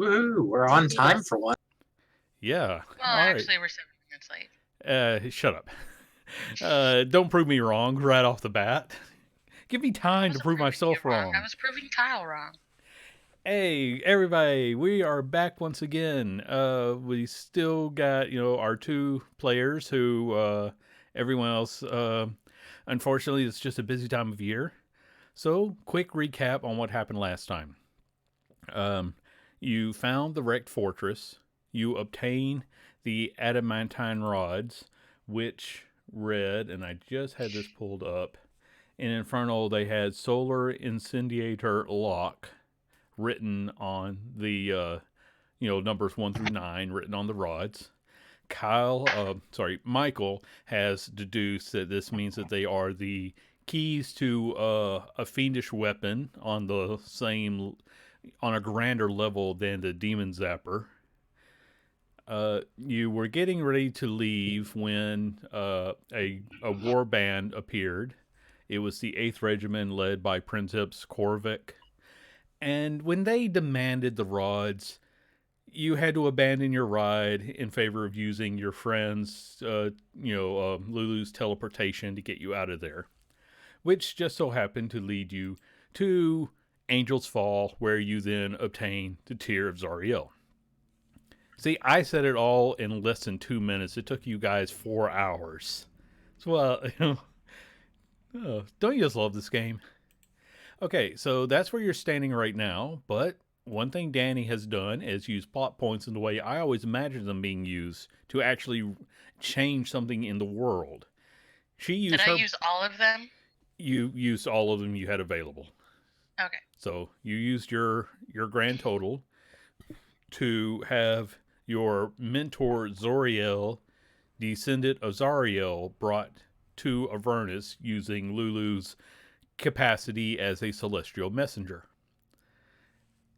Woohoo! We're on time for one. Yeah. Well, All right. actually, we're 7 minutes late. Shut up. Don't prove me wrong right off the bat. Give me time to prove myself wrong. I was proving Kyle wrong. Hey, everybody, we are back once again. We still got, our two players who, everyone else, unfortunately, it's just a busy time of year. So, quick recap on what happened last time. You found the wrecked fortress. You obtained the adamantine rods, which read, and I just had this pulled up. In Infernal, they had Solar Incendiator Lock written on the, numbers 1 through 9 written on the rods. Michael has deduced that this means that they are the keys to a fiendish weapon on a grander level than the Demon Zapper. You were getting ready to leave when a war band appeared. It was the 8th Regiment led by Princeps Korvik. And when they demanded the rods, you had to abandon your ride in favor of using your friend's, Lulu's teleportation to get you out of there. Which just so happened to lead you to Angel's Fall, where you then obtain the Tear of Zariel. See, I said it all in less than 2 minutes. It took you guys 4 hours. So, don't you just love this game? Okay, so that's where you're standing right now, but one thing Danny has done is use plot points in the way I always imagine them being used to actually change something in the world. Did I use all of them? You used all of them you had available. Okay. So you used your grand total to have your mentor Zoriel, descendant of Zariel, brought to Avernus using Lulu's capacity as a celestial messenger.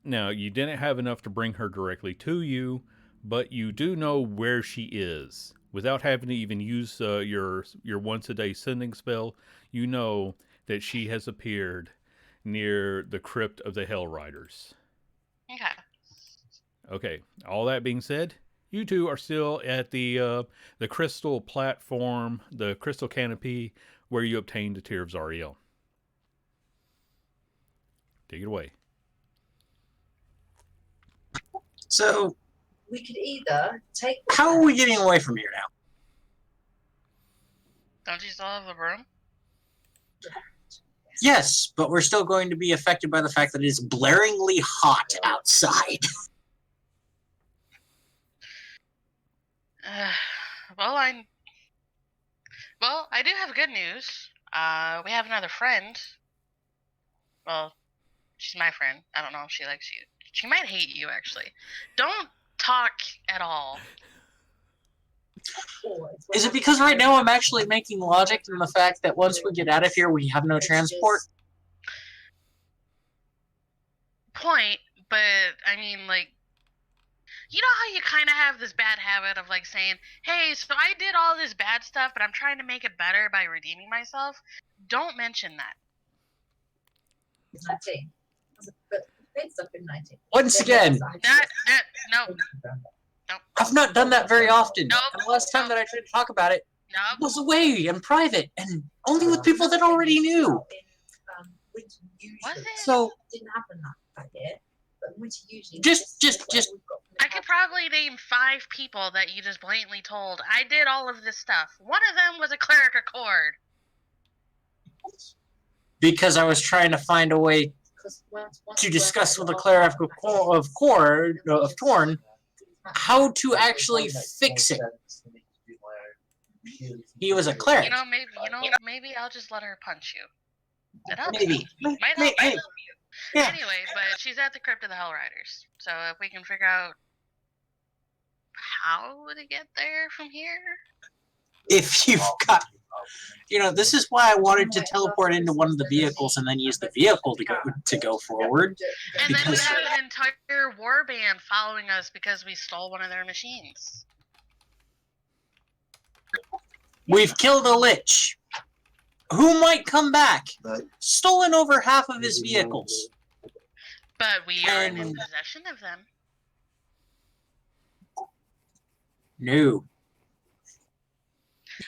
Now, you didn't have enough to bring her directly to you, but you do know where she is. Without having to even use your once-a-day sending spell, you know that she has appeared near the crypt of the Hell Riders. Okay, all that being said, you two are still at the crystal platform, the crystal canopy, where you obtained the Tear of Zariel. Take it away. So, we could either take... How are we getting away from here now? Don't you still have the broom? Yes, but we're still going to be affected by the fact that it is blaringly hot outside. Well, I do have good news. We have another friend. Well, she's my friend. I don't know if she likes you. She might hate you, actually. Don't talk at all. Is it because right now I'm actually making logic in the fact that once we get out of here, we have no transport? Point, but, I mean, like, you know how you kind of have this bad habit of, like, saying, hey, so I did all this bad stuff, but I'm trying to make it better by redeeming myself? Don't mention that. 19. Once again, No. I've not done that very often. Nope. And the last time that I tried to talk about it Nope. was away in private and only with people that already knew. Was it? So didn't happen that year, but which usually just I could probably name 5 people that you just blatantly told, I did all of this stuff. One of them was a cleric accord. because I was trying to find a way to discuss with the cleric of Torn how to actually fix it. He was a cleric. Maybe I'll just let her punch you. Maybe. Might help Hey, you. yeah. Anyway, but she's at the crypt of the Hell Riders. So if we can figure out how to get there from here. If you've got, this is why I wanted to teleport into one of the vehicles and then use the vehicle to go forward. And then you have an entire war band following us because we stole one of their machines. We've killed a lich who might come back, stolen over half of his vehicles. But we are in possession of them. No.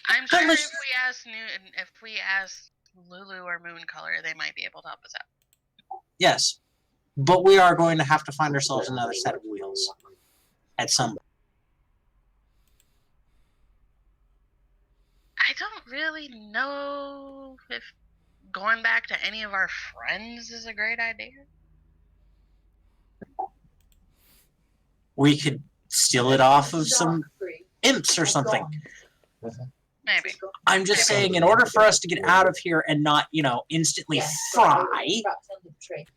I'm sure Unless- if we ask Lulu or Moon Color, they might be able to help us out. Yes. But we are going to have to find ourselves another set of wheels. At some. I don't really know if going back to any of our friends is a great idea. We could steal it off of some imps or something. Maybe. I'm just saying, in order for us to get out of here and not, instantly fry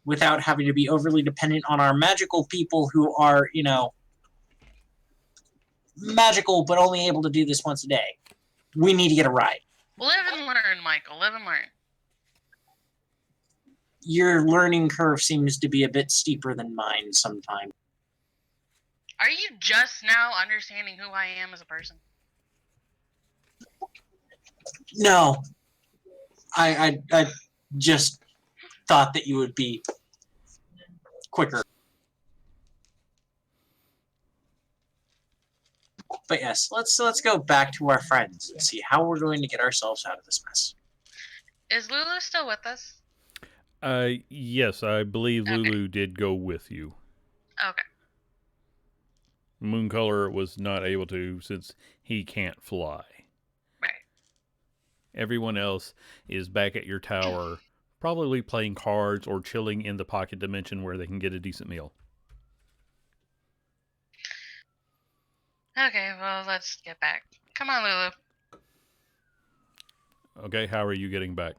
without having to be overly dependent on our magical people who are, magical but only able to do this once a day, we need to get a ride. Live and learn, Michael. Live and learn. Your learning curve seems to be a bit steeper than mine sometimes. Are you just now understanding who I am as a person? No. I just thought that you would be quicker. But yes, let's go back to our friends and see how we're going to get ourselves out of this mess. Is Lulu still with us? Yes, I believe Okay. Lulu did go with you. Okay. Mooncolor was not able to since he can't fly. Right. Everyone else is back at your tower, probably playing cards or chilling in the pocket dimension where they can get a decent meal. Okay, well, let's get back. Come on, Lulu. Okay, how are you getting back?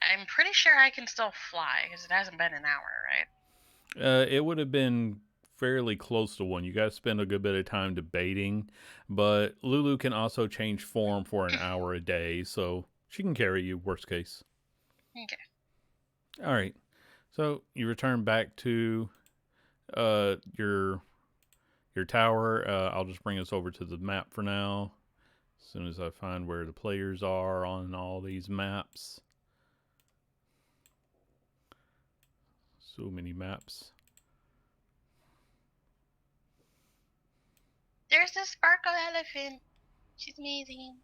I'm pretty sure I can still fly, because it hasn't been an hour, right? It would have been fairly close to one. You guys spend a good bit of time debating, but Lulu can also change form for an hour a day, so she can carry you, worst case. Okay. All right. So you return back to your tower. I'll just bring us over to the map for now. As soon as I find where the players are on all these maps. So many maps. There's a sparkle elephant. She's amazing.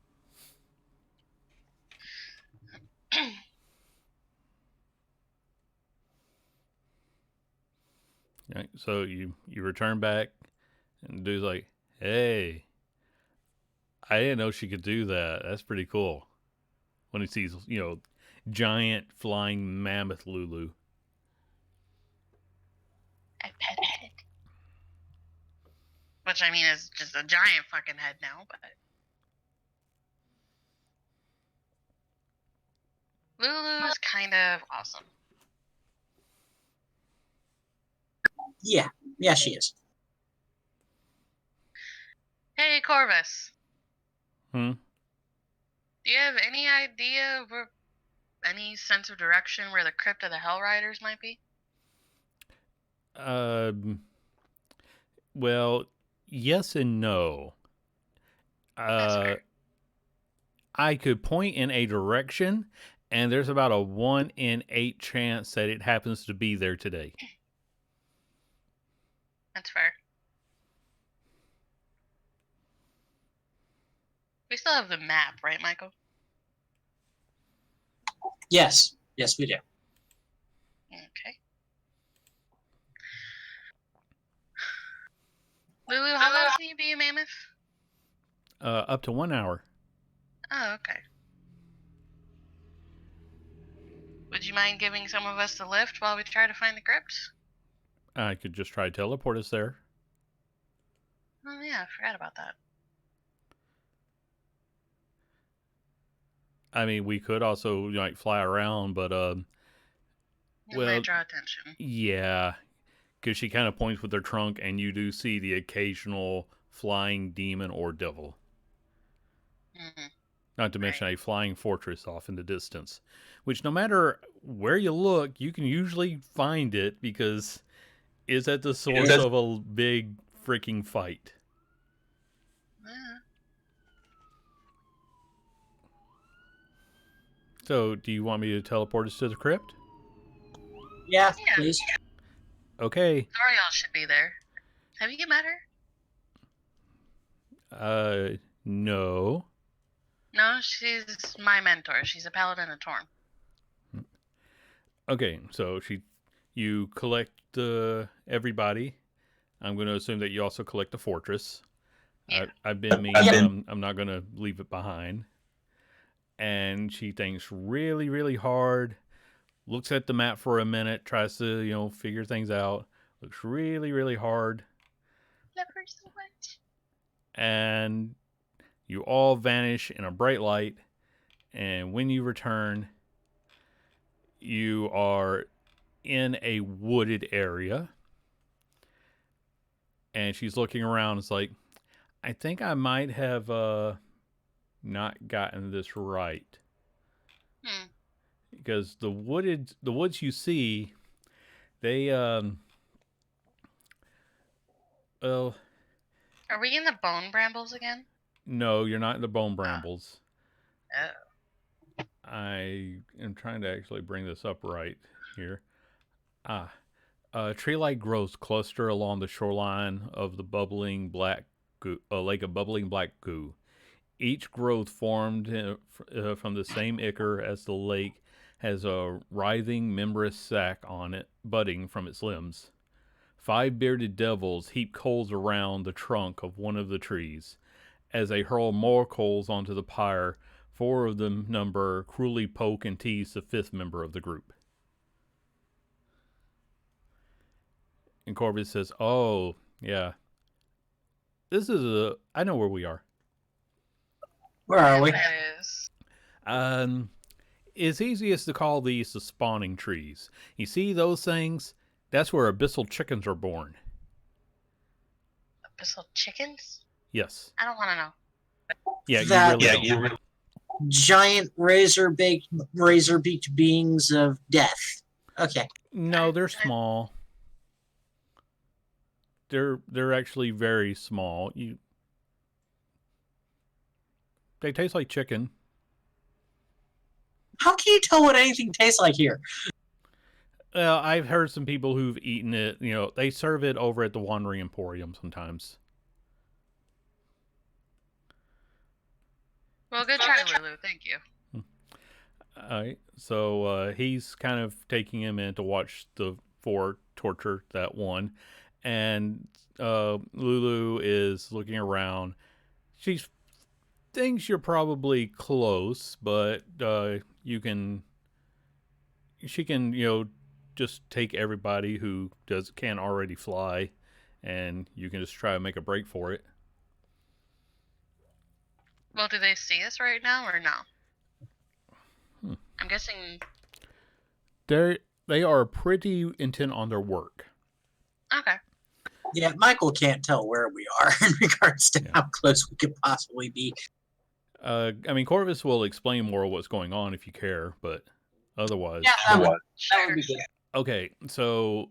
Right, so you return back, and the dude's like, "Hey, I didn't know she could do that. That's pretty cool." When he sees, giant flying mammoth Lulu. I pet it. Which, I mean, is just a giant fucking head now, but... Lulu is kind of awesome. Yeah, she is. Hey, Corvus. Hmm? Do you have any idea where... any sense of direction where the Crypt of the Hell Riders might be? Well, yes and no. That's fair. I could point in a direction, and there's about a 1 in 8 chance that it happens to be there today. That's fair. We still have the map, right, Michael? Yes, we do. Okay. Lulu, how long can you be a mammoth? Up to 1 hour. Oh, okay. Would you mind giving some of us the lift while we try to find the crypt? I could just try to teleport us there. Oh, yeah, I forgot about that. I mean, we could also fly around, but It well, might draw attention. yeah, because she kind of points with her trunk, and you do see the occasional flying demon or devil. Mm-hmm. Not to mention a flying fortress off in the distance, which no matter where you look, you can usually find it because it's at the source of a big freaking fight. Yeah. So, do you want me to teleport us to the crypt? Yeah, Yeah. please. Okay. Zoriel should be there. Have you met her? No. No, she's my mentor. She's a paladin of Torn. Okay, so you collect everybody. I'm going to assume that you also collect the fortress. Yeah. I've been mean, but I'm not going to leave it behind. And she thinks really, really hard. Looks at the map for a minute, tries to, figure things out. Looks really, really hard. Love her so much. And you all vanish in a bright light. And when you return, you are in a wooded area. And she's looking around. It's like, I think I might have not gotten this right. Because the woods you see, they well, Are we in the bone brambles again? no, you're not in the bone brambles. Oh. I am trying to actually bring this up right here. Tree-like growths cluster along the shoreline of the bubbling black goo, lake of bubbling black goo. Each growth formed from the same ichor as the lake has a writhing membranous sac on it, budding from its limbs. 5 bearded devils heap coals around the trunk of one of the trees. As they hurl more coals onto the pyre, 4 of them number cruelly poke and tease the 5th member of the group. And Corbett says, "Oh, yeah. I know where we are." Where are we? It's easiest to call these the spawning trees. You see those things? That's where abyssal chickens are born. Abyssal chickens? Yes. I don't want to know. Yeah, you really don't. Giant razor-beaked beings of death. Okay. No, they're small. They're actually very small. They taste like chicken. How can you tell what anything tastes like here? Well, I've heard some people who've eaten it. They serve it over at the Wandering Emporium sometimes. Well, good try, Lulu. Thank you. Alright, so he's kind of taking him in to watch the 4 torture that one. And Lulu is looking around. She thinks you're probably close, but she can, just take everybody who can't already fly, and you can just try to make a break for it. Well, do they see us right now or no? I'm guessing They are pretty intent on their work. Okay. Yeah, Michael can't tell where we are in regards to how close we could possibly be. Corvus will explain more of what's going on if you care, but otherwise... Yeah, that would be good. Okay, so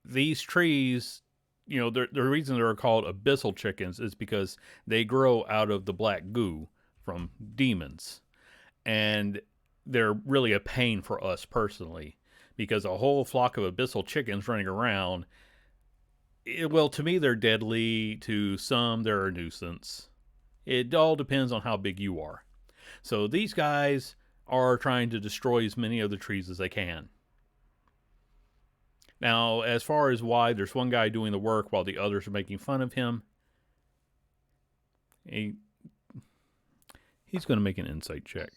these trees, the reason they're called abyssal chickens is because they grow out of the black goo from demons. And they're really a pain for us personally, because a whole flock of abyssal chickens running around, to me they're deadly, to some they're a nuisance. It all depends on how big you are. So these guys are trying to destroy as many of the trees as they can. Now, as far as why there's one guy doing the work while the others are making fun of him, he's going to make an insight check.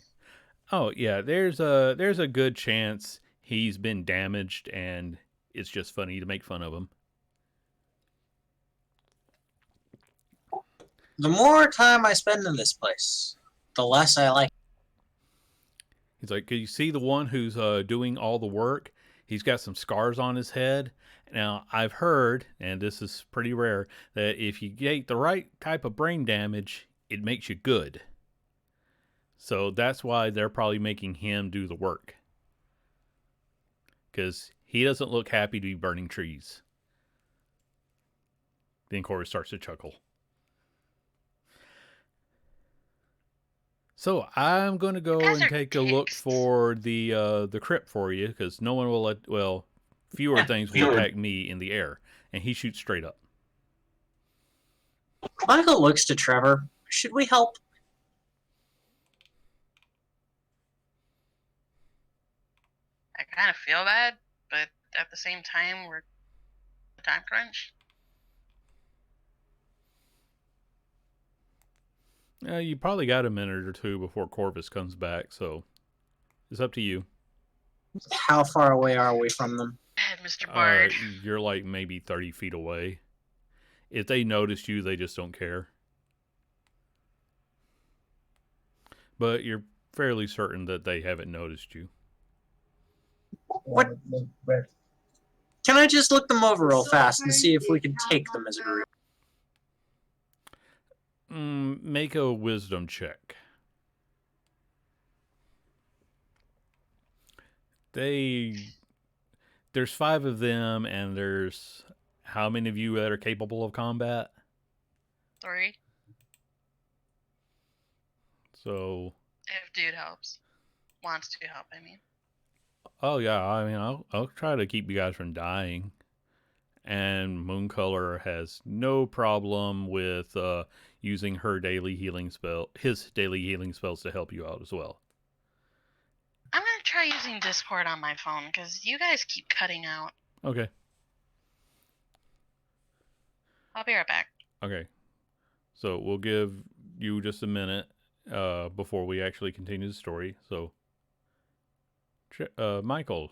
Oh, yeah, there's a good chance he's been damaged and it's just funny to make fun of him. The more time I spend in this place, the less I like it. He's like, you see the one who's doing all the work? He's got some scars on his head. Now, I've heard, and this is pretty rare, that if you get the right type of brain damage, it makes you good. So that's why they're probably making him do the work. Because he doesn't look happy to be burning trees. Then Corey starts to chuckle. So I'm going to go and take a look for the crypt for you, because no one will fewer things will attack me in the air. And he shoots straight up. Michael looks to Trevor. Should we help? I kind of feel bad, but at the same time, we're the time crunch. You probably got a minute or two before Corvus comes back, so it's up to you. How far away are we from them? Ahead, Mr. Bard. You're like maybe 30 feet away. If they noticed you, they just don't care. But you're fairly certain that they haven't noticed you. What? Can I just look them over real fast and see if we can take them as a group? Make a wisdom check. There's 5 of them, and there's how many of you that are capable of combat? 3. So, If dude helps. Wants to help, I mean. oh yeah, I mean, I'll try to keep you guys from dying. And Mooncolor has no problem with using his daily healing spells to help you out as well. I'm gonna try using Discord on my phone, because you guys keep cutting out. Okay. I'll be right back. Okay. So we'll give you just a minute before we actually continue the story. So, Michael,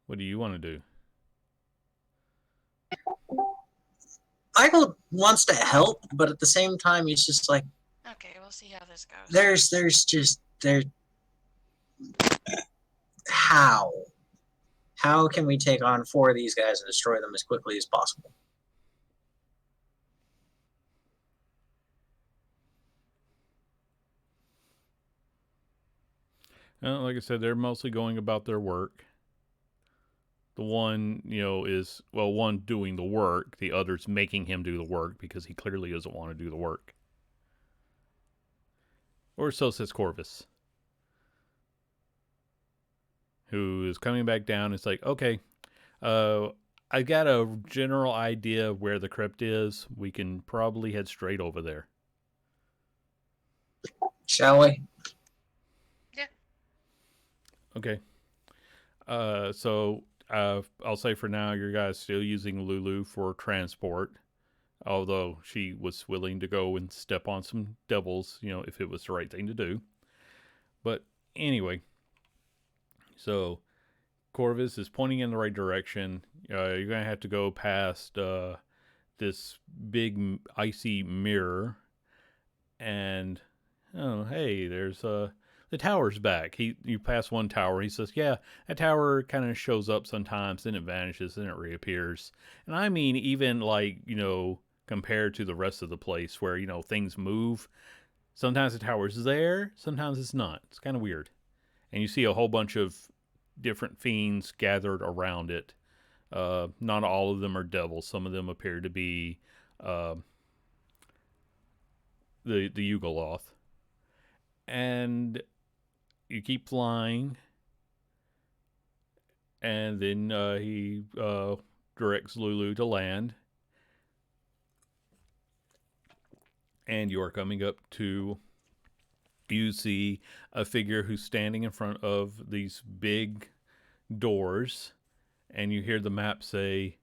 what do you want to do? Michael wants to help, but at the same time, he's just like, Okay, we'll see how this goes. How? How can we take on 4 of these guys and destroy them as quickly as possible? Like I said, they're mostly going about their work. The one, is, one doing the work. The other's making him do the work because he clearly doesn't want to do the work. Or so says Corvus, who is coming back down. It's like, okay, I got a general idea of where the crypt is. We can probably head straight over there. Shall we? Yeah. Okay. So I'll say for now, you guys still using Lulu for transport. Although she was willing to go and step on some devils, if it was the right thing to do. But anyway, so Corvus is pointing in the right direction. You're going to have to go past this big icy mirror. And, oh, hey, there's the tower's back. You pass one tower. He says, yeah, that tower kind of shows up sometimes, then it vanishes, then it reappears. And I mean, even like, compared to the rest of the place where, things move. Sometimes the tower's there, sometimes it's not. It's kind of weird. And you see a whole bunch of different fiends gathered around it. Not all of them are devils. Some of them appear to be the Yugoloth. And you keep flying. And then he directs Lulu to land. And you are coming up to, you see a figure who's standing in front of these big doors, and you hear the map say,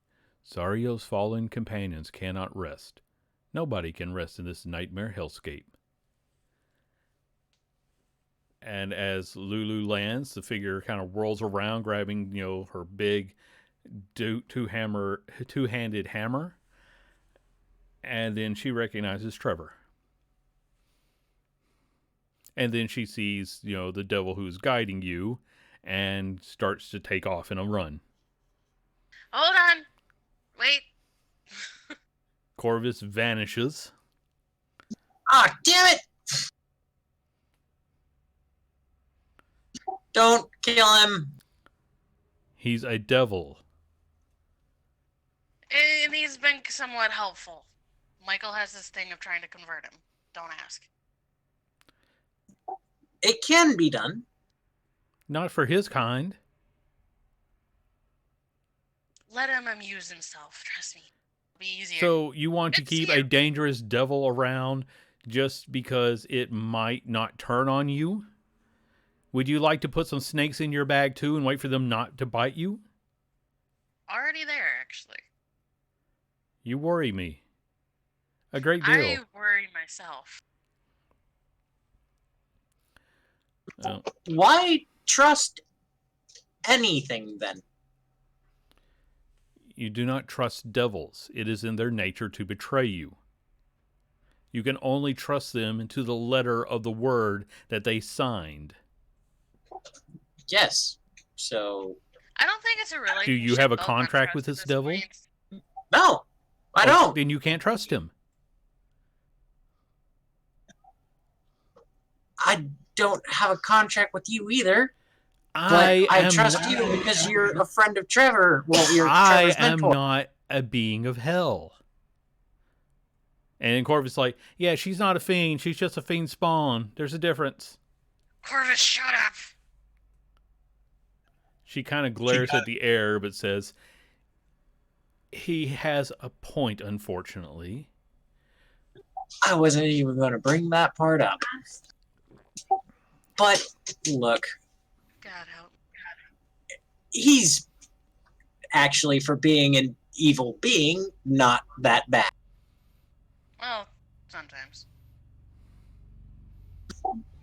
Sario's fallen companions cannot rest. Nobody can rest in this nightmare hellscape. And as Lulu lands, the figure kind of whirls around, grabbing, her big two-handed hammer. And then she recognizes Trevor. And then she sees, the devil who's guiding you and starts to take off in a run. Hold on. Wait. Corvus vanishes. Ah, damn it! Don't kill him. He's a devil. And he's been somewhat helpful. Michael has this thing of trying to convert him. Don't ask. It can be done. Not for his kind. Let him amuse himself, trust me. be easier. So you want to Good to see keep a you. dangerous devil around just because it might not turn on you? Would you like to put some snakes in your bag too and wait for them not to bite you? Already there, actually. You worry me a great deal. I worry myself. Oh. Why trust anything then? You do not trust devils. It is in their nature to betray you. You can only trust them to the letter of the word that they signed. Yes. So I don't think it's a relationship. Do you have a built on contract trust with at this devil? point. no, I don't. Then you can't trust him. I don't have a contract with you either. I But I am trust you because you're a friend of Trevor. Well, you're I Trevor's am mentor. not a being of hell. And Corvus like, yeah, she's not a fiend. She's just a fiend spawn. There's a difference. Corvus, shut up! She kind of glares at the air, but says, he has a point, unfortunately. I wasn't even going to bring that part up. But look, God help. he's actually, for being an evil being, not that bad. Well, sometimes.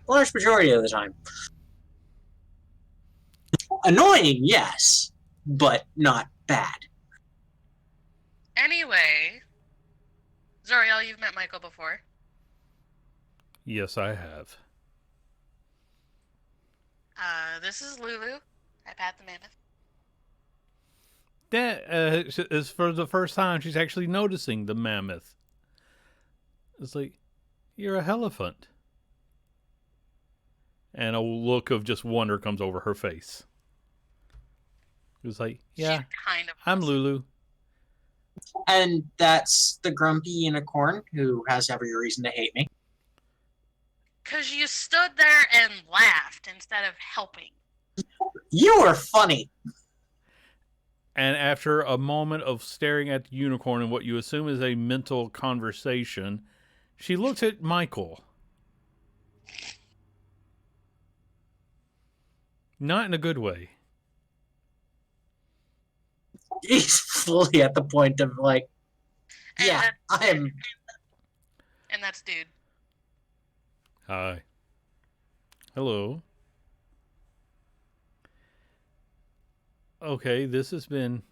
Large majority of the time. Annoying, yes, but not bad. Anyway, Zoriel, you've met Michael before. Yes, I have. This is Lulu. I pat the mammoth. That is for the first time she's actually noticing the mammoth. It's like, you're a elephant. And a look of just wonder comes over her face. It was like, yeah, She's kind of I'm Lulu. And that's the grumpy unicorn who has every reason to hate me. Because you stood there and laughed instead of helping. You are funny. And after a moment of staring at the unicorn and what you assume is a mental conversation, she looks at Michael. Not in a good way. He's fully at the point of like, And yeah, that's- I'm. And that's dude. Hi. Hello. Okay, this has been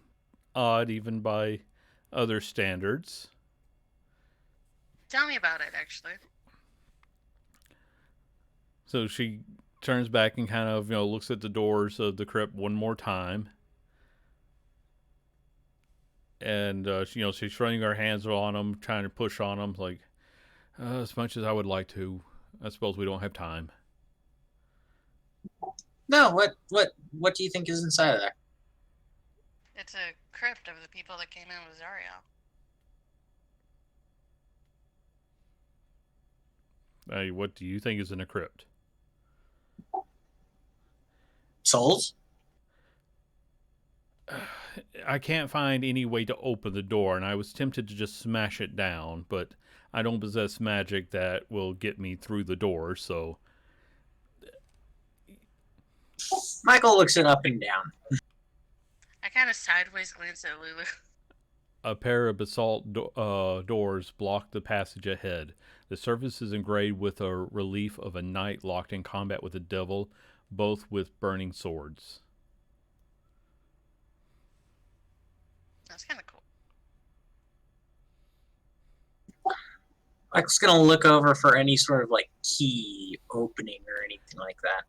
odd even by other standards. Tell me about it, actually. So she turns back and kind of, looks at the doors of the crypt one more time. And, she's running her hands on them, trying to push on them, like, as much as I would like to, I suppose we don't have time. No, what do you think is inside of there? It's a crypt of the people that came in with Zoriel. What do you think is in a crypt? Souls? I can't find any way to open the door, and I was tempted to just smash it down, but I don't possess magic that will get me through the door, so... Michael looks it up and down. I kind of sideways glance at Lulu. A pair of basalt doors block the passage ahead. The surface is engraved with a relief of a knight locked in combat with a devil, both with burning swords. That's kind of cool. Michael's gonna look over for any sort of like key opening or anything like that.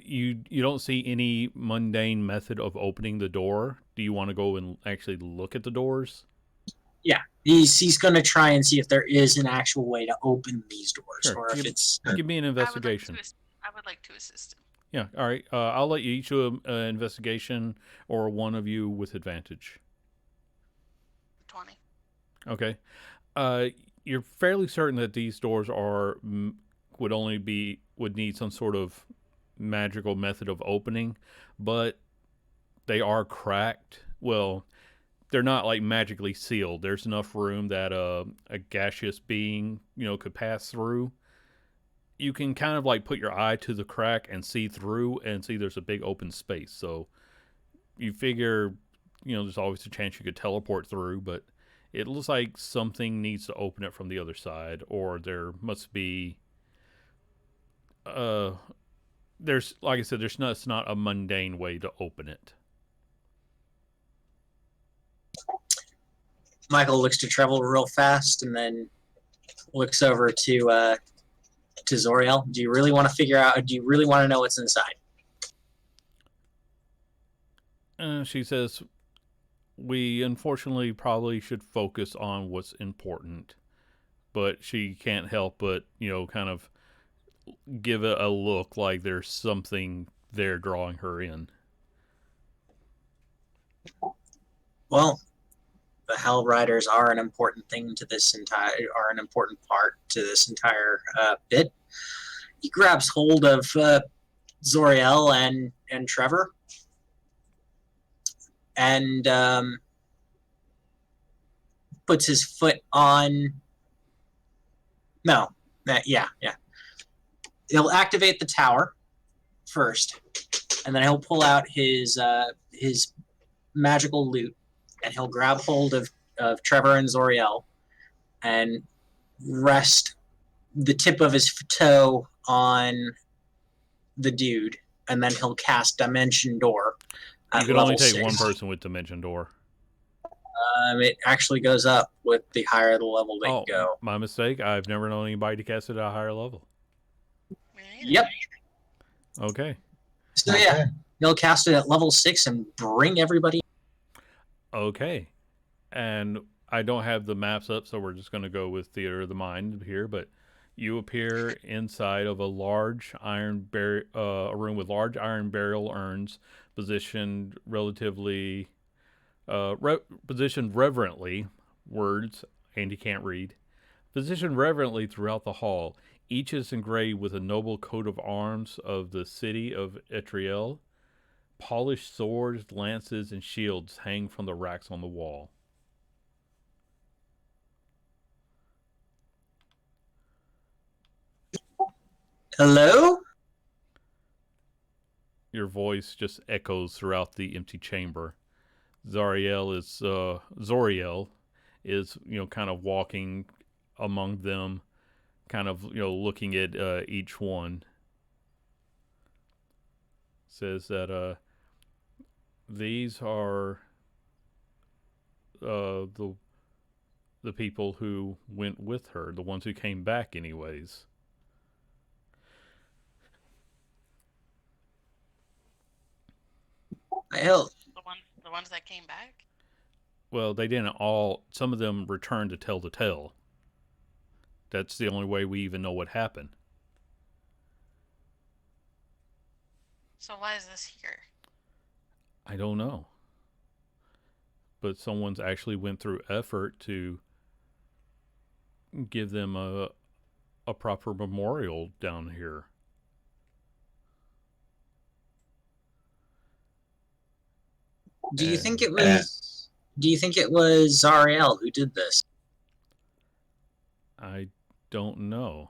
You don't see any mundane method of opening the door. Do you want to go and actually look at the doors? Yeah, he's gonna try and see if there is an actual way to open these doors, Sure. or if it's. Give me an investigation. I would like to assist him. Yeah, all right. I'll let you each do an investigation, or one of you with advantage. 20. Okay. You're fairly certain that these doors would need some sort of magical method of opening, but they are cracked. Well, they're not like magically sealed. There's enough room that a gaseous being, could pass through. You can kind of like put your eye to the crack and see through and see there's a big open space. So you figure, there's always a chance you could teleport through, but it looks like something needs to open it from the other side, or there must be there's, like I said, it's not a mundane way to open it. Michael looks to travel real fast and then looks over to Zoriel. Do you really want to figure out? Do you really want to know what's inside? She says, we unfortunately probably should focus on what's important. But she can't help but, kind of give it a look like there's something there drawing her in. Well, the Hell Riders are an important thing to this are an important part to this entire bit. He grabs hold of Zoriel and Trevor, and puts his foot on. No, yeah. He'll activate the tower first, and then he'll pull out his magical loot, and he'll grab hold of Trevor and Zoriel, and rest the tip of his toe on the dude, and then he'll cast Dimension Door. You can only take 1 person with Dimension Door. It actually goes up with the higher the level they go. My mistake. I've never known anybody to cast it at a higher level. Yep. Okay. So yeah, he'll cast it at level 6 and bring everybody. Okay. And I don't have the maps up, so we're just going to go with Theater of the Mind here, but you appear inside of a large a room with large iron burial urns positioned relatively positioned reverently, words Andy can't read, positioned reverently throughout the hall. Each is engraved with a noble coat of arms of the city of Etriel. Polished swords, lances, and shields hang from the racks on the wall. Hello? Your voice just echoes throughout the empty chamber. Zoriel is kind of walking among them, kind of looking at each one. Says that these are the people who went with her, the ones who came back anyways. Hell, The ones that came back? Well, they didn't all. Some of them returned to tell the tale. That's the only way we even know what happened. So why is this here? I don't know. But someone's actually went through effort to give them a proper memorial down here. Do you think it was Zariel who did this? I don't know.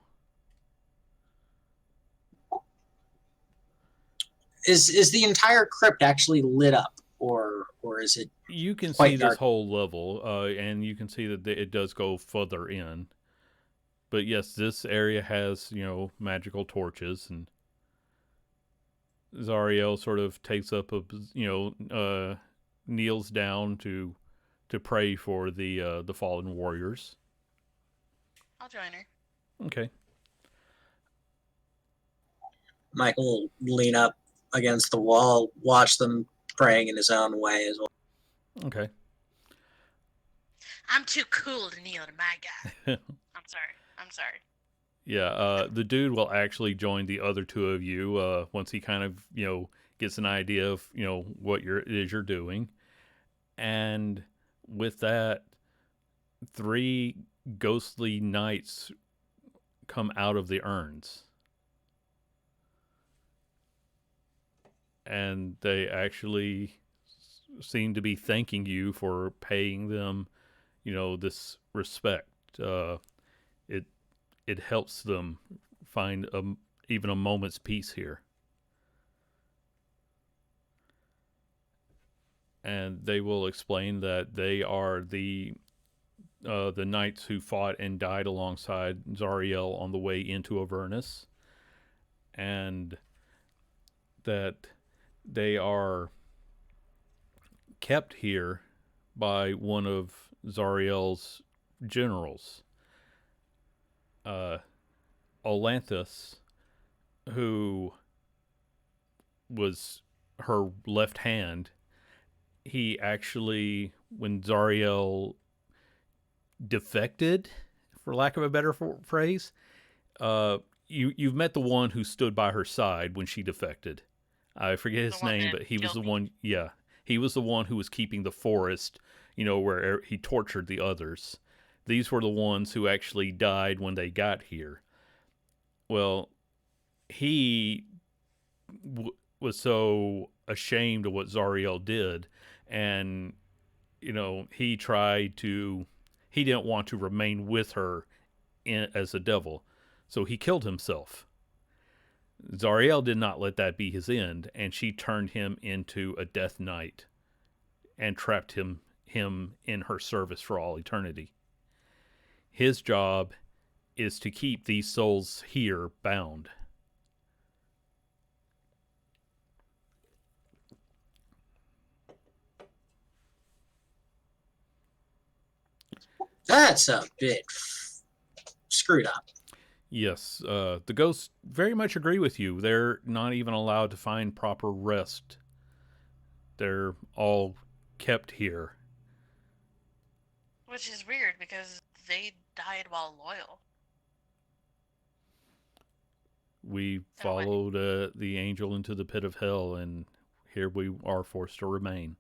Is the entire crypt actually lit up, or is it? You can quite see dark? this whole level, and you can see that it does go further in. But yes, this area has magical torches, and Zariel sort of takes up kneels down to pray for the fallen warriors. I'll join her. Okay. Michael will lean up against the wall, watch them praying in his own way as well. Okay. I'm too cool to kneel to my God. I'm sorry. Yeah, the dude will actually join the other two of you once he kind of, gets an idea of, what it is you're doing. And with that, 3 ghostly knights come out of the urns. And they actually seem to be thanking you for paying them, this respect. It it helps them find even a moment's peace here. And they will explain that they are the knights who fought and died alongside Zariel on the way into Avernus, and that they are kept here by one of Zariel's generals, uh, Olanthus, who was her left hand. He actually, when Zariel defected, for lack of a better phrase, uh, you've met the one who stood by her side when she defected. I forget The his one name, that but he was the killed me. one. Yeah, he was the one who was keeping the forest. Where he tortured the others. These were the ones who actually died when they got here. Well, he was so ashamed of what Zariel did, and he tried to. He didn't want to remain with her as a devil, so he killed himself. Zariel did not let that be his end, and she turned him into a death knight and trapped him in her service for all eternity. His job is to keep these souls here bound. That's a bit screwed up. Yes, the ghosts very much agree with you. They're not even allowed to find proper rest. They're all kept here. Which is weird because they died while loyal. We Oh, what? followed the angel into the pit of hell, and here we are forced to remain.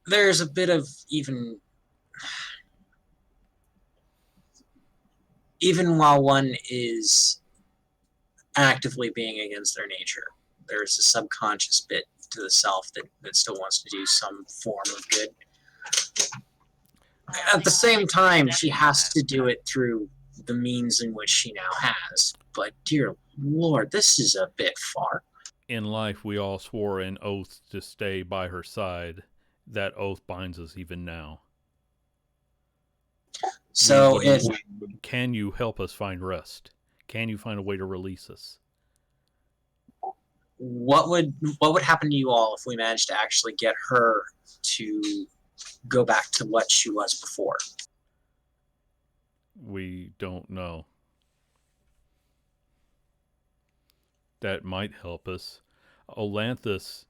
There's a bit of even while one is actively being against their nature, there's a subconscious bit to the self that still wants to do some form of good. At the same time, she has to do it through the means in which she now has. But dear Lord, this is a bit far. In life, we all swore an oath to stay by her side. That oath binds us even now. So Can you help us find rest? Can you find a way to release us? what would happen to you all if we managed to actually get her to go back to what she was before? We don't know. That might help us. Olanthus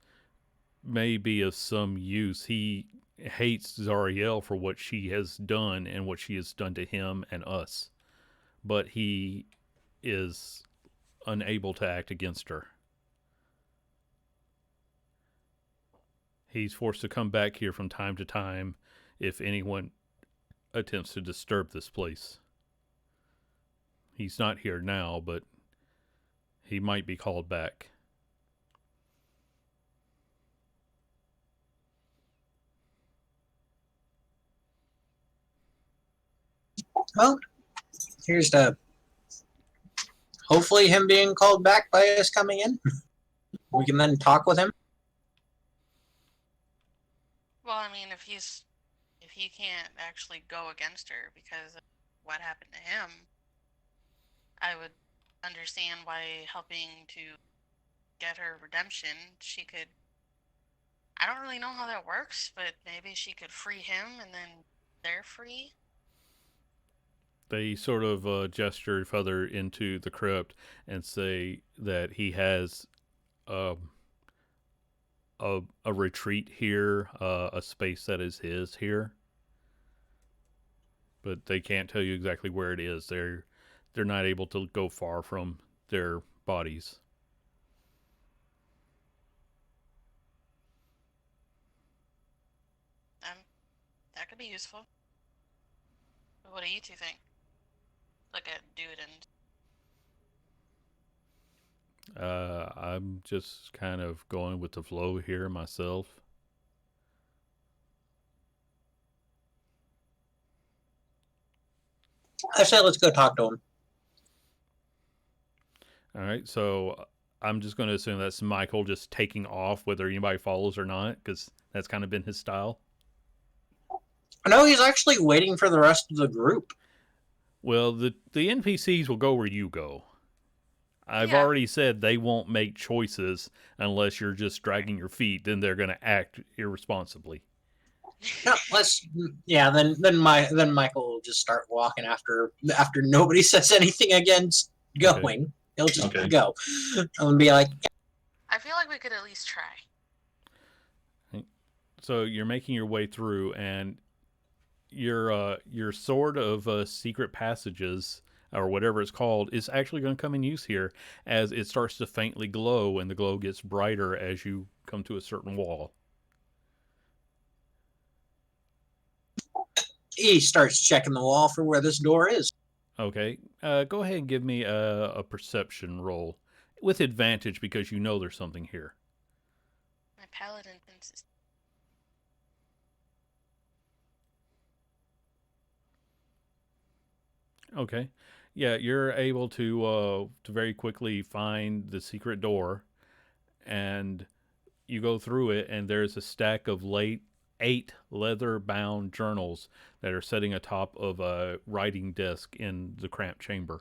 may be of some use. He hates Zariel for what she has done and what she has done to him and us, but he is unable to act against her. He's forced to come back here from time to time if anyone attempts to disturb this place. He's not here now, but he might be called back. Well, here's to hopefully him being called back by us coming in. We can then talk with him. Well, I mean, if he can't actually go against her because of what happened to him, I would understand why helping to get her redemption, she could. I don't really know how that works, but maybe she could free him and then they're free. They sort of gesture further into the crypt and say that he has um, a retreat here, a space that is his here, but they can't tell you exactly where it is. They're not able to go far from their bodies. That could be useful. But what do you two think? Look at dude and I'm just kind of going with the flow here myself. I say let's go talk to him. All right, so I'm just going to assume that's Michael just taking off, whether anybody follows or not, because that's kind of been his style. No, he's actually waiting for the rest of the group. Well, the NPCs will go where you go. I've Yeah. already said they won't make choices unless you're just dragging your feet. Then they're going to act irresponsibly. No, let's. Yeah, then Michael will just start walking after nobody says anything against going. Okay. He'll just go and be like, I feel like we could at least try. So you're making your way through, and your sword of secret passages or whatever it's called is actually going to come in use here as it starts to faintly glow, and the glow gets brighter as you come to a certain wall. he starts checking the wall for where this door is. Okay, go ahead and give me a perception roll with advantage because you know there's something here. My paladin thinks. Okay, yeah, you're able to very quickly find the secret door, and you go through it, and there's a stack of 8 leather-bound journals that are sitting atop of a writing desk in the cramped chamber.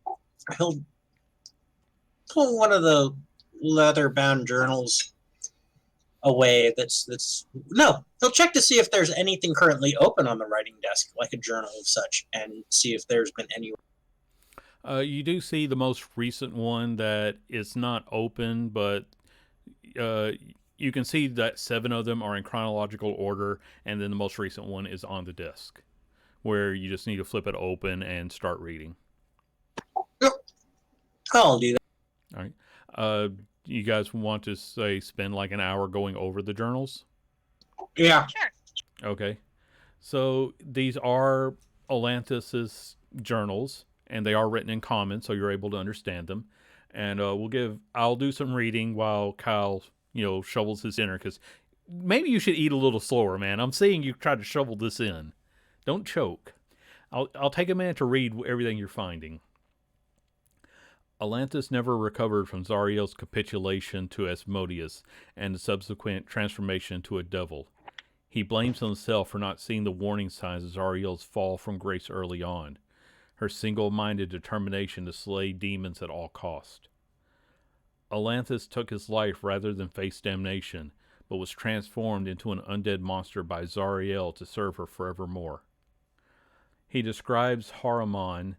Wow. He'll pull one of the leather-bound journals away. That's no. He'll check to see if there's anything currently open on the writing desk, like a journal of such, and see if there's been any. You do see the most recent one that is not open, but uh, you can see that 7 of them are in chronological order, and then the most recent one is on the desk, where you just need to flip it open and start reading. I'll do that. All right. You guys want to say spend like an hour going over the journals? Yeah. Sure. Okay. So these are Atlantis's journals, and they are written in common, so you're able to understand them. And I'll do some reading while Kyle, shovels his dinner, because maybe you should eat a little slower, man. I'm seeing you try to shovel this in. Don't choke. I'll take a minute to read everything you're finding. Atlantis never recovered from Zariel's capitulation to Asmodeus and the subsequent transformation into a devil. He blames himself for not seeing the warning signs of Zariel's fall from grace early on, her single-minded determination to slay demons at all cost. Atlantis took his life rather than face damnation, but was transformed into an undead monster by Zariel to serve her forevermore. He describes Haramon,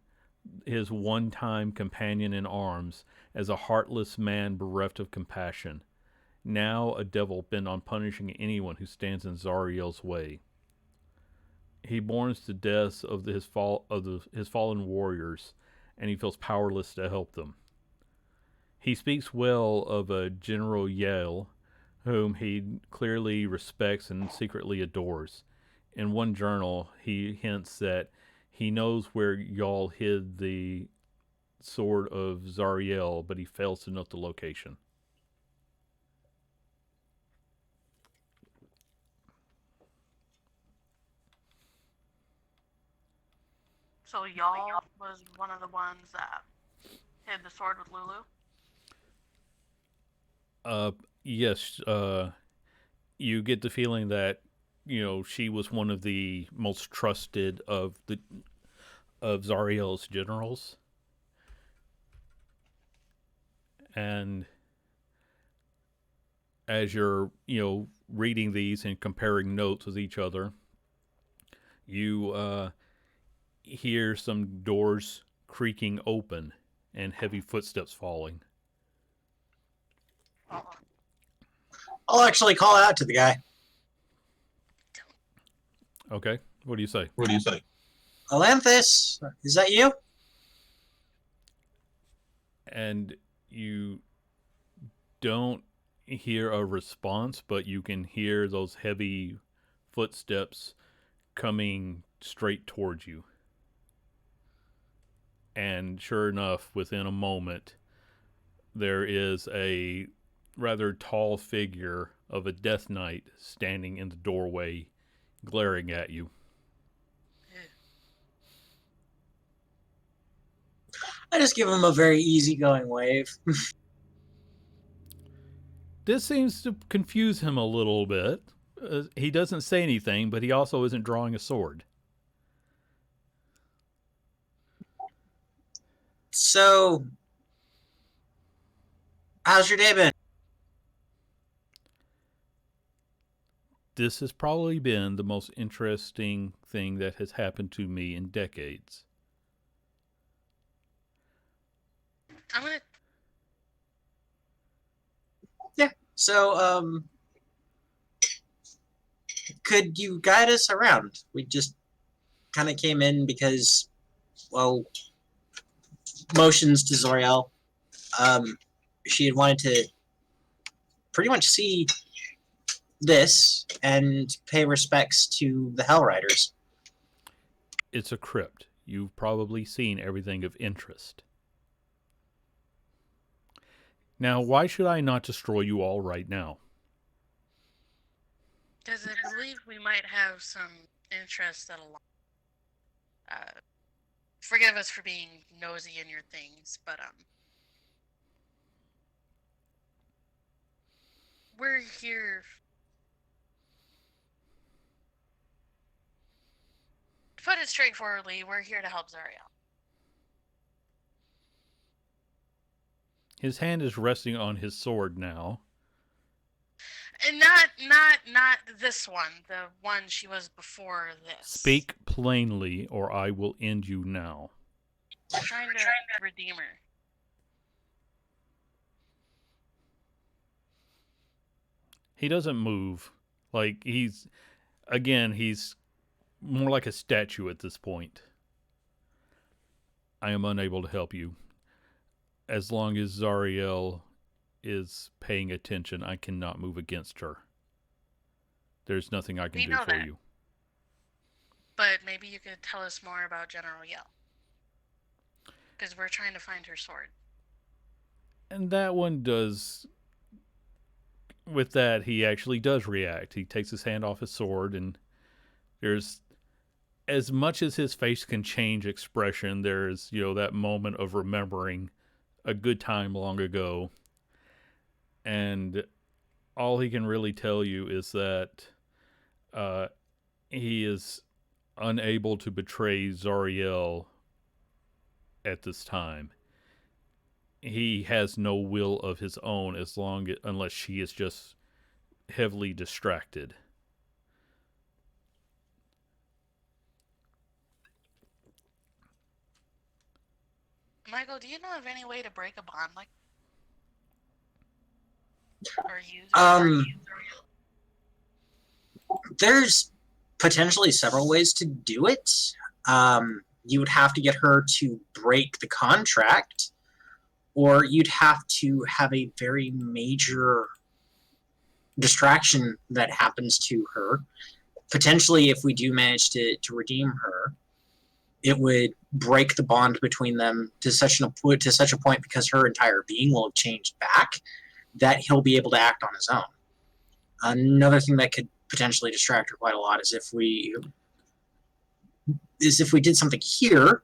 his one-time companion in arms, as a heartless man bereft of compassion, now a devil bent on punishing anyone who stands in Zariel's way. He mourns the deaths of his fallen warriors, and he feels powerless to help them. He speaks well of a General Yale, whom he clearly respects and secretly adores. In one journal, he hints that he knows where y'all hid the sword of Zariel, but he fails to note the location. So y'all was one of the ones that hid the sword with Lulu? Yes, you get the feeling that she was one of the most trusted of Zariel's generals, and as you're reading these and comparing notes with each other, you hear some doors creaking open and heavy footsteps falling. I'll actually call out to the guy. Okay, what do you say? Atlantis, is that you? And you don't hear a response, but you can hear those heavy footsteps coming straight towards you. And sure enough, within a moment, there is a rather tall figure of a Death Knight standing in the doorway, glaring at you. I just give him a very easygoing wave. This seems to confuse him a little bit. He doesn't say anything, but he also isn't drawing a sword. So, how's your day been? This has probably been the most interesting thing that has happened to me in decades. I'm gonna. Yeah. So, could you guide us around? We just kind of came in because, well, motions to Zoriel. She had wanted to pretty much see this and pay respects to the Hell Riders. It's a crypt. You've probably seen everything of interest. Now, why should I not destroy you all right now? Because I believe we might have some interest that align. Forgive us for being nosy in your things, but we're here. To put it straightforwardly, we're here to help Zariel. His hand is resting on his sword now. And not this one. The one she was before this. Speak plainly, or I will end you now. We're trying to redeem her. He doesn't move. Like, he's more like a statue at this point. I am unable to help you. As long as Zariel is paying attention, I cannot move against her. There's nothing I can do for you. But maybe you could tell us more about General Yell. Because we're trying to find her sword. And that one does... With that, he actually does react. He takes his hand off his sword, and there's... As much as his face can change expression, there's, that moment of remembering a good time long ago. And all he can really tell you is that he is unable to betray Zariel at this time. He has no will of his own unless she is just heavily distracted. Michael, do you know of any way to break a bond like or use There's potentially several ways to do it. You would have to get her to break the contract, or you'd have to have a very major distraction that happens to her. Potentially, if we do manage to redeem her, it would break the bond between them to such a point because her entire being will have changed back that he'll be able to act on his own. Another thing that could potentially distract her quite a lot is if we did something here,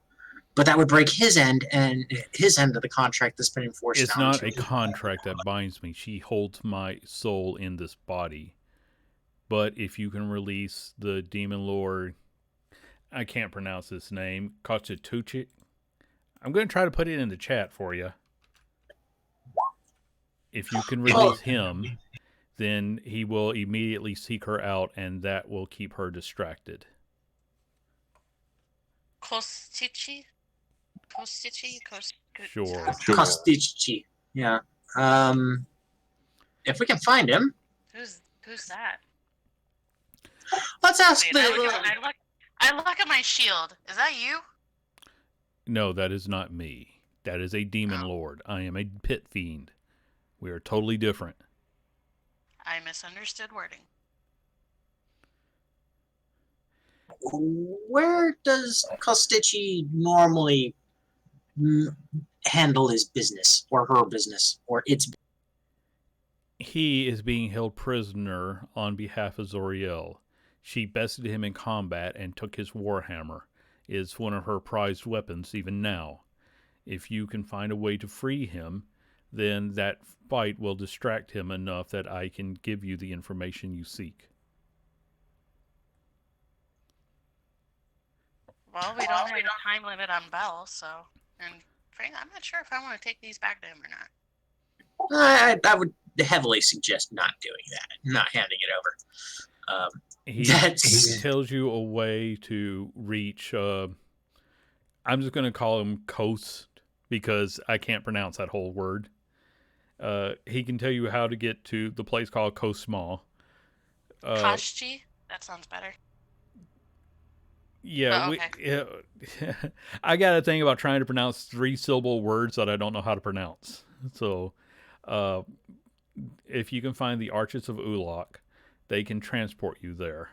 but that would break his end of the contract that's been enforced. It's not a contract that binds me. She holds my soul in this body. But if you can release the demon lord, I can't pronounce this name, Kochituchik. I'm going to try to put it in the chat for you. If you can release him, then he will immediately seek her out, and that will keep her distracted. Kostichi? Sure. Kostichi. Yeah. If we can find him. Who's that? Let's ask Wait, I look at my shield. Is that you? No, that is not me. That is a demon lord. I am a pit fiend. We are totally different. I misunderstood wording. Where does Kostichi normally handle his business, or her business, or its? He is being held prisoner on behalf of Zoriel. She bested him in combat and took his warhammer. It's one of her prized weapons even now. If you can find a way to free him, then that fight will distract him enough that I can give you the information you seek. Well, we don't have a time limit on Bell, so. And frankly, I'm not sure if I want to take these back to him or not. I would heavily suggest not doing that, not handing it over. He That's tells you a way to reach. I'm just going to call him Coast because I can't pronounce that whole word. He can tell you how to get to the place called Kosmal. Kashchi? That sounds better. Yeah, Oh, okay. I got a thing about trying to pronounce 3-syllable words that I don't know how to pronounce. So, if you can find the Arches of Ulok, they can transport you there.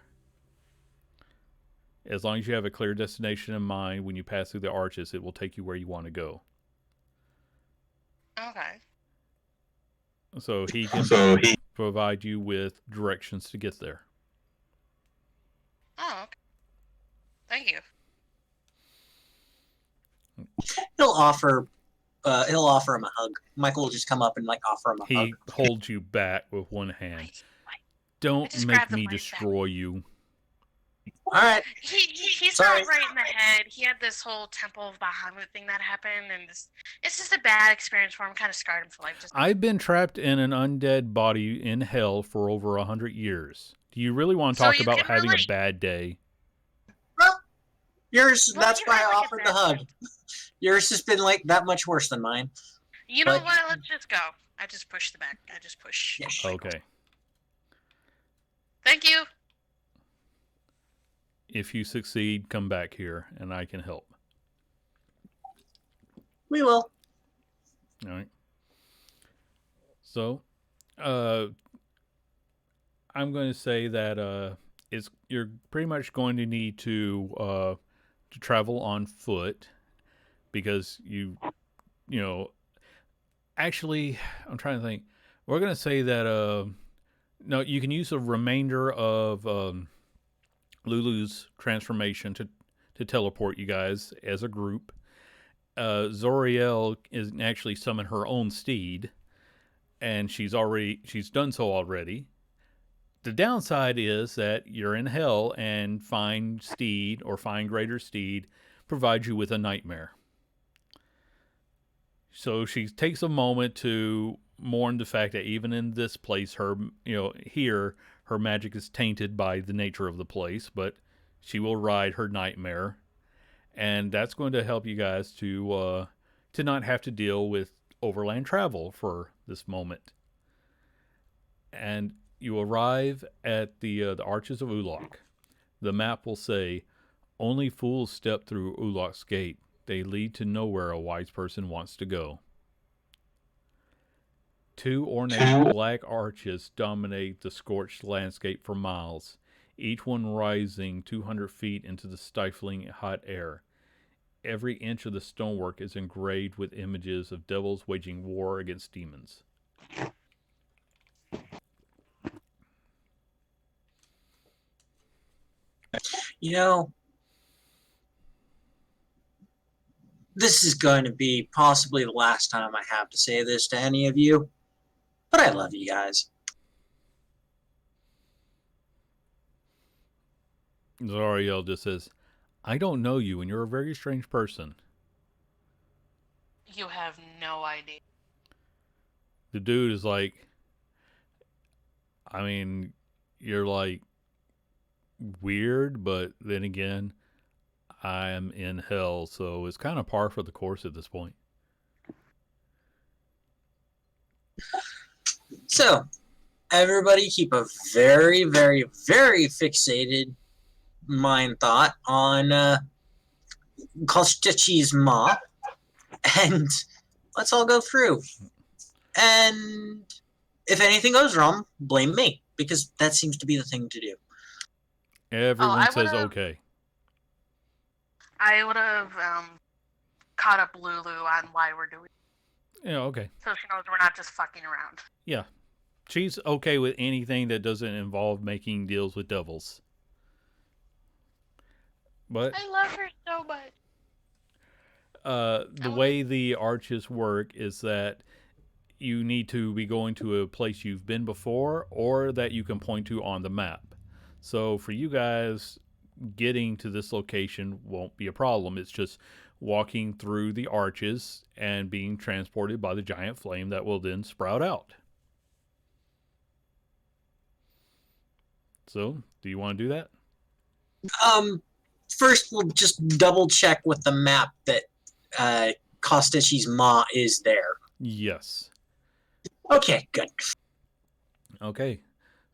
As long as you have a clear destination in mind when you pass through the arches, it will take you where you want to go. Okay. So he can provide you with directions to get there. Oh, okay. Thank you. he'll offer him a hug. Michael will just come up and offer him a hug. He holds you back with one hand. Don't make me destroy you. All right. He's Sorry. not right in the head. He had this whole Temple of Bahamut thing that happened, and it's just a bad experience for him. Kind of scarred him for life. I've been trapped in an undead body in hell for over 100 years. Do you really want to talk about having a bad day? Well, yours. That's why I offered the hug. Yours has been that much worse than mine. You know what? Let's just go. I just push the back. I just push. Yeah. Okay. Thank you. If you succeed, come back here and I can help. We will. All right. So, I'm going to say that you're pretty much going to need to travel on foot because actually, I'm trying to think. We're going to say that no, you can use a remainder of Lulu's transformation to teleport you guys as a group. Zoriel is actually summon her own steed, and she's done so already. The downside is that you're in hell, and Find Steed or Find Greater Steed provides you with a nightmare. So she takes a moment to mourn the fact that even in this place, her magic is tainted by the nature of the place, but she will ride her nightmare, and that's going to help you guys to not have to deal with overland travel for this moment. And you arrive at the Arches of Ulok. The map will say, "Only fools step through Ulok's gate. They lead to nowhere a wise person wants to go." 2 ornate black arches dominate the scorched landscape for miles, each one rising 200 feet into the stifling hot air. Every inch of the stonework is engraved with images of devils waging war against demons. This is going to be possibly the last time I have to say this to any of you, but I love you guys. Zariel just says, "I don't know you, and you're a very strange person." You have no idea. The dude is like, I mean, you're weird, but then again, I am in hell, so it's kind of par for the course at this point. So, everybody keep a very, very, very fixated mind thought on Kostichi's Ma, and let's all go through. And if anything goes wrong, blame me, because that seems to be the thing to do. Everyone I says would've- okay. I would have caught up Lulu on why we're doing it, Yeah, okay. so she knows we're not just fucking around. Yeah. She's okay with anything that doesn't involve making deals with devils. But I love her so much. the way the arches work is that you need to be going to a place you've been before or that you can point to on the map. So for you guys, getting to this location won't be a problem. It's just walking through the arches and being transported by the giant flame that will then sprout out. So, do you want to do that? First, we'll just double check with the map that Kostishi's Ma is there. Yes. Okay, good. Okay.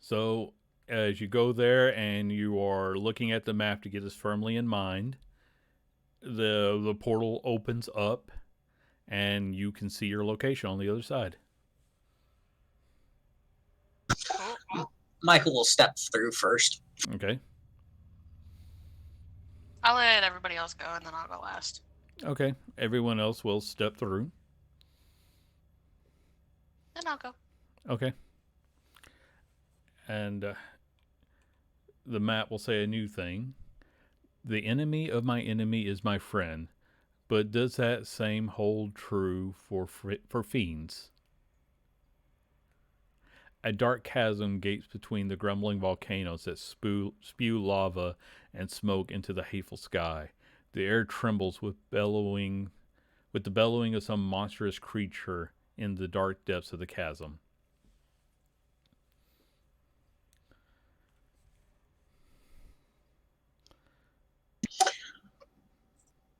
So, as you go there and you are looking at the map to get this firmly in mind, the portal opens up and you can see your location on the other side. Michael will step through first. Okay. I'll let everybody else go, and then I'll go last. Okay. Everyone else will step through. Then I'll go. Okay. And the map will say a new thing. The enemy of my enemy is my friend. But does that same hold true for fiends? A dark chasm gapes between the grumbling volcanoes that spew lava and smoke into the hateful sky. The air trembles with the bellowing of some monstrous creature in the dark depths of the chasm.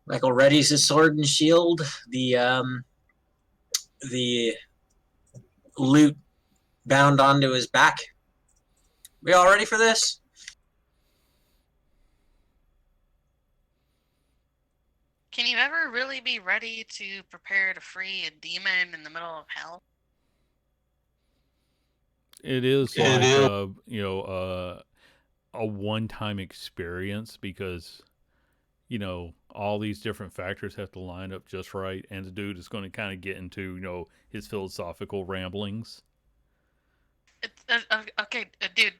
Michael readies his sword and shield. The loot bound onto his back. We all ready for this? Can you ever really be ready to prepare to free a demon in the middle of hell? It is like a one-time experience because all these different factors have to line up just right, and the dude is going to kind of get into his philosophical ramblings. Okay, dude.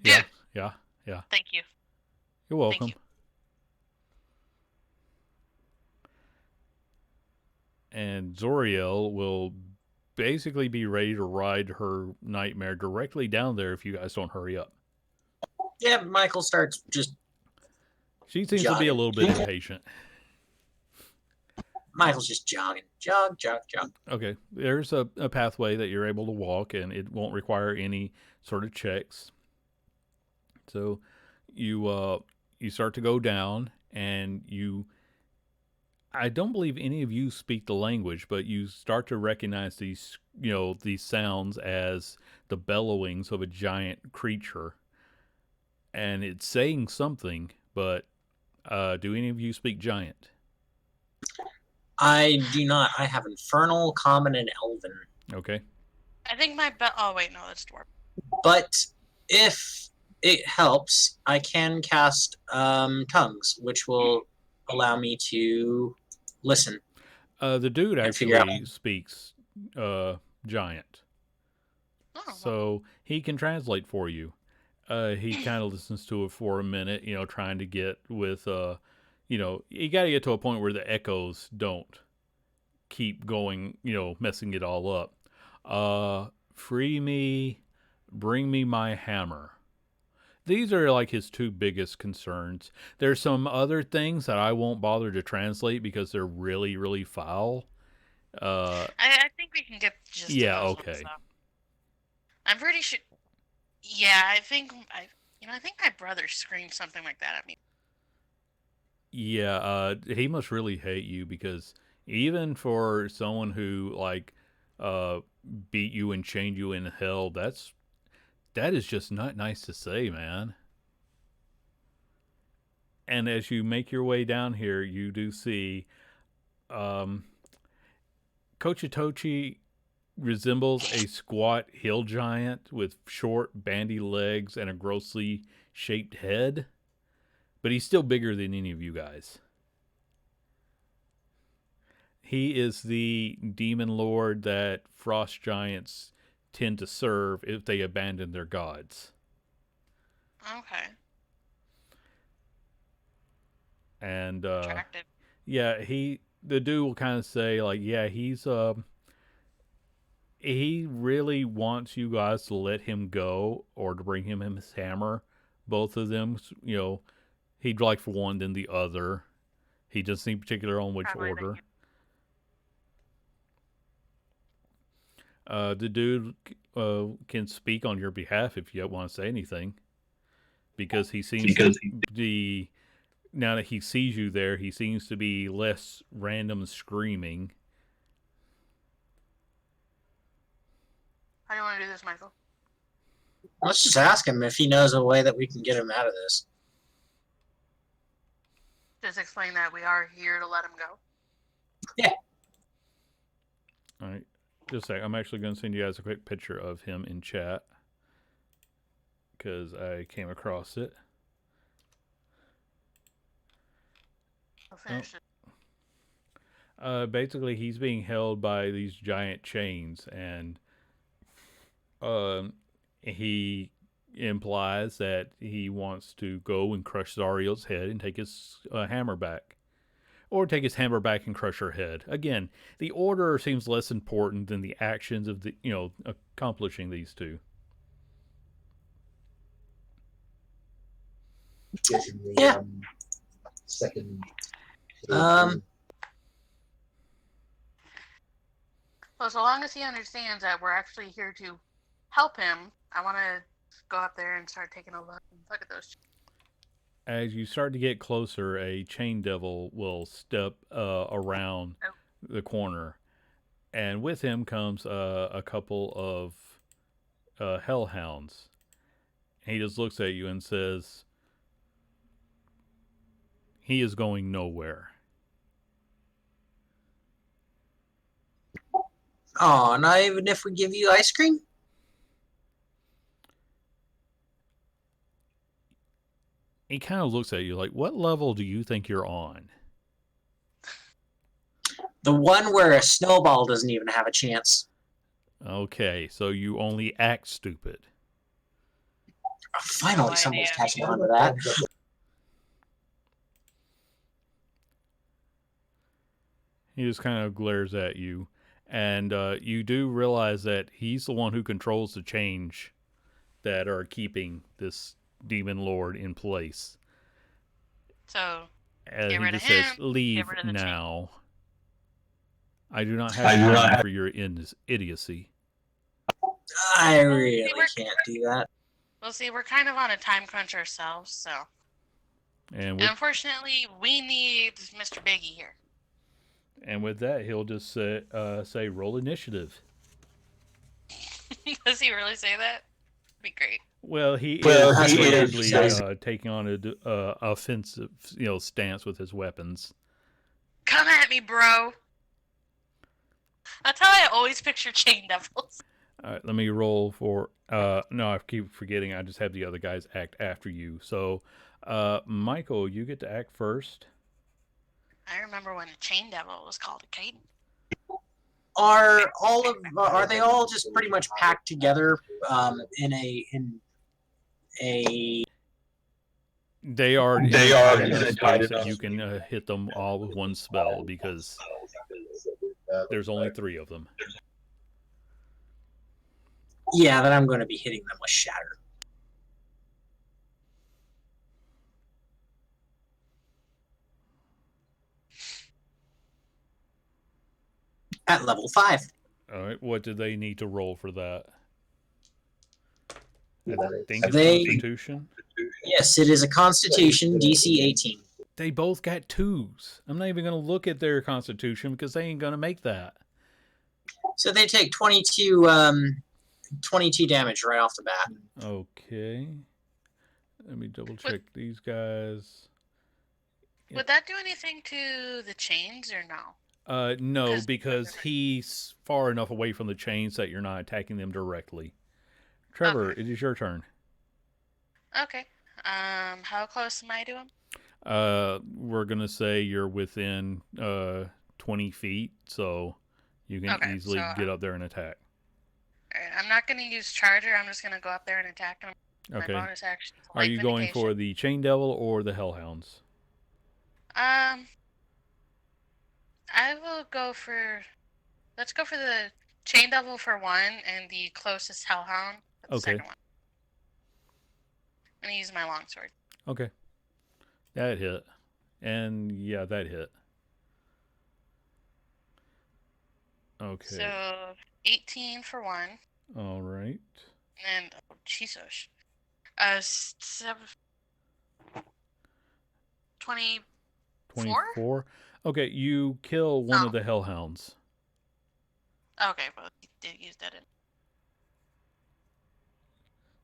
Yeah. Thank you. You're welcome. Thank you. And Zoriel will basically be ready to ride her nightmare directly down there if you guys don't hurry up. Yeah, Michael starts just. She seems to be a little bit impatient. Michael's just jogging. Jog. Okay, there's a pathway that you're able to walk, and it won't require any sort of checks. So you start to go down, and I don't believe any of you speak the language, but you start to recognize these sounds as the bellowings of a giant creature, and it's saying something. But do any of you speak giant? I do not. I have Infernal, Common, and Elven. Okay. I think oh wait, no, that's dwarf. But if it helps, I can cast Tongues, which will allow me to listen. The dude actually speaks giant. Oh, So he can translate for you. He kind of listens to it for a minute, trying to get with, you got to get to a point where the echoes don't keep going, messing it all up. Free me, bring me my hammer. These are like his two biggest concerns. There's some other things that I won't bother to translate because they're really, really foul. I think we can get the gist of those okay. ones, though. I'm pretty sure. Yeah, I think my brother screamed something like that at me. Yeah, he must really hate you because even for someone who beat you and chained you in hell, that is just not nice to say, man. And as you make your way down here, you do see Kochitochi resembles a squat hill giant with short, bandy legs and a grossly shaped head. but he's still bigger than any of you guys. He is the demon lord that frost giants tend to serve if they abandon their gods. Okay. And Attractive. yeah, the dude will kind of say like, yeah, he really wants you guys to let him go or to bring him his hammer. Both of them, he'd like for one then the other. He doesn't seem particular on which Probably order. thinking- The dude can speak on your behalf if you want to say anything, because he seems to be, now that he sees you there, he seems to be less random screaming. How do you want to do this, Michael? Let's just ask him if he knows a way that we can get him out of this. Just explain that we are here to let him go. All right, just a sec. I'm actually going to send you guys a quick picture of him in chat because I came across it. I'll finish it. Basically, he's being held by these giant chains, and he implies that he wants to go and crush Zario's head and take his hammer back. Or take his hammer back and crush her head. Again, the order seems less important than the actions of accomplishing these two. Yeah. Second. Well, so long as he understands that we're actually here to help him, I want to go up there and start taking a look and look at those. As you start to get closer, a chain devil will step around the corner, and with him comes a couple of hellhounds. He just looks at you and says, "He is going nowhere." Oh, not even if we give you ice cream? He kind of looks at you like, "What level do you think you're on?" The one where a snowball doesn't even have a chance. Okay, so you only act stupid. Finally, No someone's idea. catching on to that. He just kind of glares at you, and you do realize that he's the one who controls the change that are keeping this demon lord in place. So, And Get he rid of just says, him, "Leave rid of the chain." now. I do not have time for your idiocy." I really can't do that. we'll see. We're kind of on a time crunch ourselves, so. And And unfortunately, we need Mr. Biggie here. with that, he'll just say, "Roll initiative." Does he really say that? Be great. Well, he That's is what he repeatedly says. taking on a offensive, stance with his weapons. Come at me, bro. That's how I always picture chain devils. All right, let me roll for. No, I keep forgetting. I just have the other guys act after you. So, Michael, you get to act first. I remember when the chain devil was called a Caden. Are they all just pretty much packed together in a They are in a space that you can hit them all with one spell because there's only 3 of them. Yeah, then I'm going to be hitting them with Shatter. At level 5. All right, what do they need to roll for that? I think it's They- Constitution. Yes, it is a Constitution DC 18. They both got 2s. I'm not even going to look at their Constitution because they ain't going to make that. So they take 22 damage right off the bat. Okay. Let me double check these guys. Yeah. Would that do anything to the chains or no? No, because he's far enough away from the chains that you're not attacking them directly. Trevor, Okay. it is your turn. Okay. How close am I to him? We're gonna say you're within 20 feet, so you can Okay, easily so- get up there and attack. Alright, I'm not gonna use Charger. I'm just gonna go up there and attack him. Okay. My bonus action. Are you going for the Chain Devil or the Hellhounds? I will go for. Let's go for the Chain Devil for one, and the closest Hellhound for the Okay. second one. I'm gonna use my longsword. Okay. That hit. And yeah, that hit. Okay. So 18 for one, All right. and oh, Jesus, 20. 24. Okay, you kill one Oh. of the Hellhounds. Okay, well, he did use that in.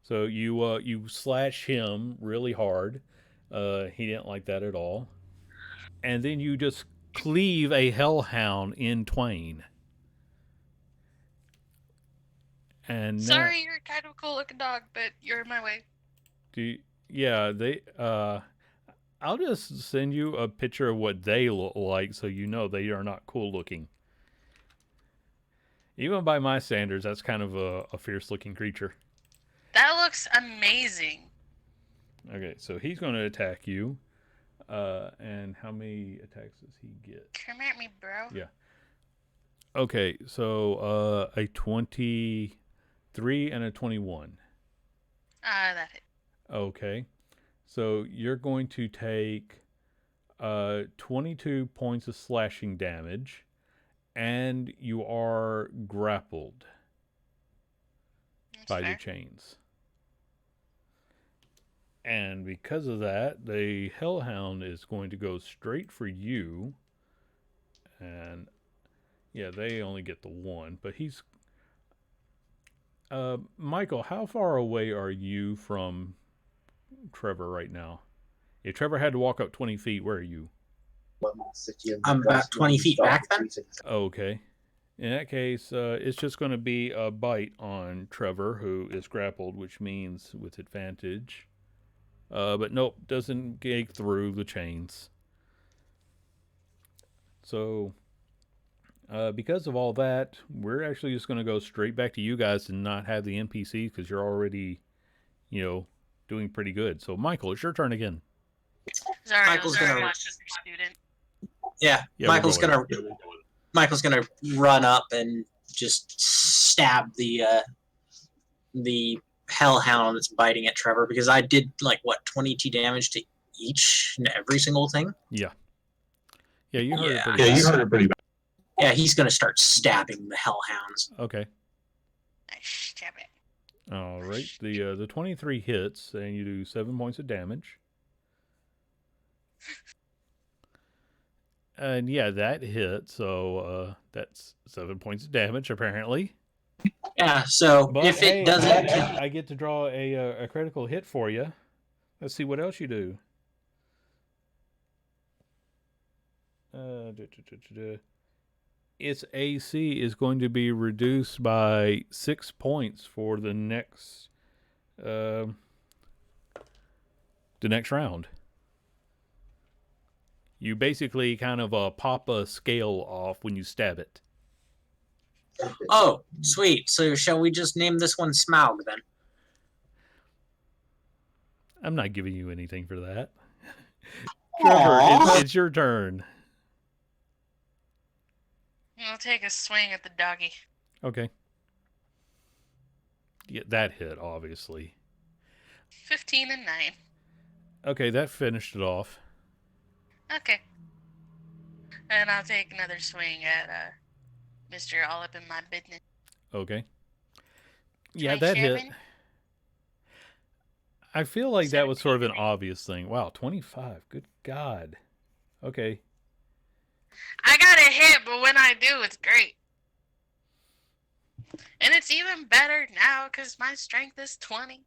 So you slash him really hard. He didn't like that at all. And then you just cleave a Hellhound in twain. And Sorry, you're kind of a cool looking dog, but you're in my way. I'll just send you a picture of what they look like so you know they are not cool looking. Even by my standards, that's kind of a fierce looking creature. That looks amazing. Okay, so he's going to attack you. And how many attacks does he get? Come at me, bro. Yeah. Okay, so a 23 and a 21. That hit. Okay. So you're going to take 22 points of slashing damage, and you are grappled That's by fair. the chains. And because of that, the Hellhound is going to go straight for you. And yeah, they only get the one, but he's Michael, how far away are you from Trevor right now? If Trevor had to walk up 20 feet, where are you? I'm about 20 feet back then. Okay. In that case, it's just going to be a bite on Trevor, who is grappled, which means with advantage. But nope, doesn't gag through the chains. So, because of all that, we're actually just going to go straight back to you guys and not have the NPC because you're already, doing pretty good. So, Michael, it's your turn again. Sorry, Michael's sorry, gonna- student. Yeah, Yeah, Michael's we'll go gonna run up and just stab the hellhound that's biting at Trevor, because I did 22 damage to each and every single thing. Yeah, you heard it Yeah. pretty Yeah, bad. you heard it pretty bad. Yeah, he's gonna start stabbing the hellhounds. Okay. Nice, stab it. All right. The 23 hits, and you do 7 points of damage. And yeah, that hit. So that's 7 points of damage, apparently. Yeah. So But if hey, it doesn't, I get to draw a critical hit for you. Let's see what else you do. Its AC is going to be reduced by 6 points for the next round. You basically kind of pop a scale off when you stab it. oh, sweet. So shall we just name this one Smaug then? I'm not giving you anything for that. Trevor, it's your turn. I'll take a swing at the doggy. Okay. Yeah, that hit, obviously. 15 and 9. Okay, that finished it off. Okay. And I'll take another swing at Mr. All Up in My Business. Okay. Yeah, that hit. 27? I feel like that was sort of an 17. obvious thing. Wow, 25. Good God. Okay. I got a hit, but when I do, it's great. And it's even better now because my strength is 20.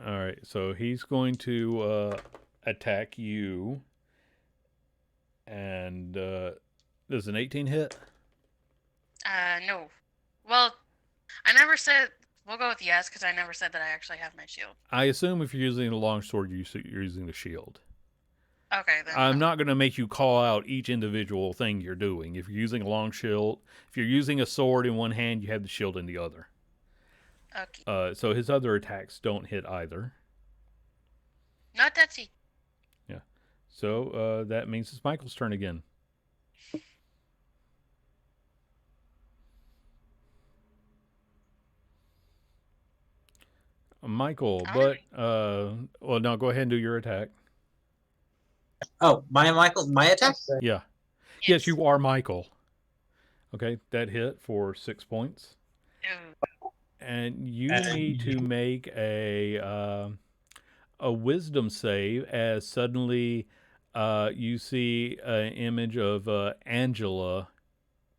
All right, so he's going to attack you. And does an 18 hit? No. Well, I never said. We'll go with yes because I never said that I actually have my shield. I assume if you're using a longsword, you're using the shield. Okay, then. I'm no. not going to make you call out each individual thing you're doing. If you're using a long shield, if you're using a sword in one hand, you have the shield in the other. Okay. So his other attacks don't hit either. Not Detsy. Yeah. So that means it's Michael's turn again. Michael, but well, now go ahead and do your attack. Oh, my attack? Yeah. Yes, you are Michael. Okay, that hit for 6 points, Ew. and you need to make a wisdom save as suddenly you see an image of Angela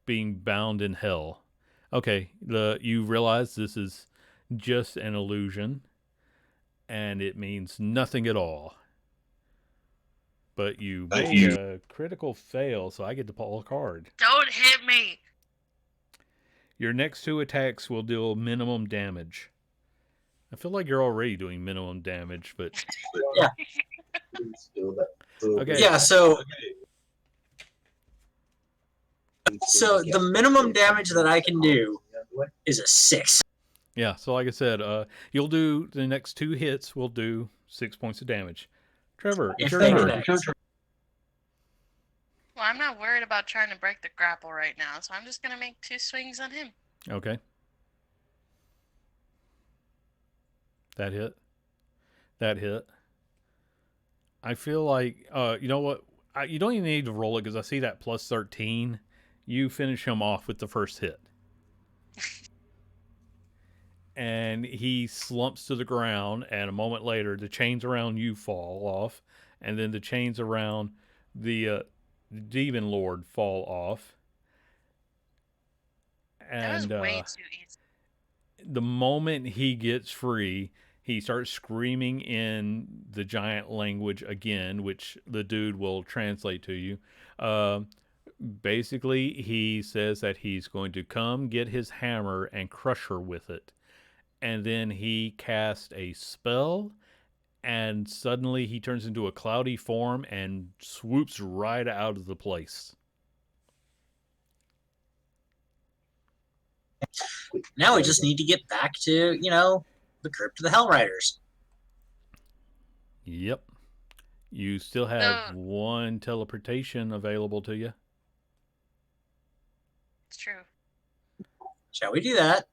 being bound in hell. Okay, you realize this is just an illusion, and it means nothing at all. But you made a critical fail, so I get to pull a card. Don't hit me. Your next 2 attacks will deal minimum damage. I feel like you're already doing minimum damage, but Yeah. Okay. Yeah, so the minimum damage that I can do is a 6. Yeah, so like I said, you'll do the next 2 hits will do 6 points of damage. Trevor, it's your turn. Well, I'm not worried about trying to break the grapple right now, so I'm just gonna make 2 swings on him. Okay. That hit. That hit. I feel like, you know what? You don't even need to roll it because I see that plus 13. You finish him off with the first hit. And he slumps to the ground, and a moment later, the chains around you fall off, and then the chains around the Demon Lord fall off. And That was way too easy. the moment he gets free, he starts screaming in the giant language again, which the dude will translate to you. Basically, he says that he's going to come get his hammer and crush her with it. And then he casts a spell, and suddenly he turns into a cloudy form and swoops right out of the place. Now we just need to get back to, the Crypt of the Hell Riders. Yep. You still have 1 teleportation available to you. It's true. Shall we do that?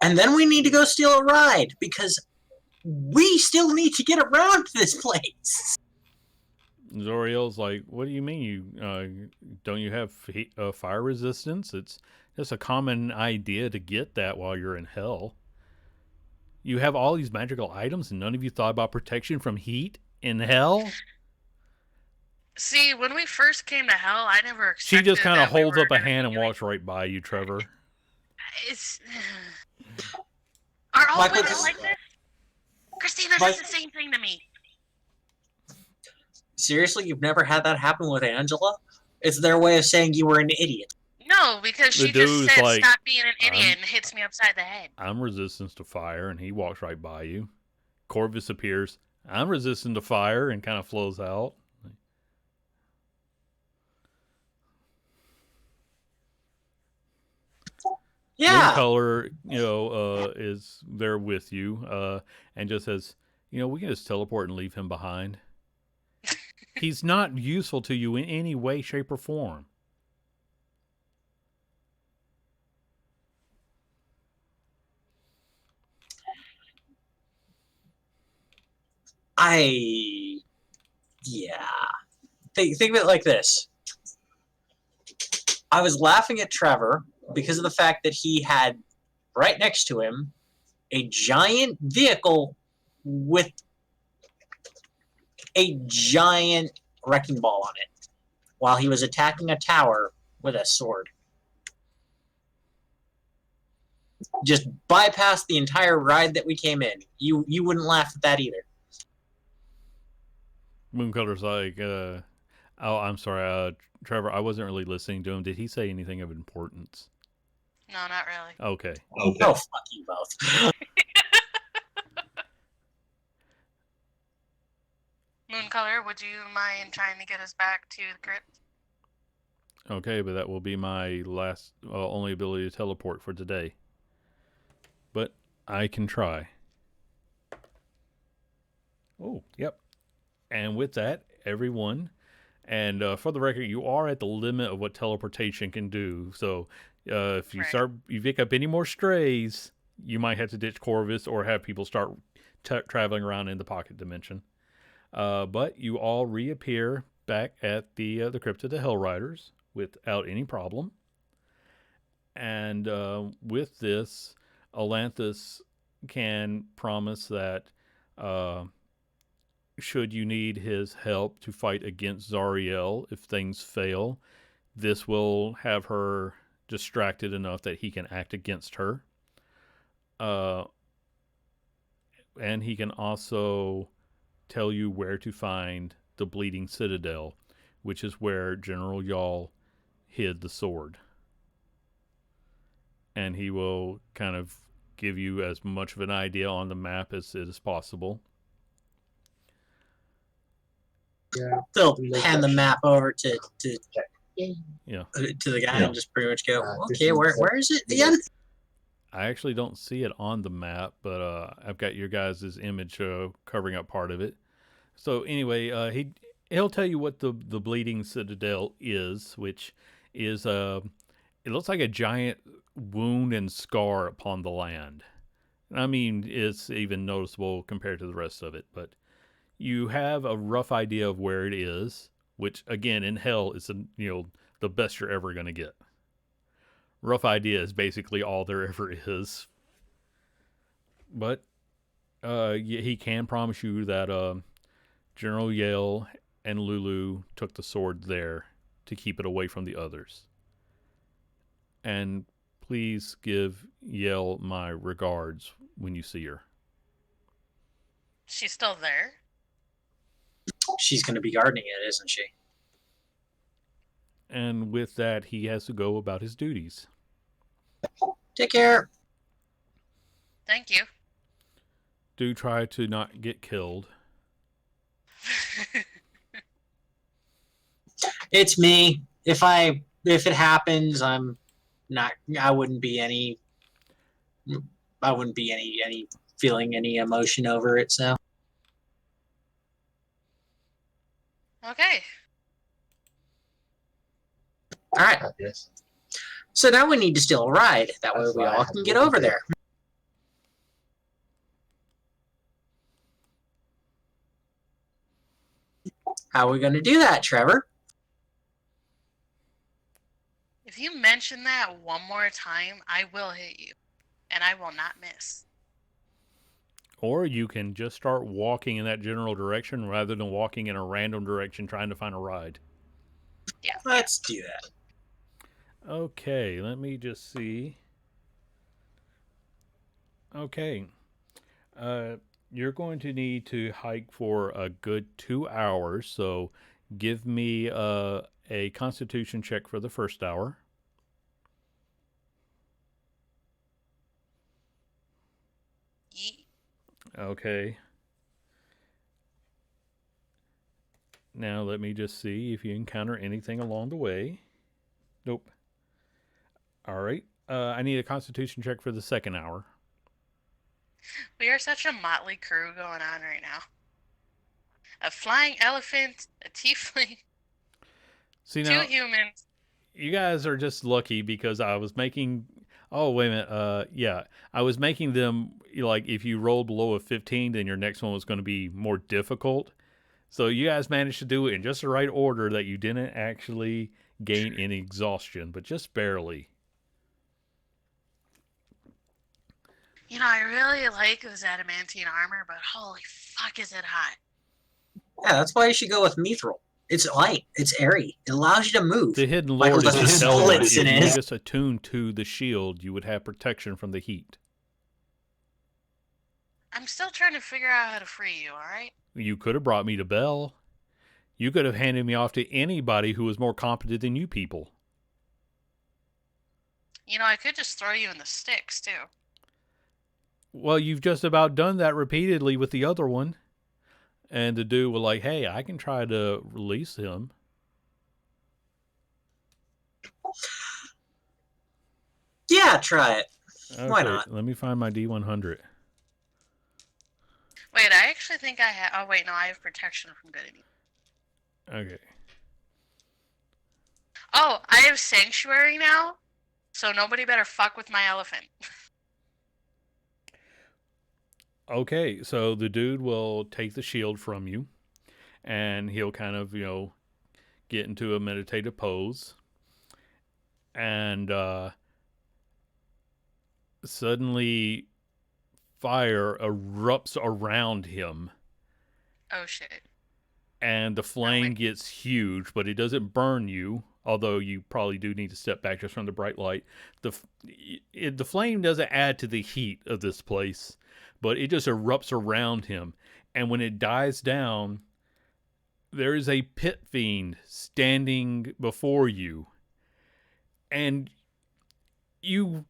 And then we need to go steal a ride, because we still need to get around this place. Zoriel's like, what do you mean? Don't you have fire resistance? It's just a common idea to get that while you're in hell. You have all these magical items, and none of you thought about protection from heat in hell? See, when we first came to hell, I never expected She just kind of that we holds were up a gonna hand be and walks right by you, Trevor. It's... Are all Michael, women like this? Christina says the same thing to me. Seriously, you've never had that happen with Angela? It's their way of saying you were an idiot. No, because The she just dude's said, like, stop being an idiot, and hits me upside the head. I'm resistant to fire, and he walks right by you. Corvus appears. I'm resistant to fire, and kind of flows out. Yeah. Color, is there with you, and just says, we can just teleport and leave him behind. He's not useful to you in any way, shape, or form. Yeah. Think of it like this. I was laughing at Trevor because of the fact that he had right next to him a giant vehicle with a giant wrecking ball on it while he was attacking a tower with a sword. Just bypass the entire ride that we came in. You wouldn't laugh at that either. Mooncolor's like, oh, I'm sorry, Trevor, I wasn't really listening to him. Did he say anything of importance? No, not really. Okay. Oh, fuck you both. Mooncolor, would you mind trying to get us back to the crypt? Okay, but that will be my last, only ability to teleport for today. But I can try. Oh, yep. And with that, everyone, and for the record, you are at the limit of what teleportation can do. So if you Right. you pick up any more strays, you might have to ditch Corvus or have people start traveling around in the pocket dimension. But you all reappear back at the crypt of the Hell Riders without any problem. And with this, Alanthus can promise that should you need his help to fight against Zariel if things fail, this will have her distracted enough that he can act against her. And he can also tell you where to find the Bleeding Citadel, which is where General Yawl hid the sword. And he will kind of give you as much of an idea on the map as it is possible. Yeah. They'll hand the map over to Yeah. to the guy Yeah. and just pretty much go, This okay, is where is it again? I actually don't see it on the map, but I've got your guys' image covering up part of it. So anyway, he'll tell you what the Bleeding Citadel is, which is it looks like a giant wound and scar upon the land. I mean, it's even noticeable compared to the rest of it, but you have a rough idea of where it is, which again in hell is the best you're ever going to get. Rough idea is basically all there ever is. But he can promise you that General Yale and Lulu took the sword there to keep it away from the others. And please give Yale my regards when you see her. She's still there? She's going to be guarding it, isn't she? And with that, he has to go about his duties. Take care. Thank you. Do try to not get killed. It's me. If it happens, I'm not. I wouldn't be any feeling any emotion over it. So Okay. all right. Yes. So now we need to steal a ride. That way That's we why I all have can to get look over at there. How are we going to do that, Trevor? If you mention that one more time, I will hit you. And I will not miss. Or you can just start walking in that general direction rather than walking in a random direction trying to find a ride. Yeah. Let's do that. Okay, let me just see. Okay. You're going to need to hike for a good 2 hours, so give me a constitution check for the first hour. Okay. Now let me just see if you encounter anything along the way. Nope. All right. I need a constitution check for the second hour. We are such a motley crew going on right now. A flying elephant, a tiefling, See two now, humans. you guys are just lucky because I was making. Oh wait a minute. Yeah, I was making them like if you rolled below a 15, then your next one was going to be more difficult. So you guys managed to do it in just the right order that you didn't actually gain any exhaustion, but just barely. You know, I really like this adamantine armor, but holy fuck is it hot. Yeah, that's why you should go with Mithril. It's light. It's airy. It allows you to move. The hidden Michael lord is does just the telling you splits if in you it. just attuned to the shield, you would have protection from the heat. I'm still trying to figure out how to free you, alright? You could have brought me to Bell. You could have handed me off to anybody who was more competent than you people. You know, I could just throw you in the sticks, too. Well, you've just about done that repeatedly with the other one. And the dude was like, hey, I can try to release him. Yeah, try it. Okay, Why not? let me find my D100. Wait, I actually think I have. Oh wait, no, I have protection from good and evil. Okay. Oh, I have sanctuary now, so nobody better fuck with my elephant. Okay, so the dude will take the shield from you, and he'll kind of, get into a meditative pose. And suddenly, fire erupts around him, Oh shit. and the flame wait. gets huge, but it doesn't burn you. Although you probably do need to step back just from the bright light. The flame doesn't add to the heat of this place, but it just erupts around him. And when it dies down, there is a pit fiend standing before you, and you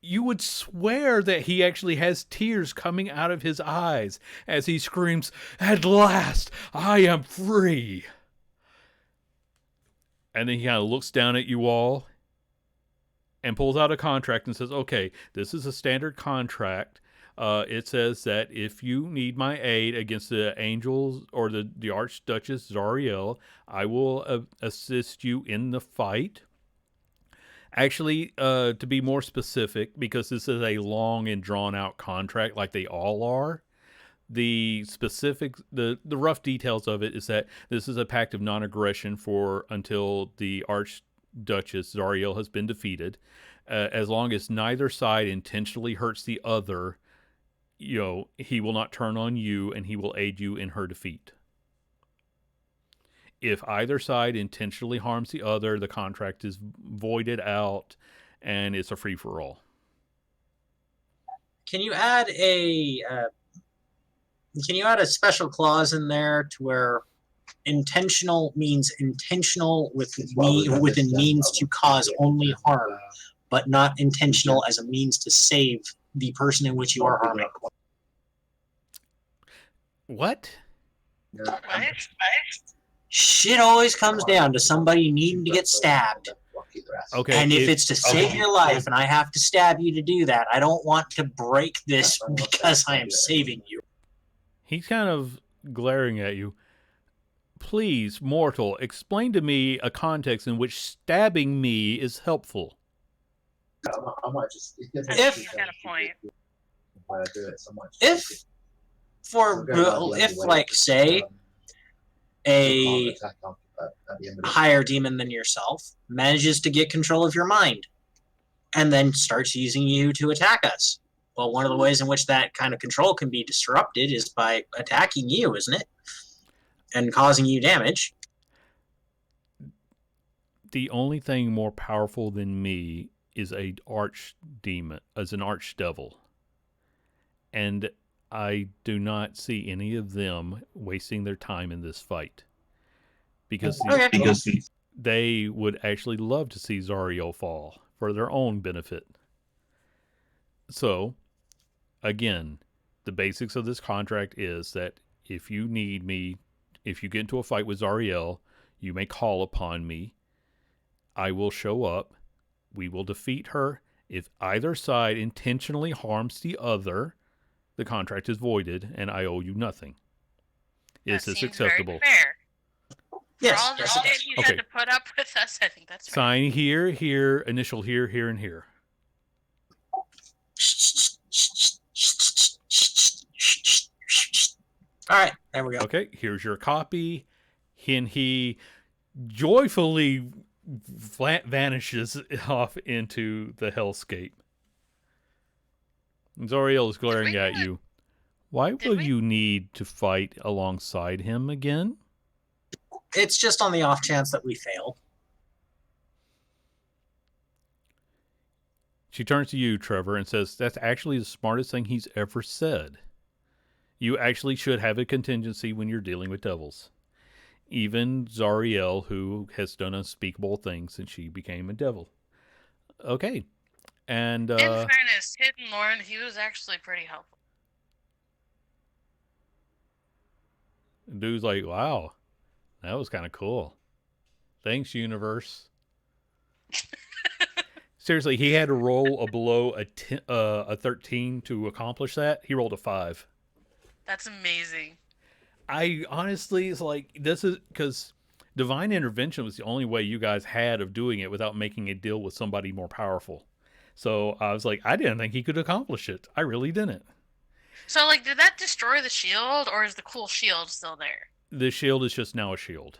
would swear that he actually has tears coming out of his eyes as he screams, "At last, I am free!" And then he kind of looks down at you all and pulls out a contract and says, okay, this is a standard contract. It says that if you need my aid against the angels or the Archduchess Zariel, I will assist you in the fight. Actually, to be more specific, because this is a long and drawn out contract like they all are, the rough details of it is that this is a pact of non-aggression for until the Archduchess Zariel has been defeated. As long as neither side intentionally hurts the other, he will not turn on you, and he will aid you in her defeat. If either side intentionally harms the other, the contract is voided out, and it's a free-for-all. Can you add a special clause in there to where intentional means intentional within means to cause only harm, but not intentional as a means to save the person in which you are harming? What? What? Shit always comes down to somebody needing to get stabbed. Okay, And if it's to save your life and I have to stab you to do that, I don't want to break this because I am saving you. He's kind of glaring at you. Please, mortal, explain to me a context in which stabbing me is helpful. I might just. If- He's got a point. Why I do it so much. If like, say, a higher demon than yourself manages to get control of your mind and then starts using you to attack us. Well, one of the ways in which that kind of control can be disrupted is by attacking you, isn't it? And causing you damage. The only thing more powerful than me is an archdemon, as an archdevil. And I do not see any of them wasting their time in this fight. Because they would actually love to see Zariel fall for their own benefit. So, again, the basics of this contract is that if you need me, if you get into a fight with Zariel, you may call upon me. I will show up. We will defeat her. If either side intentionally harms the other, the contract is voided and I owe you nothing. Is That this seems acceptable? Very fair. Yes. For all the shit you had to put up with us, I think that's fair. Sign here, initial here, and here. All right, there we go. Okay, here's your copy. And he joyfully vanishes off into the hellscape. Zariel is glaring at you. Why will you need to fight alongside him again? It's just on the off chance that we fail. She turns to you, Trevor, and says, that's actually the smartest thing he's ever said. You actually should have a contingency when you're dealing with devils. Even Zariel, who has done unspeakable things since she became a devil. Okay. And in fairness, Hidden Lord, he was actually pretty helpful. Dude's like, wow, that was kind of cool. Thanks, universe. Seriously, he had to roll a below a 13 to accomplish that. He rolled a 5. That's amazing. I honestly, it's like, this is because divine intervention was the only way you guys had of doing it without making a deal with somebody more powerful. So I was like, I didn't think he could accomplish it. I really didn't. So, like, did that destroy the shield, or is the cool shield still there? The shield is just now a shield.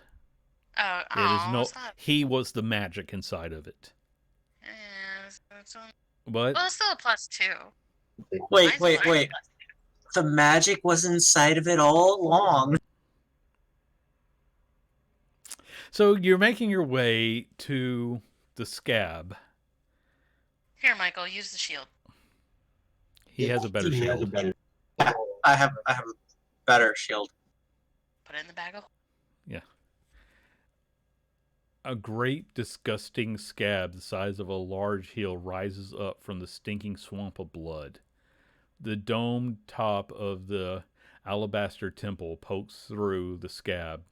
Oh, It is oh, no. it's not. He was the magic inside of it. Yeah, But well, it's still a +2. Wait, Mine's wait, fine. wait. The magic was inside of it all along. so you're making your way to the scab. Here, Michael, use the shield. He has a better shield. I have a better shield. Put it in the bag of. Yeah. A great, disgusting scab the size of a large hill rises up from the stinking swamp of blood. The domed top of the alabaster temple pokes through the scab.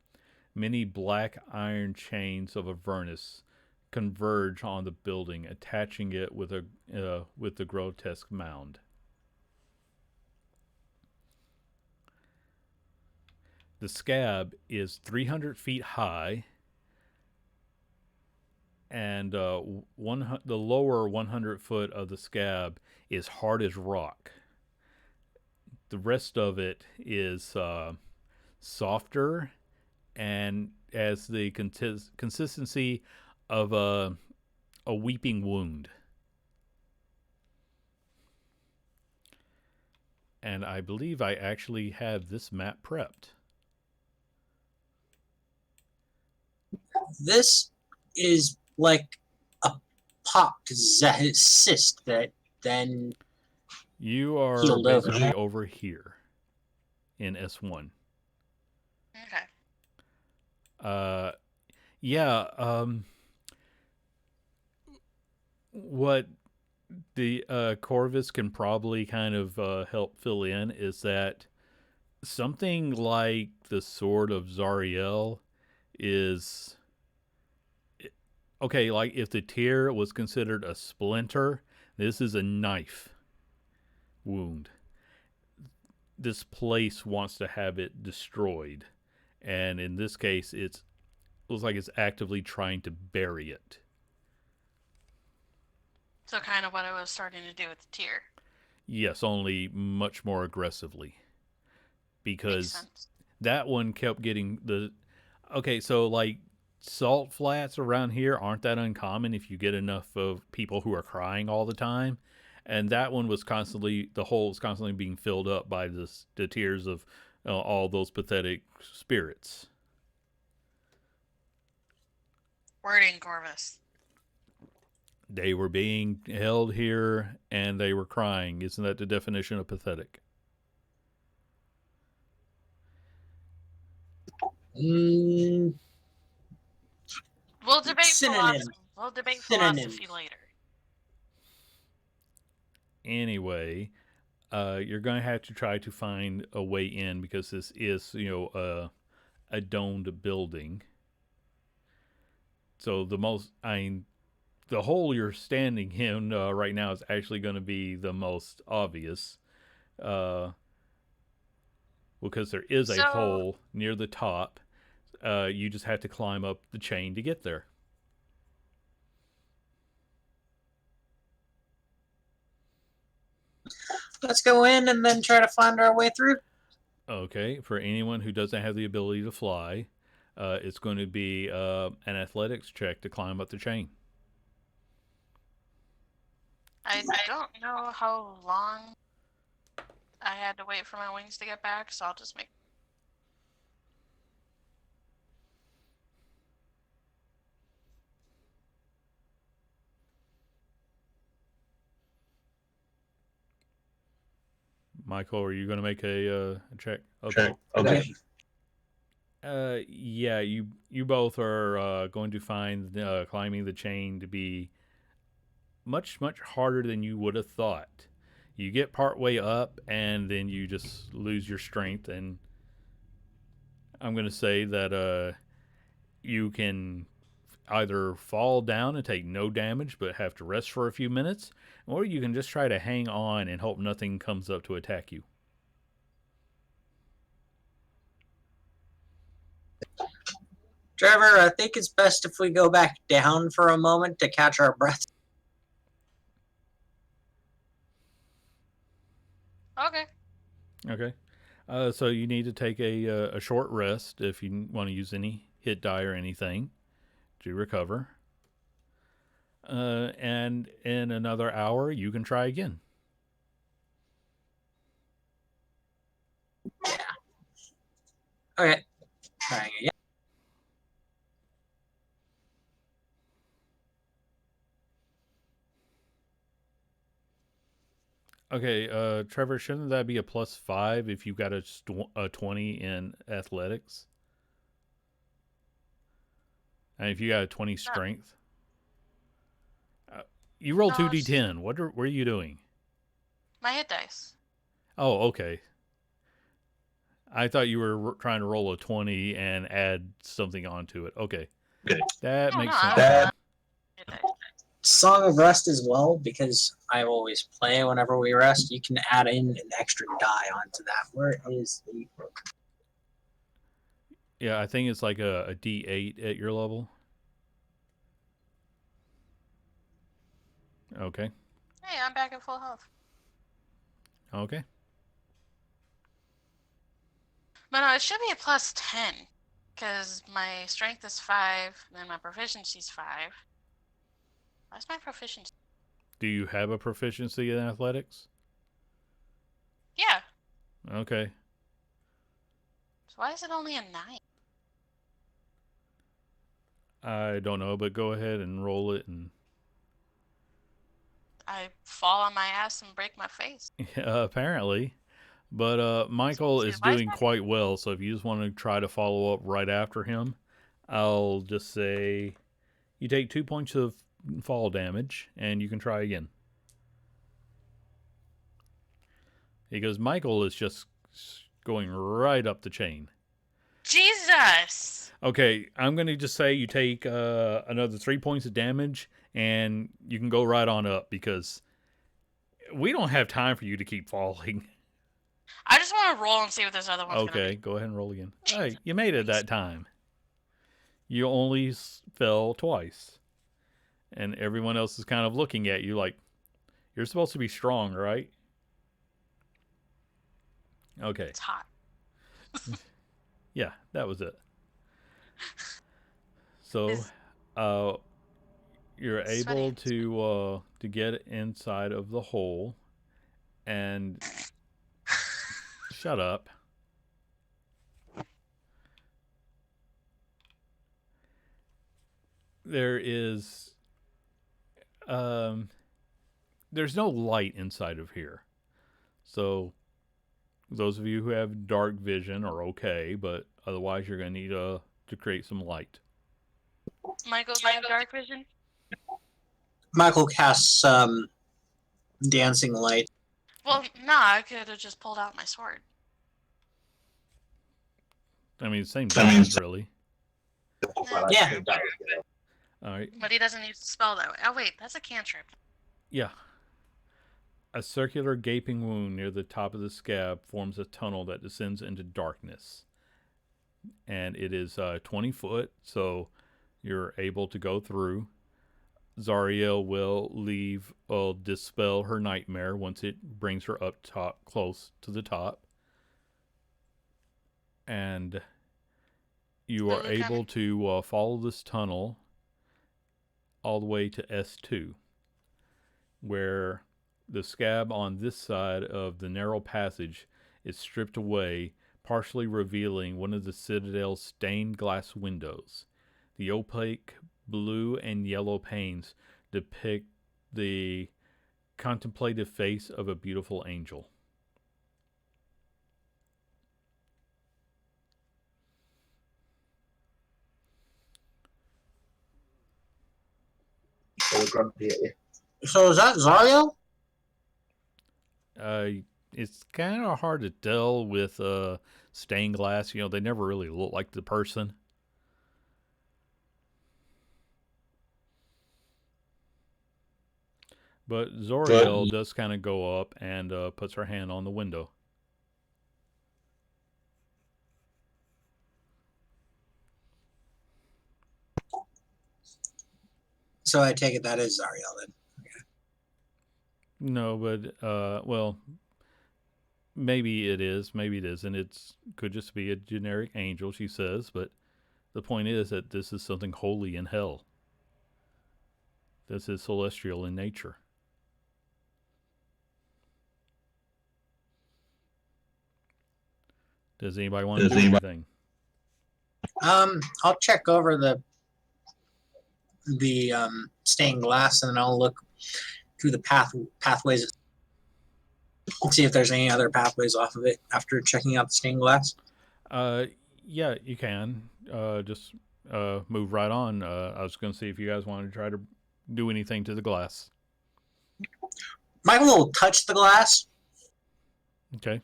Many black iron chains of Avernus converge on the building, attaching it with the grotesque mound. The scab is 300 feet high, and the lower 100 foot of the scab is hard as rock. The rest of it is softer and has the consistency of a weeping wound. And I believe I actually have this map prepped. This is like a popped cyst that then You are healed over. basically over here in S1. Okay. Yeah, what the Corvus can probably kind of help fill in is that something like the Sword of Zariel is okay. Like if the tear was considered a splinter, this is a knife wound. This place wants to have it destroyed, and in this case, it looks like it's actively trying to bury it. So kind of what I was starting to do with the tier. Yes, only much more aggressively. Makes Because sense. that one kept getting the. Okay, so like salt flats around here aren't that uncommon if you get enough of people who are crying all the time. And that one was constantly, the hole was constantly being filled up by the tears of all those pathetic spirits. Wording, Corvus. They were being held here and they were crying. Isn't that the definition of pathetic? Mm, We'll debate Synonym. philosophy. We'll debate Synonyms. philosophy later. Anyway, you're going to have to try to find a way in because this is, a domed building. So the hole you're standing in right now is actually going to be the most obvious, because there is a So- hole near the top. You just have to climb up the chain to get there. let's go in and then try to find our way through. Okay, for anyone who doesn't have the ability to fly, it's going to be an athletics check to climb up the chain. I don't know how long I had to wait for my wings to get back, so I'll just make. Michael, are you going to make a check? Okay. Okay. Yeah, you both are going to find climbing the chain to be much harder than you would have thought. You get part way up, and then you just lose your strength, and I'm going to say that you can either fall down and take no damage but have to rest for a few minutes, or you can just try to hang on and hope nothing comes up to attack you. Trevor, I think it's best if we go back down for a moment to catch our breath. Okay. Okay. So you need to take a short rest if you want to use any hit die or anything to recover. And in another hour, you can try again. Okay. Trying again. Okay, Trevor, shouldn't that be a +5 if you got a 20 in athletics? And if you got a 20 strength? You roll No, 2d10. What are you doing? My hit dice. Oh, okay. I thought you were trying to roll a 20 and add something onto it. Okay. That No, makes no, sense. I was hit dice. Song of Rest as well, because I always play whenever we rest. You can add in an extra die onto that. Where is the. Yeah, I think it's like a D8 at your level. Okay. Hey, I'm back at full health. Okay. But no, it should be a +10. Because my strength is 5, and then my proficiency is 5. Why's my proficiency? Do you have a proficiency in athletics? Yeah. Okay. So why is it only a 9? I don't know, but go ahead and roll it and I fall on my ass and break my face. apparently. But Michael See, is why is doing that- quite well, so if you just want to try to follow up right after him, I'll just say you take 2 points of fall damage and you can try again. Because Michael is just going right up the chain. Jesus! Okay, I'm going to just say you take another 3 points of damage and you can go right on up because we don't have time for you to keep falling. I just want to roll and see what this other one's gonna Okay, be. go ahead and roll again. Hey, you made it that time. You only fell twice. And everyone else is kind of looking at you like, you're supposed to be strong, right? Okay. It's hot. Yeah, that was it. So, Is- you're Sweaty able and to get inside of the hole, and shut up. There is, there's no light inside of here, so those of you who have dark vision are okay, but otherwise you're going to need to create some light. Michael, do you have dark vision? Michael casts Dancing Light. Well, nah, I could have just pulled out my sword. I mean, same damage, really. Yeah. All right. But he doesn't use the spell that way. Oh, wait, that's a cantrip. Yeah. A circular gaping wound near the top of the scab forms a tunnel that descends into darkness. And it is 20 foot, so you're able to go through. Zariel will dispel her nightmare once it brings her up top, close to the top. And you are Okay. able to follow this tunnel all the way to S2, where the scab on this side of the narrow passage is stripped away, partially revealing one of the Citadel's stained glass windows. The opaque blue and yellow panes depict the contemplative face of a beautiful angel. Or grumpy at you. So is that Zariel? it's kind of hard to tell with stained glass. You know, they never really look like the person. But Zoriel does kind of go up and puts her hand on the window. So I take it that is Zariel then. No, but well, maybe it is, maybe it isn't. It could just be a generic angel, she says. But the point is that this is something holy in hell. This is celestial in nature. Does anybody want to do anything? I'll check over the stained glass, and then I'll look through the pathways and see if there's any other pathways off of it after checking out the stained glass. Yeah, you can. Just move right on. I was going to see if you guys wanted to try to do anything to the glass. Michael will touch the glass. Okay.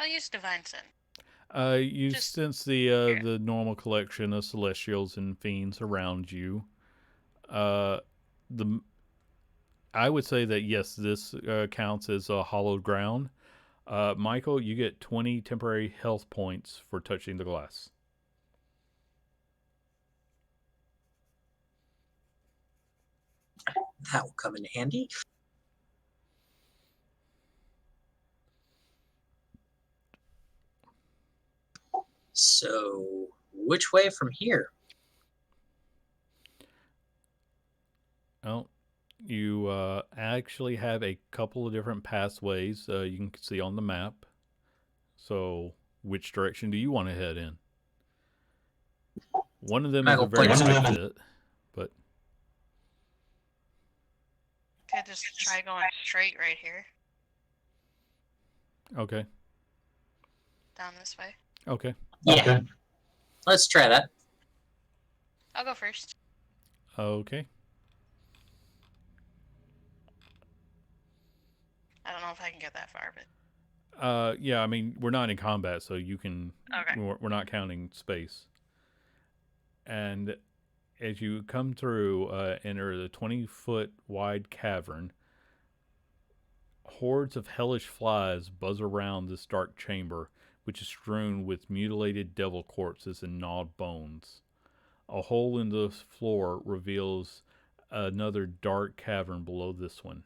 I'll use Divine Sense. You sense the normal collection of celestials and fiends around you. I would say that yes, this counts as a hallowed ground. Michael, you get 20 temporary health points for touching the glass. That will come in handy. So, which way from here? Oh, you actually have a couple of different pathways you can see on the map. So, which direction do you want to head in? One of them is a very tight fit, but Could just try going straight right here, okay. down this way. Okay. Yeah. Okay. Let's try that. I'll go first. Okay. I don't know if I can get that far, but yeah, I mean, we're not in combat, so you can. okay. We're not counting space. And as you come through, enter the 20-foot wide cavern. Hordes of hellish flies buzz around this dark chamber, which is strewn with mutilated devil corpses and gnawed bones. A hole in the floor reveals another dark cavern below this one.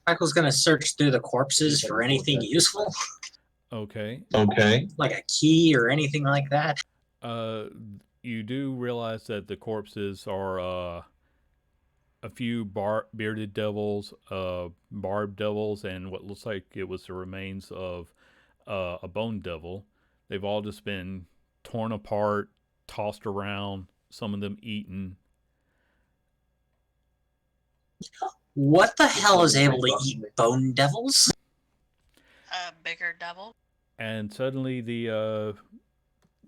Michael's going to search through the corpses for anything useful. Okay. Like a key or anything like that. You do realize that the corpses are a few bearded devils, barbed devils, and what looks like it was the remains of a bone devil. They've all just been torn apart, tossed around, some of them eaten. What the hell is able to eat bone devils? A bigger devil. And suddenly the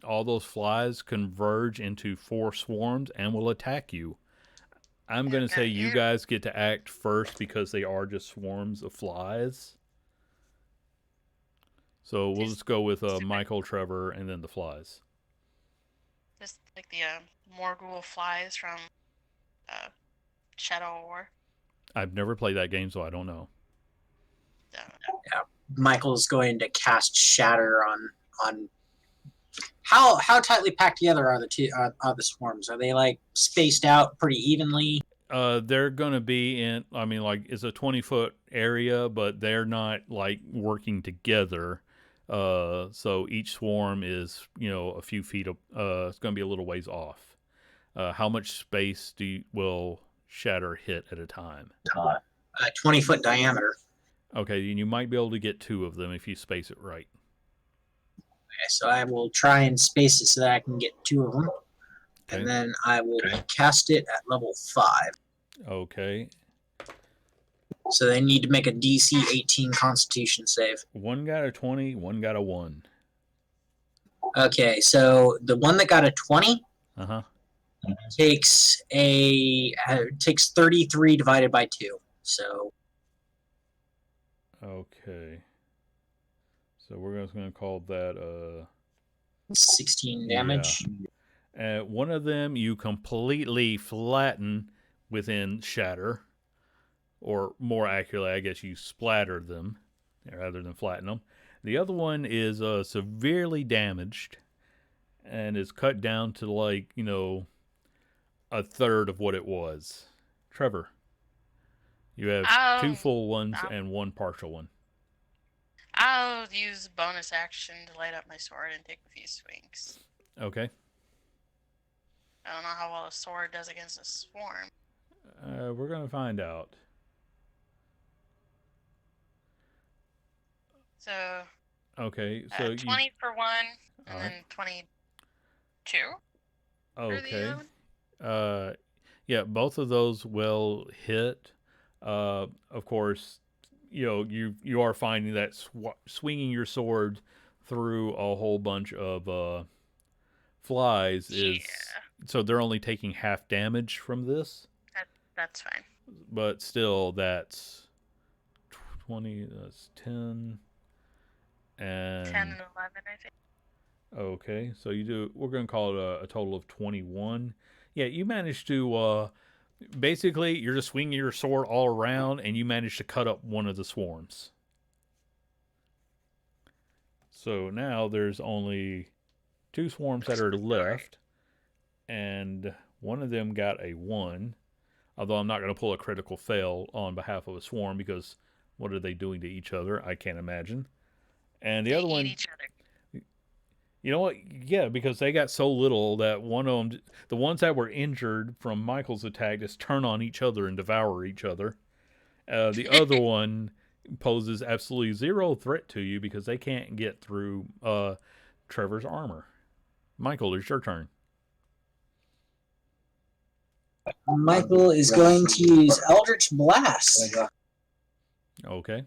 all those flies converge into 4 swarms and will attack you. I'm going to say you guys get to act first because they are just swarms of flies. So we'll just go with Michael, Trevor, and then the flies. Just like the Morgul flies from Shadow War. I've never played that game, so I don't know. Yeah, Michael's going to cast Shatter on. How tightly packed together are the swarms? Are they like spaced out pretty evenly? They're gonna be in. I mean, like it's a 20-foot area, but they're not like working together. So each swarm is a few feet. It's gonna be a little ways off. How much space will Shatter hit at a time? 20-foot diameter. Okay, and you might be able to get 2 of them if you space it right. Okay, so I will try and space it so that I can get 2 of them. Okay. And then I will cast it at level 5. Okay. So they need to make a DC 18 Constitution save. One got a 20, one got a 1. Okay, so the one that got a 20 Uh huh. takes 33 divided by 2. So Okay. So we're just going to call that 16 damage. one of them you completely flatten within shatter, or more accurately, I guess you splatter them rather than flatten them. The other one is severely damaged and is cut down to like a third of what it was. Trevor, you have I'll, 2 full ones I'll, and 1 partial one. I'll use bonus action to light up my sword and take a few swings. Okay. I don't know how well a sword does against a swarm. We're gonna find out. So, Okay, so you 20 for one, and all then right. 22 for the Okay. other one. Yeah, both of those will hit. Of course, you are finding that swinging your sword through a whole bunch of flies is so they're only taking half damage from this, That's fine. but still that's 20. That's 10 and 10 and 11, I think. okay, so you do. We're gonna call it a total of 21. Yeah, you managed to. Basically, you're just swinging your sword all around, and you manage to cut up one of the swarms. So now there's only 2 swarms that are left, and one of them got a 1. Although I'm not going to pull a critical fail on behalf of a swarm because what are they doing to each other? I can't imagine. And the They other eat one, each other. you know what? Yeah, because they got so little that one of them, the ones that were injured from Michael's attack, just turn on each other and devour each other. The other one poses absolutely 0 threat to you because they can't get through Trevor's armor. Michael, it's your turn. Michael is going to use Eldritch Blast. Okay.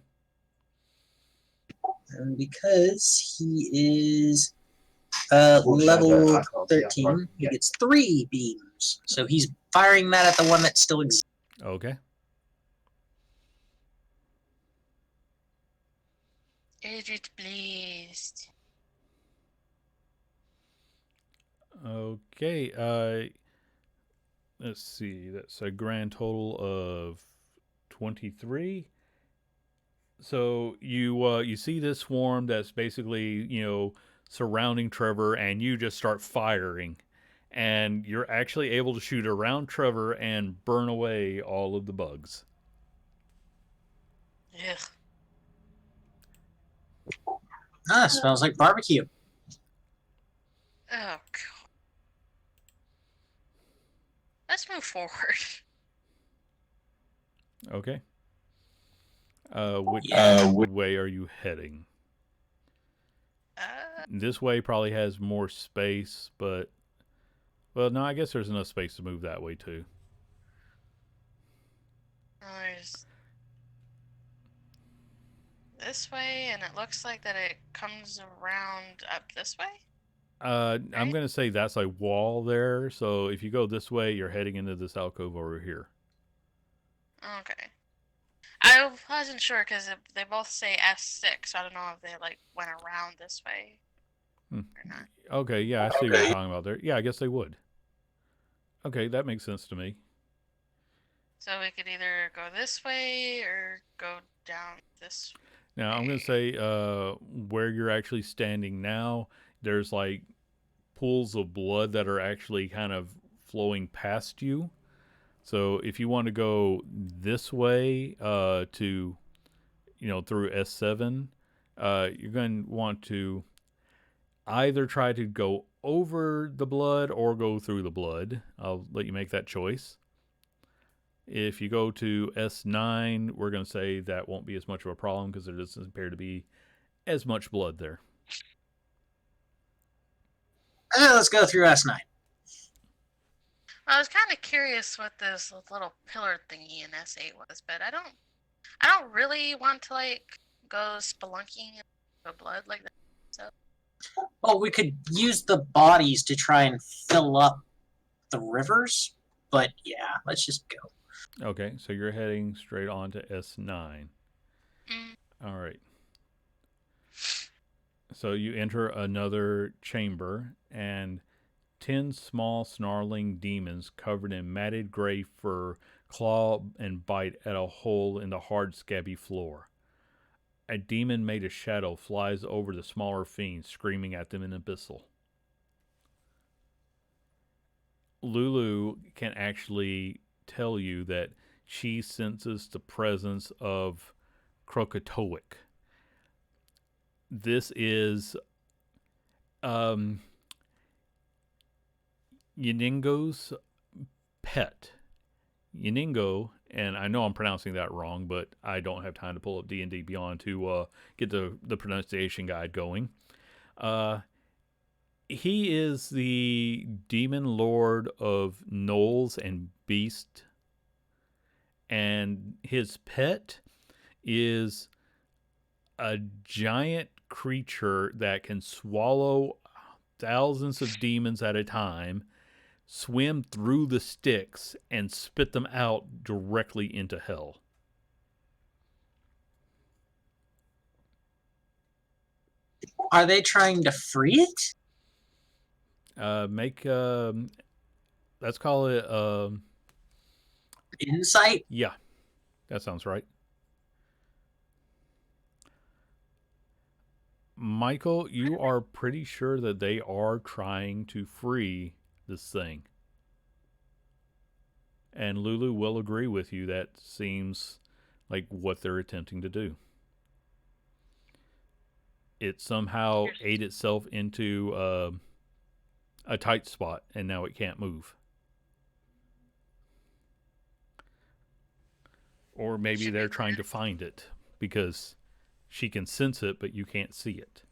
And because he is level 13, he gets 3 beams. So he's firing that at the one that still exists. Okay. Eldritch Blast. Okay. Let's see. That's a grand total of 23. So you see this swarm that's basically surrounding Trevor, and you just start firing, and you're actually able to shoot around Trevor and burn away all of the bugs. Ugh. Smells like barbecue. Oh, God. Let's move forward. Okay. Which way are you heading? This way probably has more space, but well, no, I guess there's enough space to move that way too. There's this way, and it looks like that it comes around up this way. I'm gonna say that's a wall there. So if you go this way, you're heading into this alcove over here. Okay. I wasn't sure because they both say S6. So I don't know if they like went around this way or not. Okay, yeah, I see what you're talking about there. Yeah, I guess they would. Okay, that makes sense to me. So we could either go this way or go down this way. Now I'm gonna say where you're actually standing now, there's like pools of blood that are actually kind of flowing past you. So if you want to go this way to through S7, you're going to want to either try to go over the blood or go through the blood. I'll let you make that choice. If you go to S9, we're going to say that won't be as much of a problem because there doesn't appear to be as much blood there. Let's go through S9. I was kind of curious what this little pillar thingy in S8 was, but I don't really want to like go spelunking in the blood like that. So Well, we could use the bodies to try and fill up the rivers, but yeah, let's just go. Okay, so you're heading straight on to S9. Mm. All right. So you enter another chamber, and 10 small snarling demons covered in matted gray fur claw and bite at a hole in the hard, scabby floor. A demon made of shadow flies over the smaller fiends, screaming at them in abyssal. Lulu can actually tell you that she senses the presence of Krokatoic. This is Yeningo's pet. Yeningo, and I know I'm pronouncing that wrong, but I don't have time to pull up D&D Beyond to get the pronunciation guide going. He is the demon lord of gnolls and beast, and his pet is a giant creature that can swallow thousands of demons at a time, swim through the sticks, and spit them out directly into hell. Are they trying to free it? Let's call it Insight? yeah, that sounds right. Michael, you are pretty sure that they are trying to free this thing. And Lulu will agree with you. That seems like what they're attempting to do. It somehow ate itself into a tight spot, and now it can't move. Or maybe they're trying to find it because she can sense it, but you can't see it.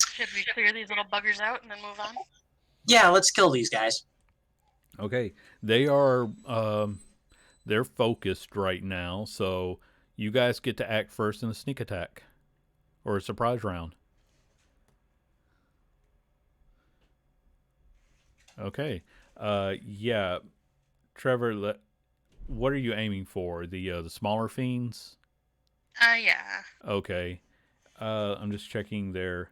Should we clear these little buggers out and then move on? Yeah, let's kill these guys. Okay, they are they're focused right now, so you guys get to act first in a sneak attack or a surprise round. Okay, yeah, Trevor, what are you aiming for? The smaller fiends? Yeah. Okay, I'm just checking their.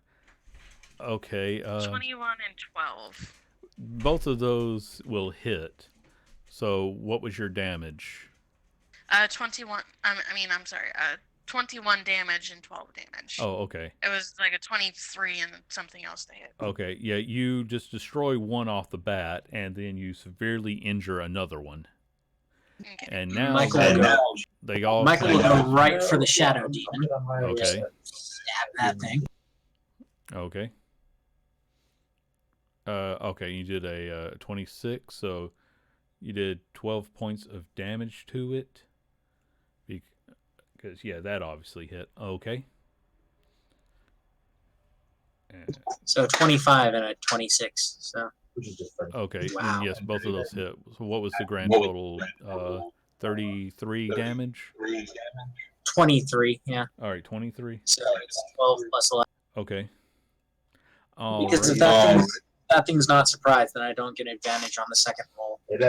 Okay, 21 and 12. both of those will hit. So, what was your damage? 21. I'm sorry. 21 damage and 12 damage. Oh, okay. It was like a 23 and something else to hit. Okay, yeah, you just destroy one off the bat, and then you severely injure another one. Okay. And now Michael will go, they all Michael will go right for the shadow demon. Okay. Stab that thing. Okay. Okay, you did a 26, so you did 12 points of damage to it. Because, yeah, that obviously hit. Okay. So 25 and a 26. So Okay, wow. and yes, both of those hit. So what was the grand total? 33 damage? 23, yeah. All right, 23. So it's 12 plus 11. Okay. Because if that thing's not surprised, then I don't get advantage on the second roll, which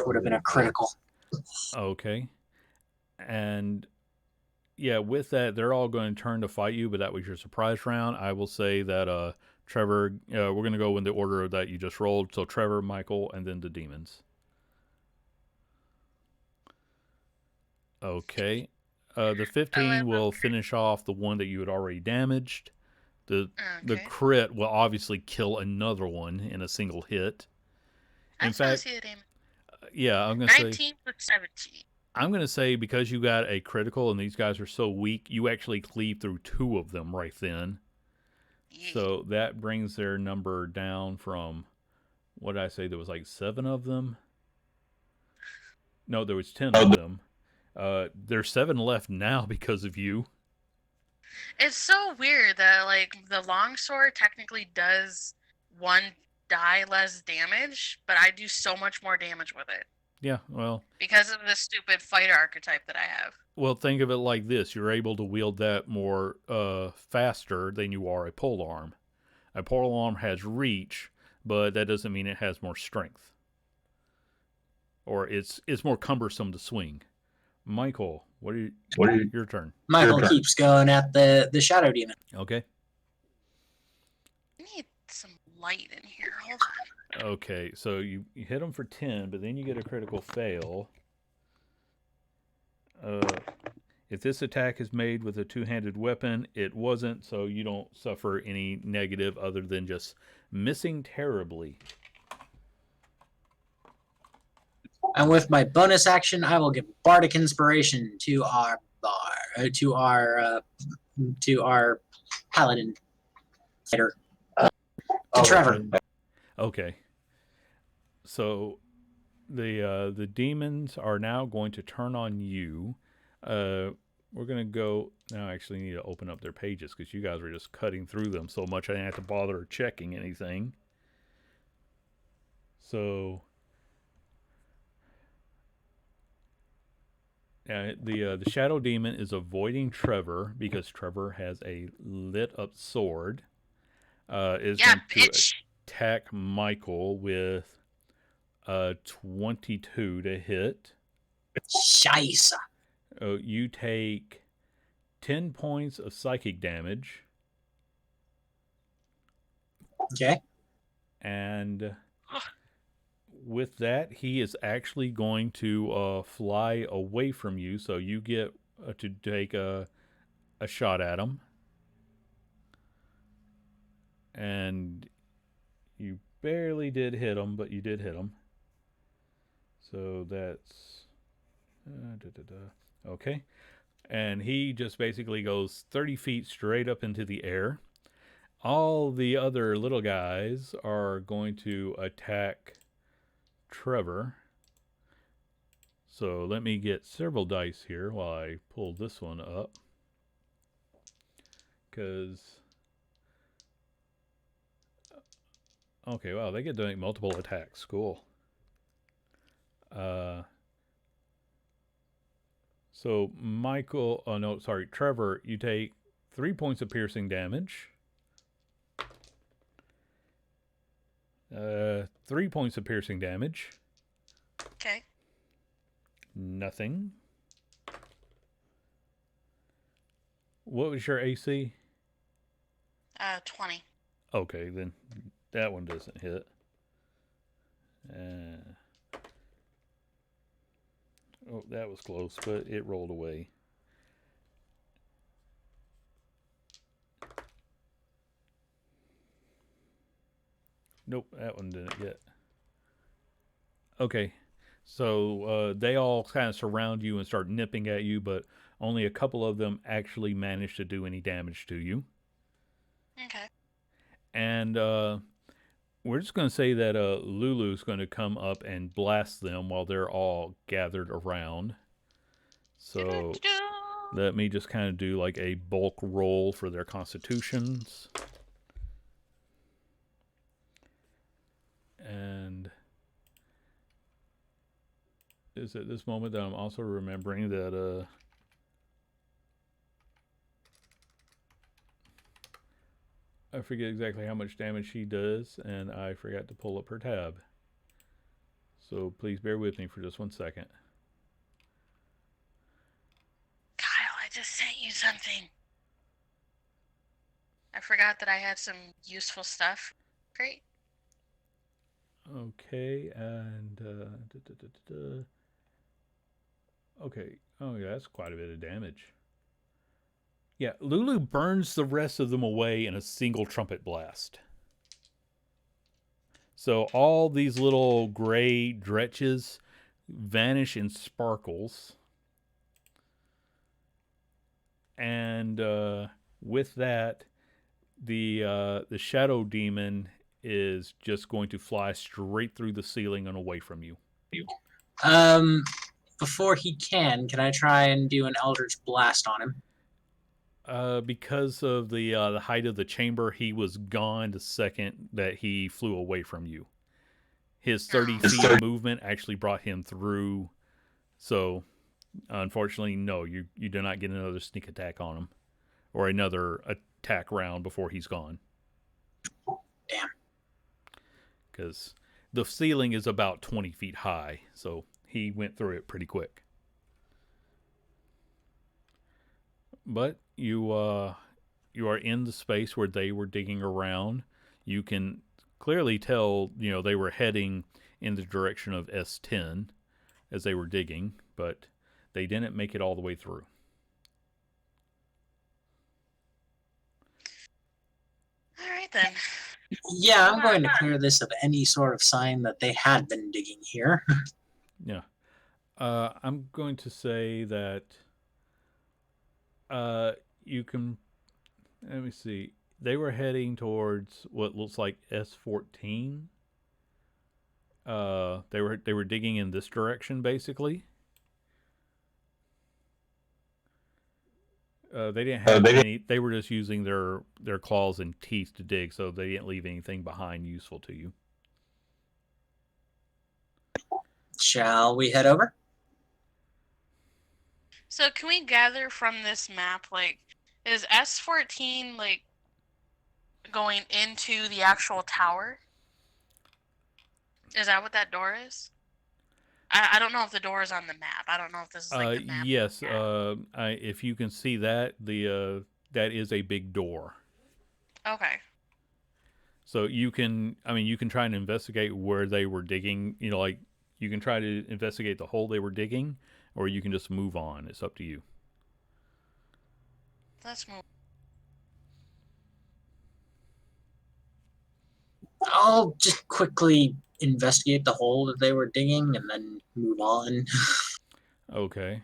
would have been a critical. Okay. And yeah, with that, they're all going to turn to fight you, but that was your surprise round. I will say that Trevor, we're going to go in the order that you just rolled. So Trevor, Michael, and then the demons. Okay. The 15 will finish off the one that you had already damaged. The crit will obviously kill another one in a single hit. In fact, yeah, I'm going to say 19 plus 17. I'm going to say because you got a critical and these guys are so weak, you actually cleave through two of them right then. Yeah. So that brings their number down from, what did I say? There was like 7 of them. No, there was 10 of them. There's 7 left now because of you. It's so weird that like the longsword technically does 1 die less damage, but I do so much more damage with it. Yeah, well, because of the stupid fighter archetype that I have. think of it like this: you're able to wield that more faster than you are a pole arm. A pole arm has reach, but that doesn't mean it has more strength, or it's more cumbersome to swing. Michael, your turn? Michael keeps going at the shadow demon. Okay. I need some light in here. Hold on. Okay, so you hit him for 10, but then you get a critical fail. If this attack is made with a two-handed weapon, it wasn't, so you don't suffer any negative other than just missing terribly. And with my bonus action, I will give bardic inspiration to our to our paladin fighter, to Trevor. Okay. So the demons are now going to turn on you. We're gonna go now. I actually need to open up their pages because you guys were just cutting through them so much I didn't have to bother checking anything. So the shadow demon is avoiding Trevor because Trevor has a lit up sword. Is going to attack Michael with 22 to hit. Scheisse. You take 10 points of psychic damage. Okay. And with that, he is actually going to fly away from you, so you get to take a shot at him. And you barely did hit him, but you did hit him. So that's... Okay. And he just basically goes 30 feet straight up into the air. All the other little guys are going to attack Trevor. So let me get several dice here while I pull this one up. Because... Okay, wow, they get to make multiple attacks. Cool. So Michael, oh no, sorry, Trevor, you take 3 points of piercing damage. 3 points of piercing damage. Okay. Nothing. What was your AC? 20. Okay, then that one doesn't hit. Oh, that was close, but it rolled away. Nope, that one didn't get. Okay, so they all kind of surround you and start nipping at you, but only a couple of them actually manage to do any damage to you. Okay. And we're just going to say that Lulu's going to come up and blast them while they're all gathered around. So let me just kind of do like a bulk roll for their constitutions. And it's at this moment that I'm also remembering that I forget exactly how much damage she does, and I forgot to pull up her tab. So please bear with me for just 1 second. Kyle, I just sent you something. I forgot that I had some useful stuff. Great. Okay, and okay. Oh yeah, that's quite a bit of damage. Yeah, Lulu burns the rest of them away in a single trumpet blast. So all these little gray dretches vanish in sparkles. And with that, the shadow demon is just going to fly straight through the ceiling and away from you. Before he can I try and do an Eldritch Blast on him? Because of the height of the chamber, he was gone the second that he flew away from you. His 30 feet movement actually brought him through. So, unfortunately, no, you do not get another sneak attack on him. Or another attack round before he's gone. Damn. Because the ceiling is about 20 feet high, so he went through it pretty quick. But you are in the space where they were digging around. You can clearly tell, they were heading in the direction of S10 as they were digging, but they didn't make it all the way through. All right then. Yeah, I'm going to clear this of any sort of sign that they had been digging here. Yeah. I'm going to say that you can. Let me see. They were heading towards what looks like S14. They were digging in this direction basically. They didn't have any. They were just using their claws and teeth to dig, so they didn't leave anything behind useful to you. Shall we head over? So can we gather from this map, like, is S14 like going into the actual tower? Is that what that door is? I don't know if the door is on the map. I don't know if this is like the map. Yes. If you can see that, that is a big door. Okay. So you can try and investigate where they were digging. You can try to investigate the hole they were digging, or you can just move on. It's up to you. Let's move. I'll just quickly investigate the hole that they were digging and then move on. Okay.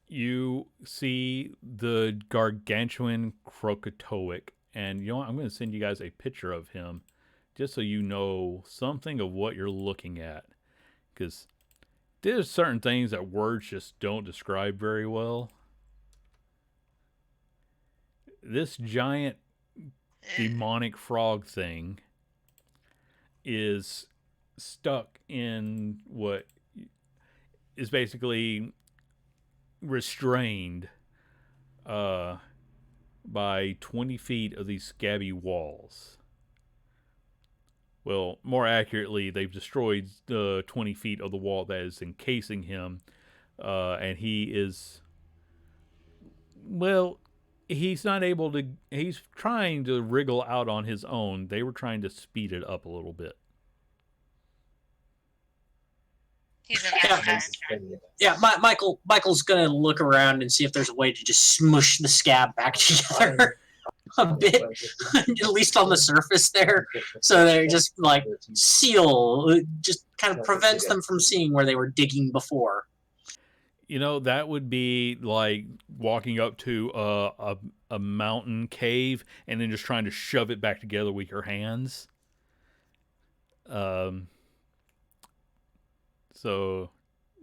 You see the gargantuan Krokatoic, and I'm going to send you guys a picture of him, just so you know something of what you're looking at, because there's certain things that words just don't describe very well. This giant demonic frog thing is stuck in what is basically restrained by 20 feet of these scabby walls. Well, more accurately, they've destroyed the 20 feet of the wall that is encasing him, and he is, well, he's not able to, he's trying to wriggle out on his own. They were trying to speed it up a little bit. He's in Yeah, Michael's gonna look around and see if there's a way to just smush the scab back together a bit, at least on the surface there, so they just like seal, just kind of prevents them from seeing where they were digging before. That would be like walking up to a mountain cave and then just trying to shove it back together with your hands. So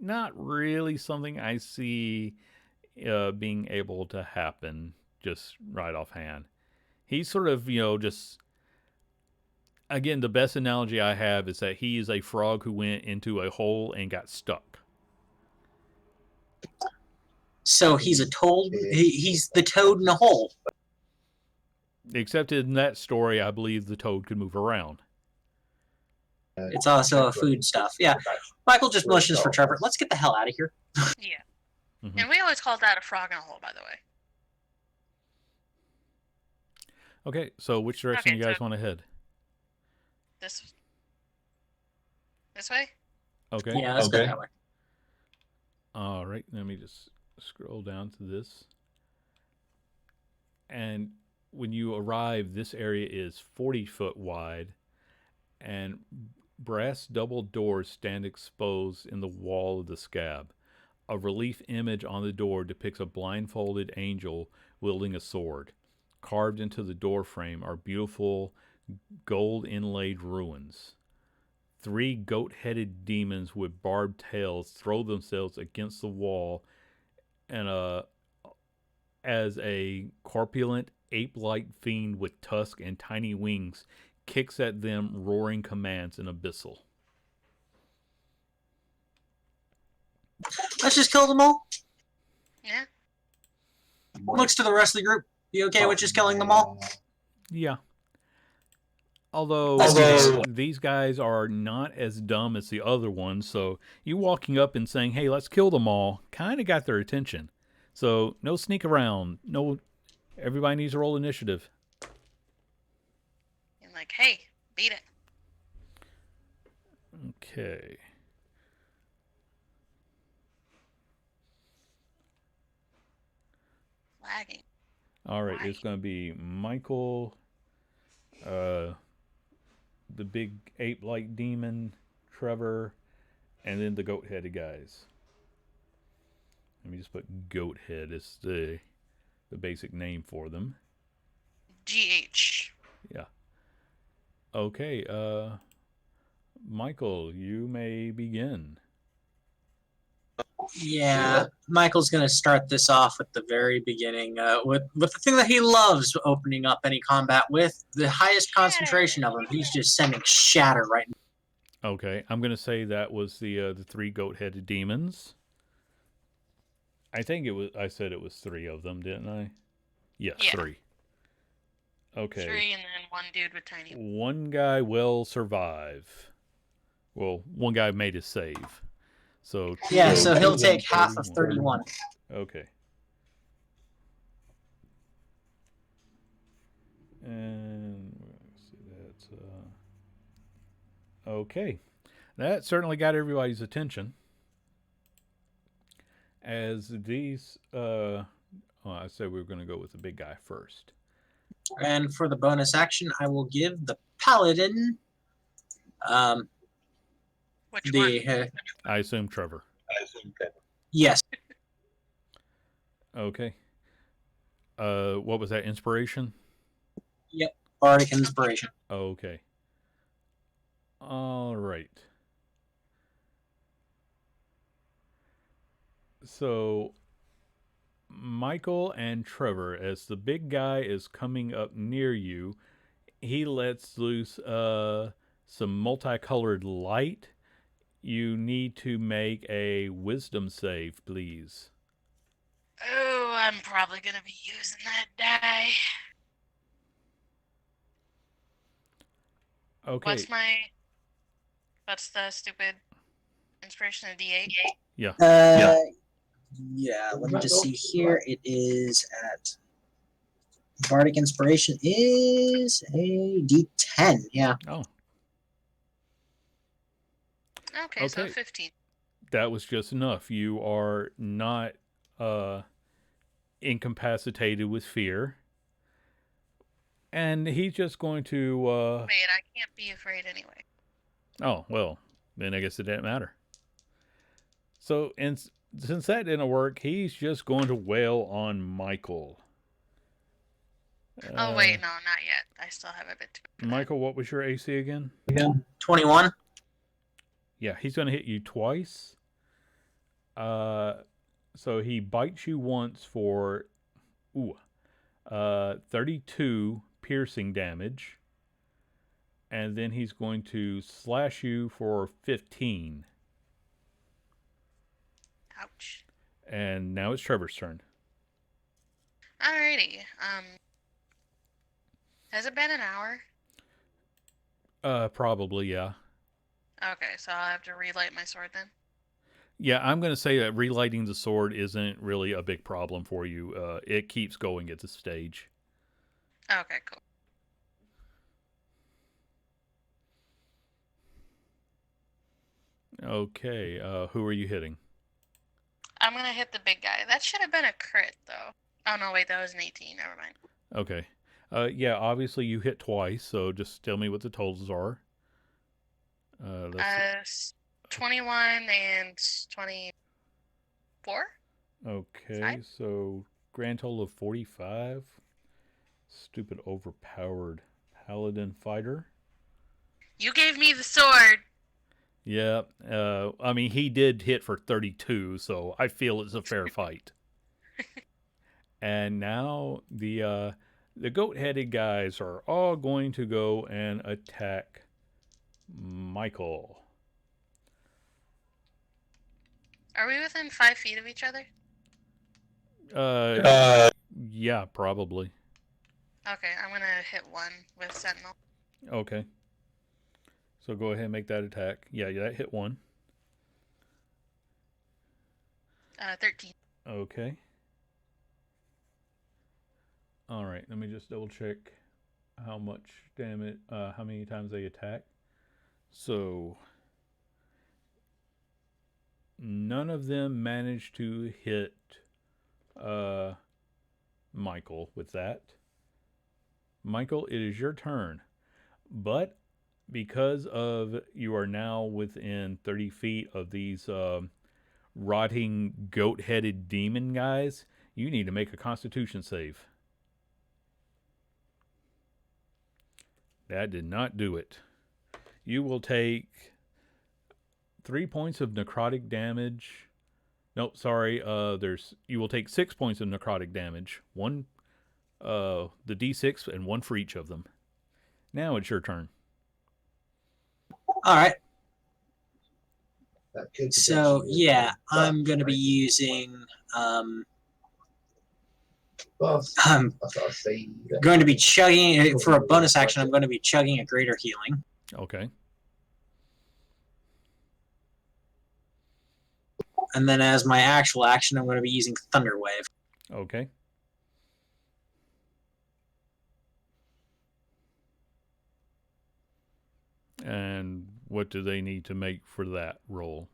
not really something I see being able to happen just right offhand. He's sort of, just, again, the best analogy I have is that he is a frog who went into a hole and got stuck. So he's a toad. He's the toad in a hole. Except in that story, I believe the toad could move around. It's also a food stuff. Yeah. Michael just motions for Trevor. Let's get the hell out of here. Yeah. Mm-hmm. And we always called that a frog in a hole, by the way. Okay, so which direction you guys want to head? This way? Okay. Yeah, let's go that way. All right, let me just scroll down to this. And when you arrive, this area is 40 foot wide, and brass double doors stand exposed in the wall of the scab. A relief image on the door depicts a blindfolded angel wielding a sword. Carved into the door frame are beautiful gold inlaid runes. 3 goat-headed demons with barbed tails throw themselves against the wall, and as a corpulent ape-like fiend with tusks and tiny wings kicks at them, roaring commands in Abyssal. Let's just kill them all. Yeah. Looks to the rest of the group. You okay with just killing them all? Yeah. Although Let's do this. these guys are not as dumb as the other ones, so you walking up and saying, "Hey, let's kill them all," kind of got their attention. So no sneak around. No, everybody needs to roll initiative. And like, hey, beat it. Okay. Lagging. All right. Why? It's going to be Michael, the big ape-like demon, Trevor, and then the goat-headed guys. Let me just put goat-head as the basic name for them. GH. Yeah. Okay. Michael, you may begin. Yeah, Michael's going to start this off at the very beginning with the thing that he loves opening up any combat with, the highest concentration of them. He's just sending shatter right now. Okay, I'm gonna say that was the 3 goat-headed demons. I think it was. I said it was 3 of them, didn't I? Yes, Yeah. 3. Okay. 3 and then 1 dude with tiny. One guy will survive. Well, one guy made his save. So Yeah, two so he'll and take half of 31. Okay. And let's see, that's okay. That certainly got everybody's attention. As these, I said we were going to go with the big guy first. And for the bonus action, I will give the paladin Which one? the I assume Trevor. yes. Okay. What was that? Inspiration? Yep. Bardic inspiration. Okay. All right. So, Michael and Trevor, as the big guy is coming up near you, he lets loose some multicolored light. You need to make a wisdom save, please. Oh, I'm probably gonna be using that die. Okay. What's the stupid inspiration of D8? Yeah. Yeah, let me just see here. It is at Bardic inspiration is a D10. Yeah. Oh, Okay, so Okay. 15. that was just enough. You are not incapacitated with fear. And he's just going to. Wait, I can't be afraid anyway. Oh, well, then I guess it didn't matter. So, since that didn't work, he's just going to wail on Michael. Oh wait, no, not yet. I still have a bit to go. for that. Michael, what was your AC again? 21. Yeah, he's going to hit you twice. So he bites you once for 32 piercing damage. And then he's going to slash you for 15. Ouch. And now it's Trevor's turn. Alrighty. Has it been an hour? Probably, yeah. Okay, so I'll have to relight my sword then. Yeah, I'm going to say that relighting the sword isn't really a big problem for you. It keeps going at this stage. Okay, cool. Okay, who are you hitting? I'm gonna hit the big guy. That should have been a crit though. Oh no, wait, that was an 18. Never mind. Okay. Yeah, obviously you hit twice, so just tell me what the totals are. Let's 21 and 24. Okay, Five? so grand total of 45. Stupid overpowered paladin fighter. You gave me the sword. Yeah, I mean, he did hit for 32, so I feel it's a fair fight. And now the The goat-headed guys are all going to go and attack Michael. Are we within 5 feet of each other? Yeah, probably. Okay, I'm gonna hit one with Sentinel. Okay. So go ahead and make that attack. Yeah, that hit one. 13. Okay. All right. Let me just double check how much damage, how many times they attack. So none of them managed to hit Michael with that. Michael, it is your turn. But because of you are now within 30 feet of these rotting goat-headed demon guys, you need to make a constitution save. That did not do it. You will take 3 points of necrotic damage. Nope, sorry. You will take 6 points of necrotic damage. One, the D6, and one for each of them. Now it's your turn. All right. That could So potentially be yeah, a I'm bug, going to be right? using. Well, I'm that's what I say. going to be chugging for a bonus action. I'm going to be chugging a greater healing, Okay. and then as my actual action, I'm going to be using Thunder Wave. Okay. And what do they need to make for that roll?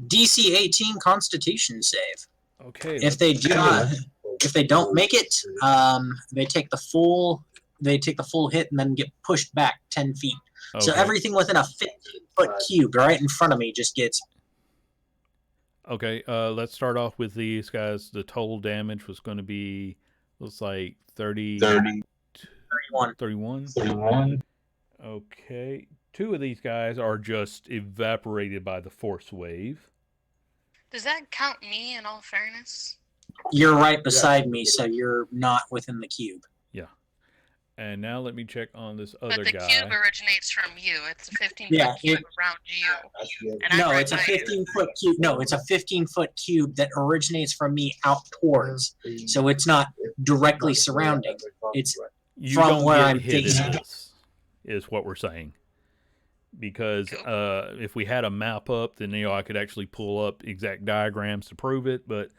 DC 18 Constitution save. Okay. If they do not, if they don't make it, they take the full hit and then get pushed back 10 feet. So Okay. everything within a 15-foot cube right in front of me just gets. Okay, let's start off with these guys. The total damage was going to be, looks like 31. 31. Okay. Two of these guys are just evaporated by the force wave. Does that count me in all fairness? You're right beside me, so you're not within the cube. Yeah. And now let me check on this other But the guy. cube originates from you. It's a 15-foot Yeah, cube around you. And I'm No, right it's a by you. 15-foot cube. No, it's a 15-foot cube that originates from me out towards. So it's not directly surrounding. It's You from don't where get I'm hit facing. in this, is what we're saying. Because if we had a map up, then I could actually pull up exact diagrams to prove it. But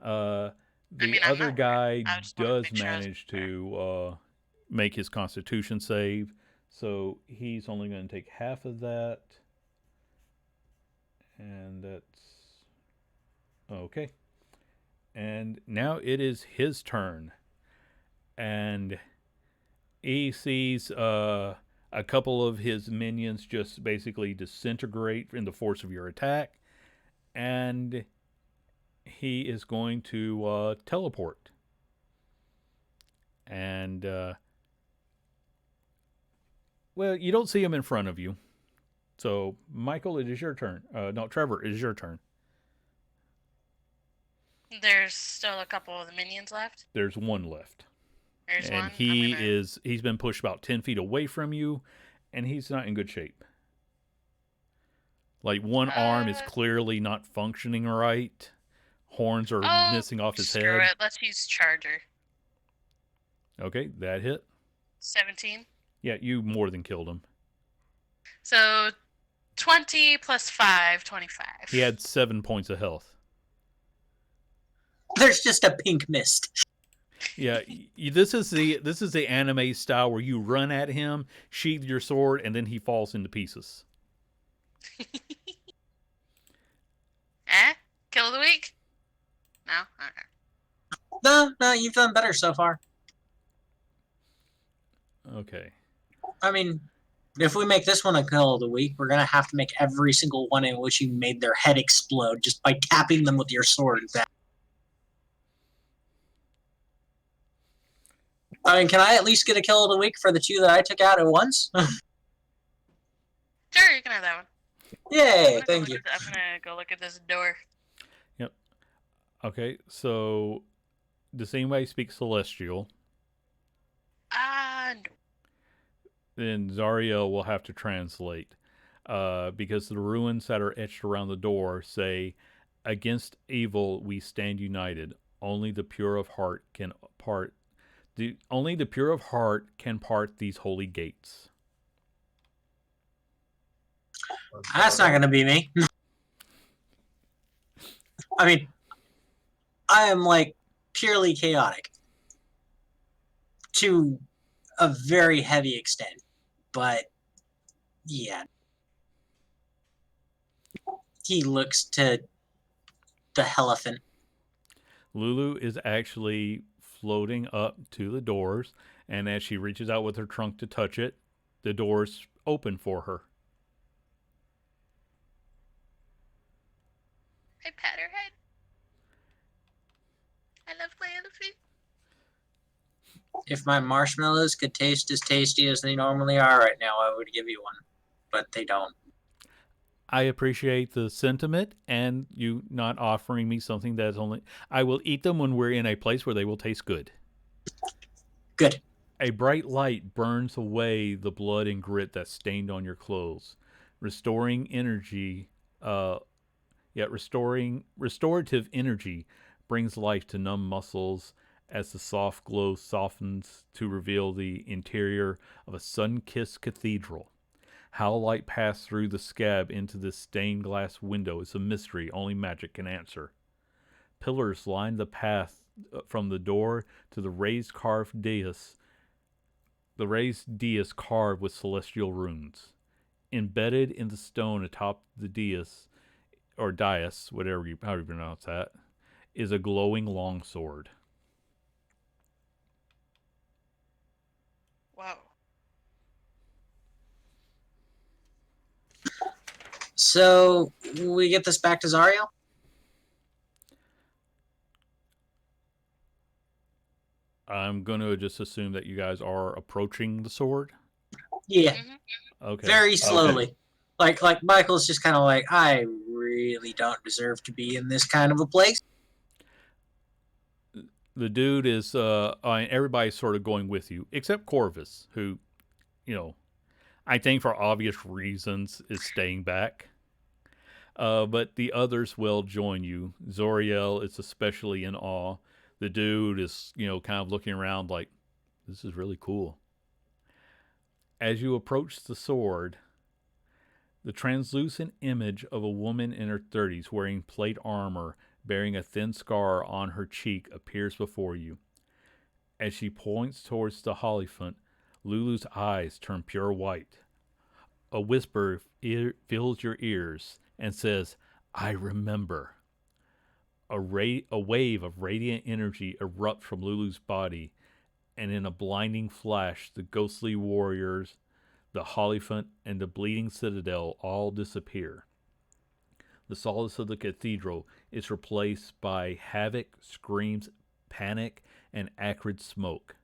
the other guy does manage to make his Constitution save, so he's only going to take half of that, and that's okay. And now it is his turn, and he sees a couple of his minions just basically disintegrate in the force of your attack, and he is going to teleport. And, well, you don't see him in front of you. So, Michael, it is your turn. No, Trevor, it is your turn. There's still a couple of the minions left. There's one left. There's and one. He's been pushed about 10 feet away from you, and he's not in good shape. Like, one arm is clearly not functioning right. Horns are missing off his head. Screw it. Let's use Charger. Okay, that hit. 17. Yeah, you more than killed him. So 20 plus 5, 25. He had 7 points of health. There's just a pink mist. Yeah, this is the anime style where you run at him, sheath your sword, and then he falls into pieces. Kill of the week? No? Okay. No, you've done better so far. Okay. I mean, if we make this one a kill of the week, we're gonna have to make every single one in which you made their head explode just by tapping them with your sword. I mean, can I at least get a kill of the week for the two that I took out at once? Sure, you can have that one. Yay, thank you. I'm gonna go look at this door. Yep. Okay, so Does anybody speak Celestial? No. Then Zariel will have to translate. Because the runes that are etched around the door say, "Against evil we stand united. Only the pure of heart can part. Only the pure of heart can part these holy gates." That's not going to be me. I mean, I am like purely chaotic to a very heavy extent, but yeah, he looks to the elephant. Lulu is actually floating up to the doors, and as she reaches out with her trunk to touch it, the doors open for her. I pat her head. I love my elephant. If my marshmallows could taste as tasty as they normally are right now, I would give you one, but they don't. I appreciate the sentiment and you not offering me something that's only. I will eat them when we're in a place where they will taste good. Good. A bright light burns away the blood and grit that stained on your clothes, restoring energy. Yet restorative energy brings life to numb muscles as the soft glow softens to reveal the interior of a sun-kissed cathedral. How light passed through the scab into this stained glass window is a mystery only magic can answer. Pillars line the path from the door to the raised dais carved with celestial runes. Embedded in the stone atop the dais, or dais, however you pronounce that, is a glowing longsword. Whoa. So we get this back to Zariel? I'm going to just assume that you guys are approaching the sword. Yeah, Okay. very slowly. Like Michael's just kind of like, I really don't deserve to be in this kind of a place. The dude is, everybody's sort of going with you, except Corvus, who, I think for obvious reasons is staying back. But the others will join you. Zoriel is especially in awe. The dude is, kind of looking around like, this is really cool. As you approach the sword, the translucent image of a woman in her 30s wearing plate armor, bearing a thin scar on her cheek, appears before you. As she points towards the Hollyphant, Lulu's eyes turn pure white. A whisper fills your ears and says, "I remember." A wave of radiant energy erupts from Lulu's body, and in a blinding flash, the ghostly warriors, the Hollyphant, and the bleeding citadel all disappear. The solace of the cathedral is replaced by havoc, screams, panic, and acrid smoke.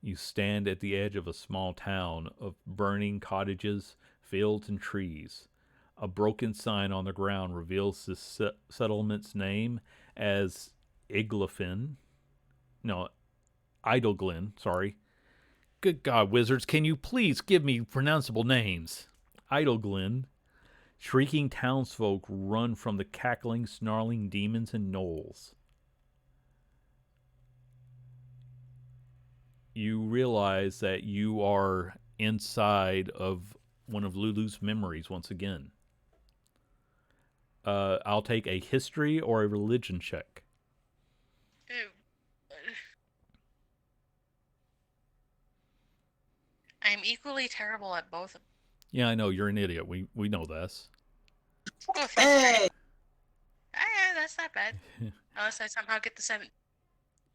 You stand at the edge of a small town of burning cottages, fields, and trees. A broken sign on the ground reveals this settlement's name as Idleglen, sorry. Good God, wizards, can you please give me pronounceable names? Idleglen. Shrieking townsfolk run from the cackling, snarling demons and gnolls. You realize that you are inside of one of Lulu's memories once again. I'll take a history or a religion check. Ew. I'm equally terrible at both of them. Yeah, I know, you're an idiot. We know this. Oh, thank Hey! you. Yeah, that's not bad. Unless I somehow get the 7.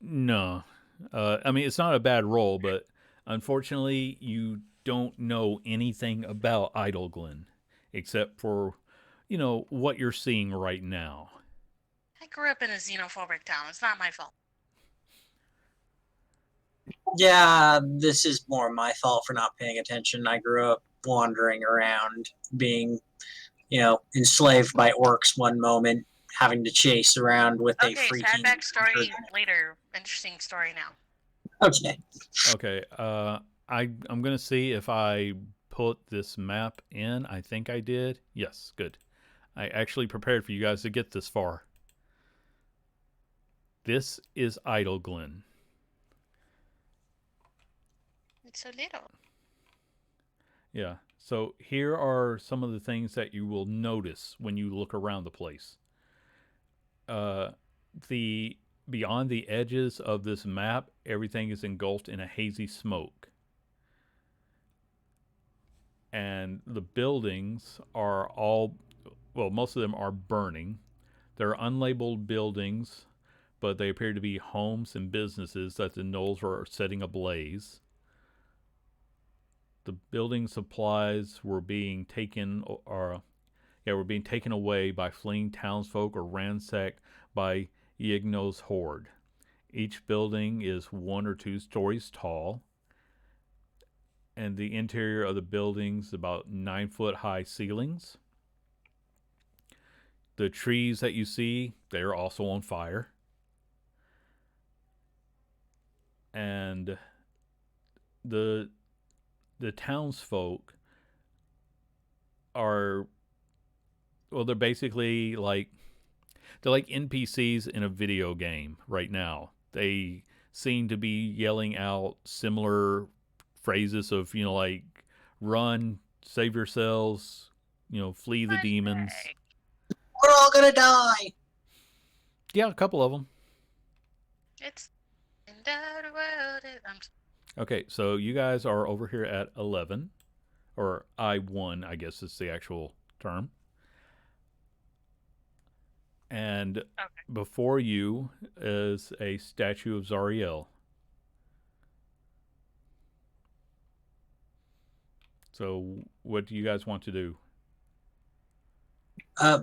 No. I mean, it's not a bad roll, but unfortunately, you don't know anything about Idleglen, except for, what you're seeing right now. I grew up in a xenophobic town. It's not my fault. Yeah, this is more my fault for not paying attention. I grew up wandering around, being, enslaved by orcs one moment, having to chase around with a Okay, freaking. sad backstory later. Interesting story now. Okay. Okay. I'm gonna see if I put this map in. I think I did. Yes. Good. I actually prepared for you guys to get this far. This is Idle Glen. It's so little. Yeah. So here are some of the things that you will notice when you look around the place. The beyond the edges of this map, everything is engulfed in a hazy smoke. And the buildings are all, well, most of them are burning. They're unlabeled buildings, but they appear to be homes and businesses that the gnolls are setting ablaze. The building supplies were being taken away by fleeing townsfolk or ransacked by Yigno's horde. Each building is 1 or 2 stories tall, and the interior of the buildings about 9-foot high ceilings. The trees that you see, they're also on fire. And the townsfolk are, well, they're basically like, they're like NPCs in a video game right now. They seem to be yelling out similar phrases of, like, run, save yourselves, flee the demons. We're all gonna die! Yeah, a couple of them. It's in that world. Okay, so you guys are over here at 11, or I1, I guess is the actual term. And before you is a statue of Zariel. So what do you guys want to do?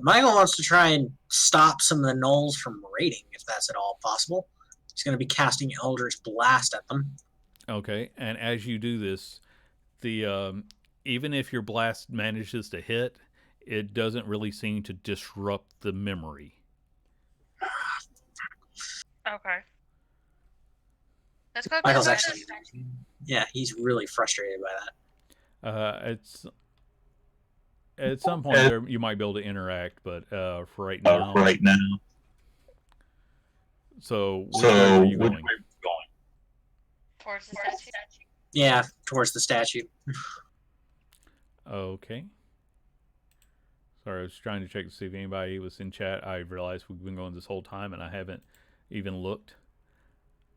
Michael wants to try and stop some of the gnolls from raiding, if that's at all possible. He's going to be casting Eldritch Blast at them. Okay, and as you do this, the even if your blast manages to hit, it doesn't really seem to disrupt the memory. Okay. Let's go. Michael's actually, yeah, he's really frustrated by that. It's at some point there you might be able to interact, but for right now. So which way are you going? Towards the statue. Yeah, towards the statue. Okay. Sorry, I was trying to check to see if anybody was in chat. I realized we've been going this whole time and I haven't even looked.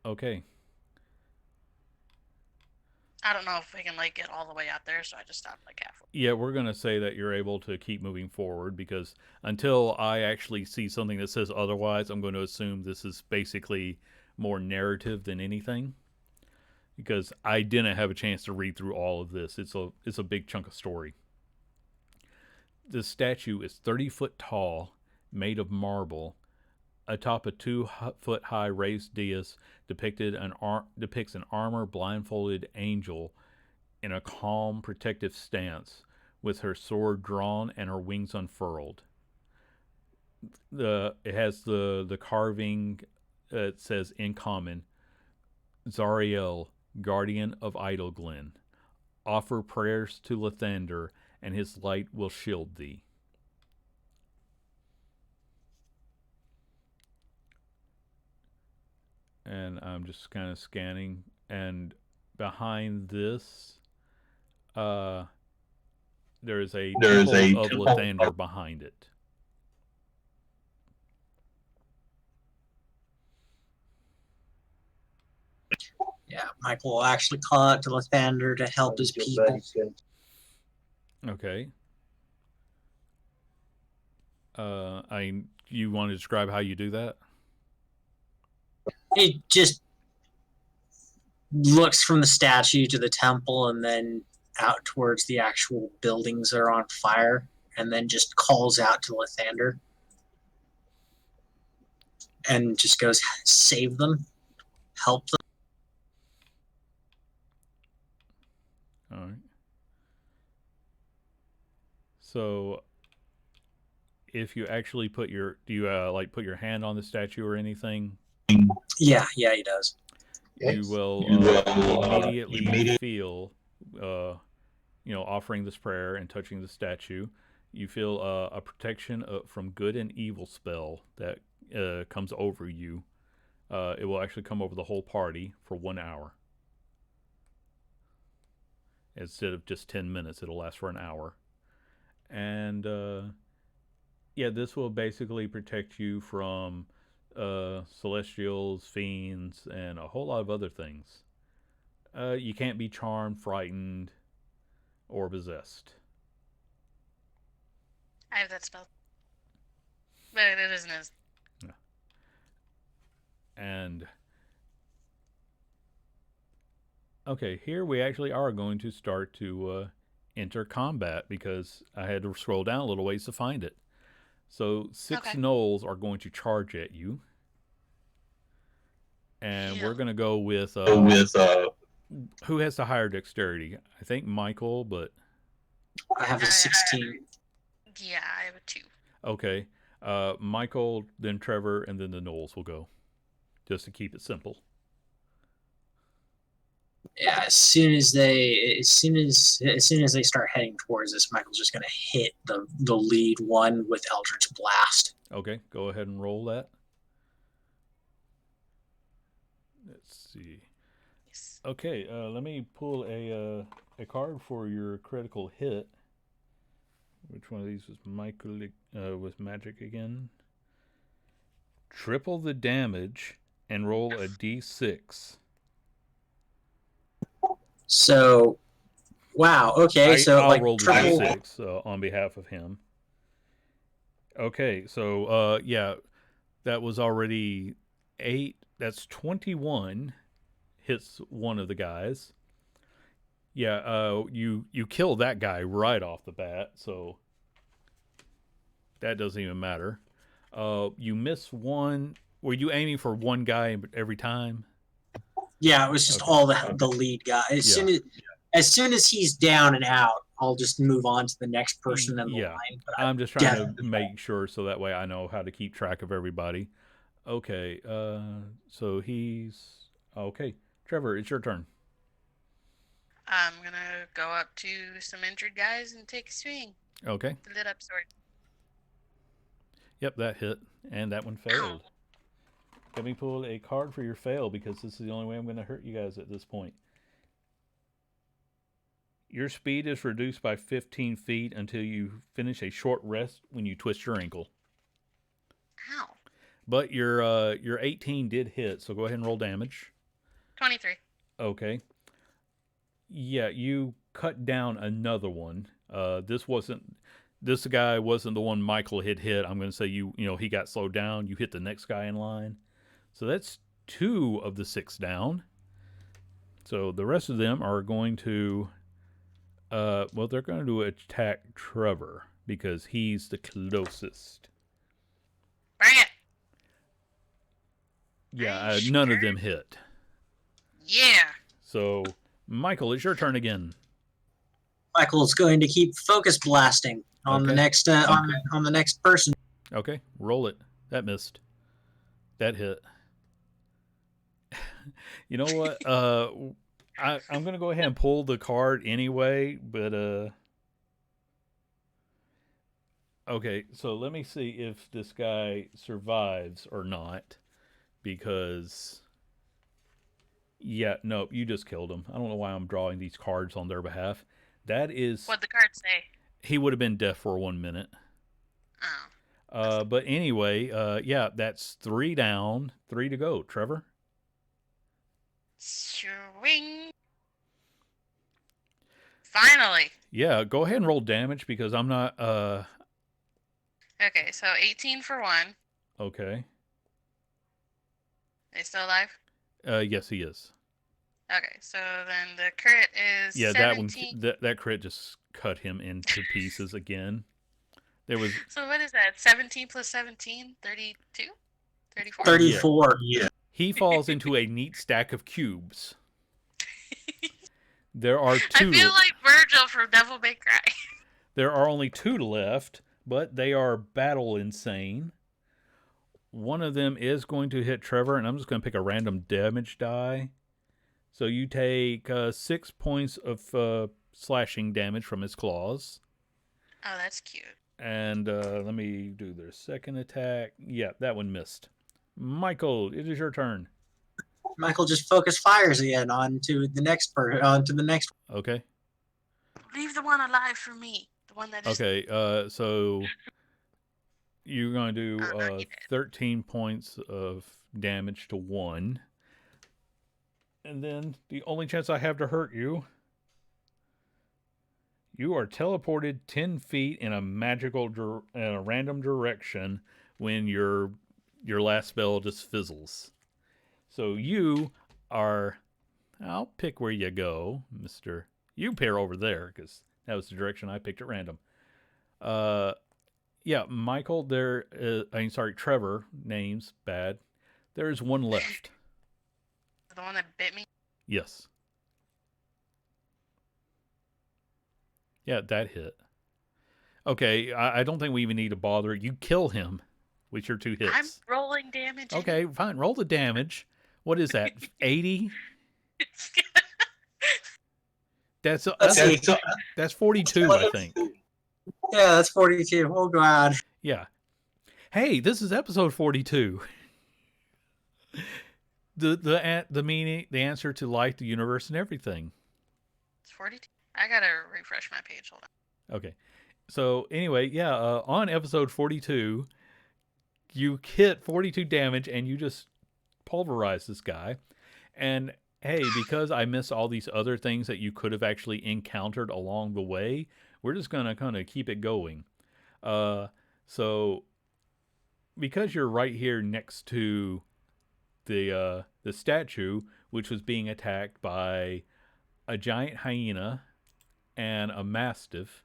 Okay. I don't know if we can get all the way out there, so I just stopped halfway. Yeah, we're going to say that you're able to keep moving forward because until I actually see something that says otherwise, I'm going to assume this is basically more narrative than anything. Because I didn't have a chance to read through all of this. It's a big chunk of story. The statue is 30 foot tall, made of marble. Atop a 2-foot high raised dais depicts an armor blindfolded angel in a calm, protective stance, with her sword drawn and her wings unfurled. It has the carving. It says in common, Zariel, guardian of Idle Glen, offer prayers to Lathander, and his light will shield thee. And I'm just kind of scanning, and behind this, there is a temple of Lathander behind it. Yeah, Michael will actually call out to Lathander to help his people. Okay. You want to describe how you do that? He just looks from the statue to the temple and then out towards the actual buildings that are on fire, and then just calls out to Lathander and just goes, save them, help them. All right. So if you actually put your do you like put your hand on the statue or anything, Yeah, he does. Yes. you will immediately feel offering this prayer and touching the statue, you feel a protection from good and evil spell that comes over you. It will actually come over the whole party for 1 hour. Instead of just 10 minutes, it'll last for an hour. And this will basically protect you from celestials, fiends, and a whole lot of other things. You can't be charmed, frightened, or possessed. I have that spell. But it isn't as. Yeah. And okay, here we actually are going to start to enter combat because I had to scroll down a little ways to find it. So 6 gnolls are going to charge at you. And we're going to go with who has the higher dexterity? I think Michael, but I have a 16. Yeah, I have a 2. Okay. Michael, then Trevor, and then the gnolls will go. Just to keep it simple. Yeah, as soon as they start heading towards us, Michael's just gonna hit the lead one with Eldritch Blast. Okay, go ahead and roll that. Let's see. Yes. Okay, let me pull a card for your critical hit. Which one of these was Michael with magic again? Triple the damage and roll a d6. So, wow. Okay, I'll roll the d6 on behalf of him. Okay, so that was already 8. That's 21. Hits one of the guys. Yeah, you kill that guy right off the bat, so that doesn't even matter. You miss one. Were you aiming for one guy every time? Yeah, it was just all the lead guy. As soon as he's down and out, I'll just move on to the next person in the line. But I'm just trying to make sure so that way I know how to keep track of everybody. Okay, so he's okay. Trevor, it's your turn. I'm gonna go up to some injured guys and take a swing. Okay. The lit up sword. Yep, that hit, and that one failed. Let me pull a card for your fail because this is the only way I'm going to hurt you guys at this point. Your speed is reduced by 15 feet until you finish a short rest when you twist your ankle. Ow. But your 18 did hit, so go ahead and roll damage. 23. Okay. Yeah, you cut down another one. This guy wasn't the one Michael had hit. I'm going to say he got slowed down. You hit the next guy in line. So that's 2 of the 6 down. So the rest of them are going to they're going to attack Trevor because he's the closest. Bring it. Yeah, none of them hit. Yeah. So Michael, it's your turn again. Michael's going to keep focus blasting on the next on the next person. Okay, roll it. That missed. That hit. You know what? I'm gonna go ahead and pull the card anyway, but okay. So let me see if this guy survives or not, because no, you just killed him. I don't know why I'm drawing these cards on their behalf. That is. What'd the card say? He would have been deaf for 1 minute. Oh. But anyway, that's 3 down, 3 to go. Trevor? Swing. Finally. Yeah, go ahead and roll damage because I'm not, Okay, so 18 for 1. Okay. They still alive? Yes, he is. Okay, so then the crit is 17. That crit just cut him into pieces again. There was. So what is that? 17 plus 17? 32? 34? 34. Yeah. He falls into a neat stack of cubes. There are 2. I feel like Virgil from Devil May Cry. There are only 2 left. but they are battle insane. One of them is going to hit Trevor, and I'm just going to pick a random damage die. So you take 6 points of slashing damage from his claws. Oh, that's cute. And let me do their second attack. Yeah, that one missed. Michael, it is your turn. Michael just focus fires again onto the next. Okay. Leave the one alive for me. The one that is. Okay. So you're going to do no, you did. 13 points of damage to one, and then the only chance I have to hurt you. You are teleported 10 feet in a random direction when your last spell just fizzles. So you are. I'll pick where you go, Mister. You pair over there because that was the direction I picked at random. Yeah, Michael. Trevor. Names bad. There's one left. The one that bit me. Yes. Yeah, that hit. Okay, I don't think we even need to bother. You kill him with your 2 hits. I'm rolling damage. Okay, fine. Roll the damage. What is that? 80? That's 42, I think. Yeah, that's 42. Oh god. Yeah. Hey, this is episode 42. The answer to life, the universe, and everything. It's 42. I gotta refresh my page. Hold on. Okay. So anyway, yeah, on episode 42, you hit 42 damage and you just pulverize this guy. And hey, because I missed all these other things that you could have actually encountered along the way, we're just gonna kind of keep it going. So because you're right here next to the statue, which was being attacked by a giant hyena and a mastiff,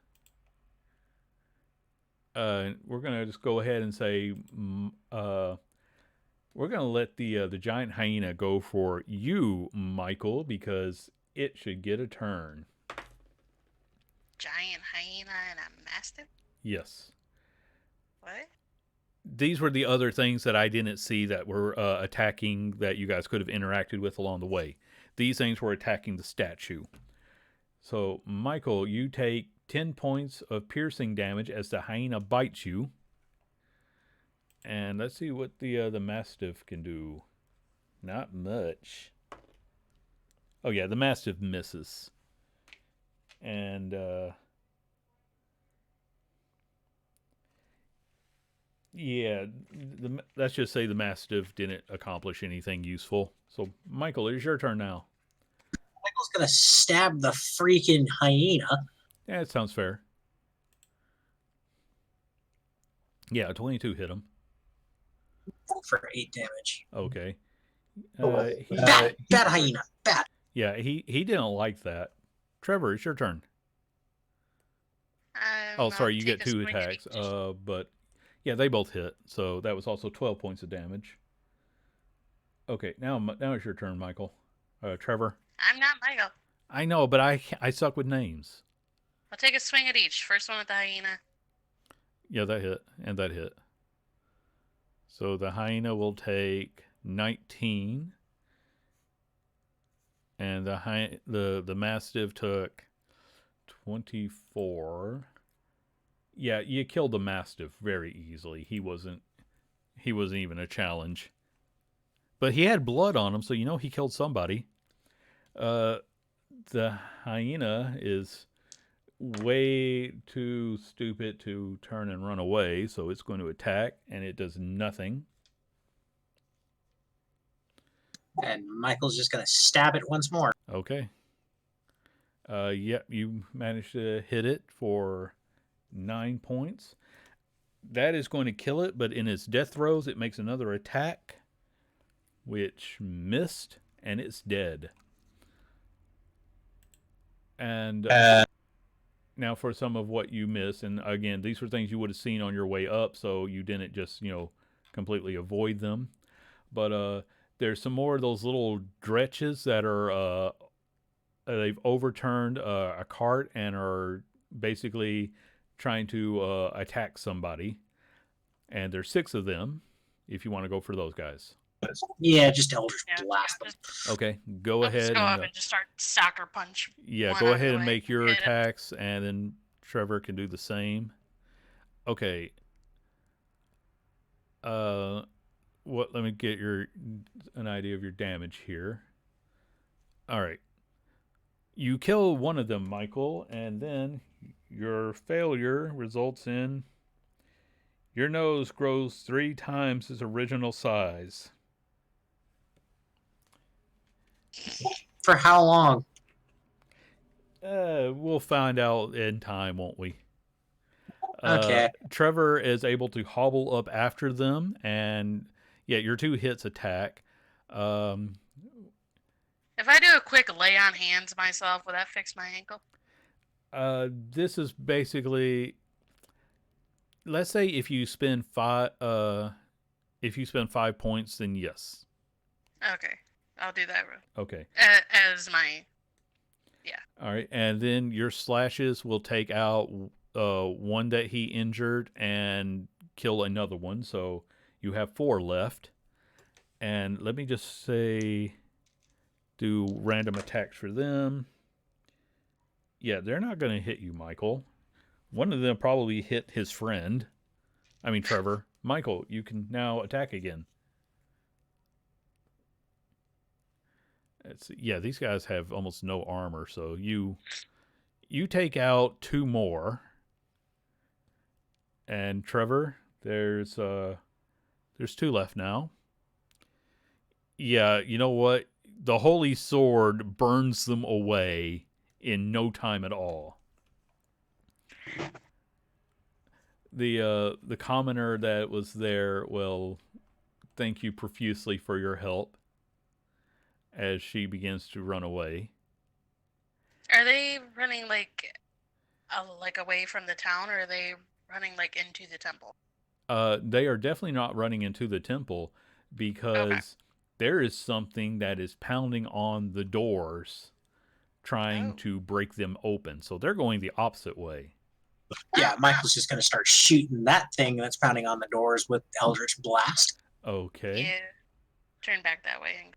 we're gonna just go ahead and say we're gonna let the giant hyena go for you, Michael, because it should get a turn. Giant hyena and a mastiff? Yes. What? These were the other things that I didn't see that were attacking that you guys could have interacted with along the way. These things were attacking the statue. So, Michael, you take 10 points of piercing damage as the hyena bites you. And let's see what the mastiff can do. Not much. Oh yeah, the mastiff misses. And yeah, let's just say the mastiff didn't accomplish anything useful. So, Michael, it is your turn now. Michael's gonna stab the freaking hyena. Yeah, it sounds fair. Yeah, 22 hit him. For 8 damage. Okay. Bad hyena. Bad. Yeah, he didn't like that. Trevor, it's your turn. Oh, sorry, you get 2 attacks. But yeah, they both hit. So that was also 12 points of damage. Okay, now it's your turn, Michael. Trevor. I'm not Michael. I know, but I suck with names. I'll take a swing at each. First one with the hyena. Yeah, that hit, and that hit. So the hyena will take 19, and the mastiff took 24. Yeah, you killed the mastiff very easily. He wasn't even a challenge. But he had blood on him, so you know he killed somebody. The hyena is way too stupid to turn and run away, so it's going to attack, and it does nothing. And Michael's just gonna stab it once more. Okay. Yep, you managed to hit it for 9 points. That is going to kill it, but in its death throes, it makes another attack, which missed, and it's dead. And now for some of what you missed, and again, these were things you would have seen on your way up, so you didn't just, completely avoid them. But there's some more of those little dretches that are, they've overturned a cart and are basically trying to attack somebody, and there's 6 of them. If you want to go for those guys, Yeah, just Eldritch Yeah, Blast them. just, okay, go I'll just ahead go and up and just start sucker punch. yeah, one go out of ahead the and way. make your Hit him. attacks, and then Trevor can do the same. Okay. What? Let me get an idea of your damage here. All right. You kill one of them, Michael, and then your failure results in your nose grows 3 times its original size. For how long? We'll find out in time, won't we? Okay. Trevor is able to hobble up after them, and yeah, your 2 hits attack. If I do a quick lay on hands myself, will that fix my ankle? This is basically, let's say if you spend 5 points, then yes. Okay, I'll do that. Okay. As my All right, and then your slashes will take out one that he injured and kill another one, so you have 4 left. And let me just say, do random attacks for them. Yeah, they're not going to hit you, Michael. One of them probably hit his friend. I mean, Trevor. Michael, you can now attack again. Yeah, these guys have almost no armor, so you take out 2 more. And Trevor, there's 2 left now. Yeah, you know what? The holy sword burns them away in no time at all. The commoner that was there will thank you profusely for your help as she begins to run away. Are they running like away from the town, or are they running like into the temple? They are definitely not running into the temple because there is something that is pounding on the doors, trying to break them open. So they're going the opposite way. Yeah, Michael's just going to start shooting that thing that's pounding on the doors with Eldritch Blast. Okay. Yeah. Turn back that way.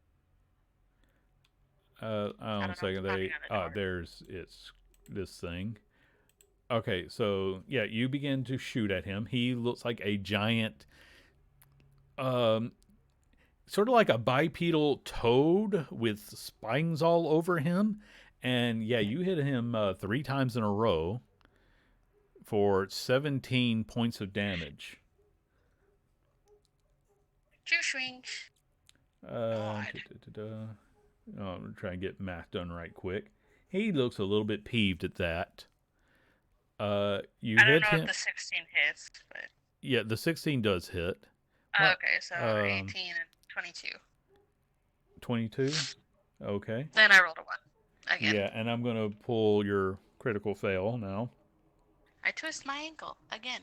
Hold on a second. There's this thing. Okay, so yeah, you begin to shoot at him. He looks like a giant, sort of like a bipedal toad with spines all over him. And yeah, you hit him 3 times in a row for 17 points of damage. Two swings. I'm trying to get math done right quick. He looks a little bit peeved at that. You I don't hit know him. if the 16 hits, but Yeah, the 16 does hit. okay, so 18 and 22. 22? Okay. Then I rolled a 1 again. Yeah, and I'm going to pull your critical fail now. I twist my ankle again.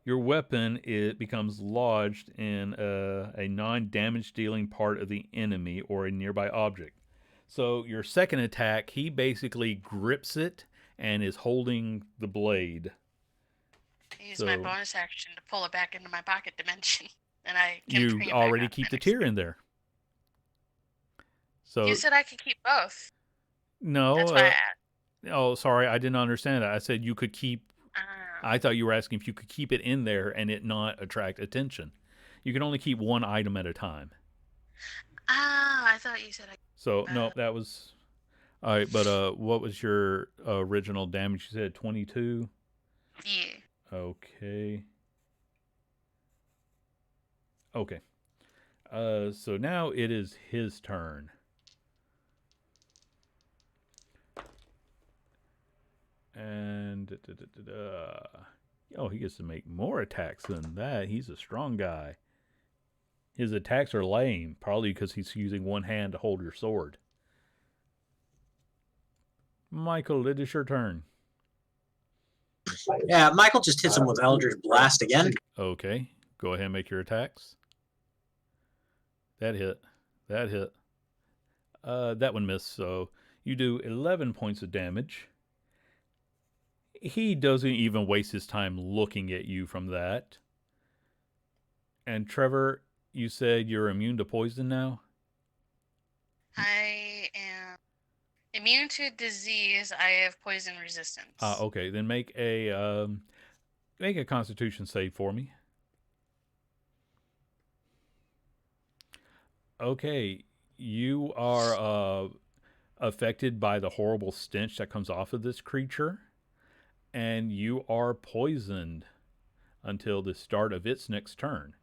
Your weapon, it becomes lodged in a non-damage dealing part of the enemy or a nearby object. So your second attack, he basically grips it and is holding the blade. I use my bonus action to pull it back into my pocket dimension, and I can You already keep the tier in there. So you said I could keep both. No. That's why oh, sorry, I didn't understand that. I said you could keep. I thought you were asking if you could keep it in there and it not attract attention. You can only keep 1 item at a time. I thought you said I. So no, that was. All right, but what was your original damage? You said 22. Yeah. Okay. Okay. So now it is his turn. And oh, he gets to make more attacks than that. He's a strong guy. His attacks are lame, probably because he's using one hand to hold your sword. Michael, it is your turn. Yeah, Michael just hits him with Eldritch Blast again. Okay, go ahead and make your attacks. That hit. That hit. That one missed, so you do 11 points of damage. He doesn't even waste his time looking at you from that. And Trevor, you said you're immune to poison now? I am immune to disease. I have poison resistance. Okay, then make a Constitution save for me. Okay, you are affected by the horrible stench that comes off of this creature, and you are poisoned until the start of its next turn.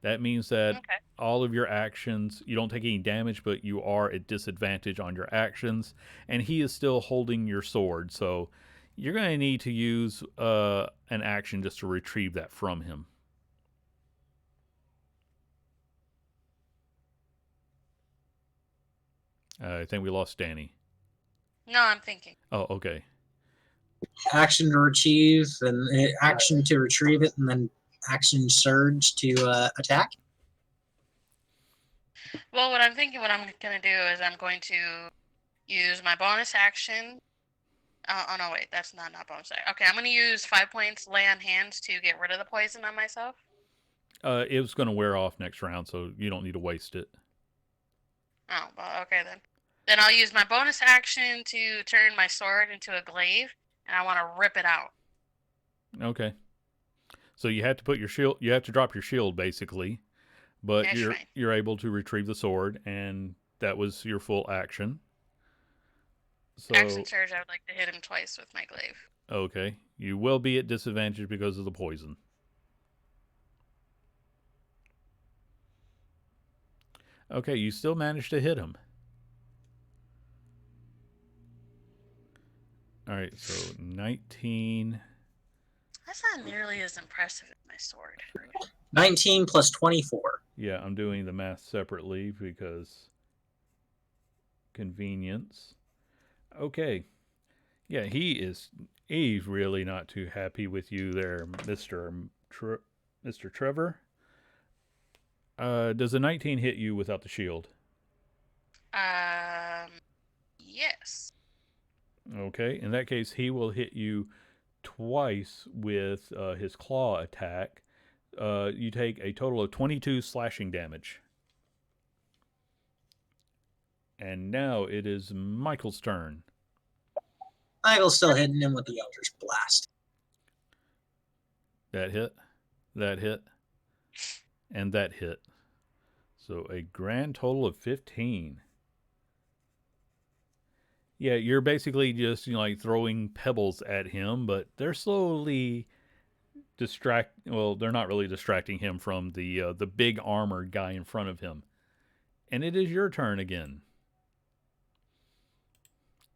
That means that Okay. all of your actions, you don't take any damage, but you are at disadvantage on your actions, and he is still holding your sword, so you're going to need to use an action just to retrieve that from him. I think we lost Danny. No, I'm thinking. Oh, okay. Action to retrieve, and action to retrieve it, and then action surge to attack. Well, what I'm thinking, what I'm gonna do is I'm going to use my bonus action. Oh no, wait, that's not bonus action. Okay, I'm gonna use 5 points lay on hands to get rid of the poison on myself. It was going to wear off next round, so you don't need to waste it. Oh, well, okay then. Then I'll use my bonus action to turn my sword into a glaive, and I want to rip it out. Okay. So you have to put your shield. You have to drop your shield, basically, but That's fine. you're able to retrieve the sword, and that was your full action. So Action surge, I would like to hit him twice with my glaive. okay, you will be at disadvantage because of the poison. Okay, you still managed to hit him. All right, so 19. That's not nearly as impressive as my sword. 19 plus 24. Yeah, I'm doing the math separately because convenience. Okay. Yeah, he's really not too happy with you there, Mr. Trevor. Does a 19 hit you without the shield? Yes. Okay, in that case, he will hit you twice with his claw attack. You take a total of 22 slashing damage. And now it is Michael's turn. Michael's still hitting him with the Eldritch Blast. That hit, and that hit. So a grand total of 15. Yeah, you're basically just like throwing pebbles at him, but they're slowly well, they're not really distracting him from the big armored guy in front of him. And it is your turn again.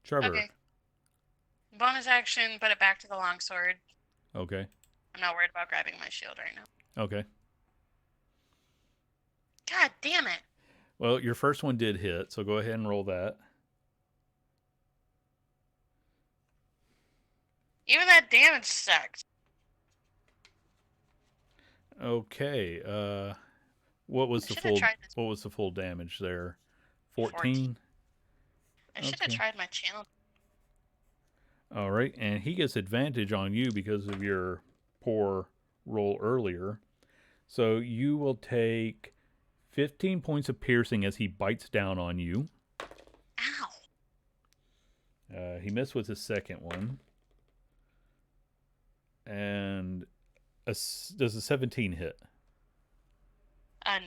Trevor. Okay. Bonus action, put it back to the longsword. Okay. I'm not worried about grabbing my shield right now. Okay. God damn it. Well, your first one did hit, so go ahead and roll that. Even that damage sucks. Okay. What was the full damage there? 14? I should have tried my channel. All right, and he gets advantage on you because of your poor roll earlier. So you will take 15 points of piercing as he bites down on you. Ow. He missed with his second one. And does a 17 hit?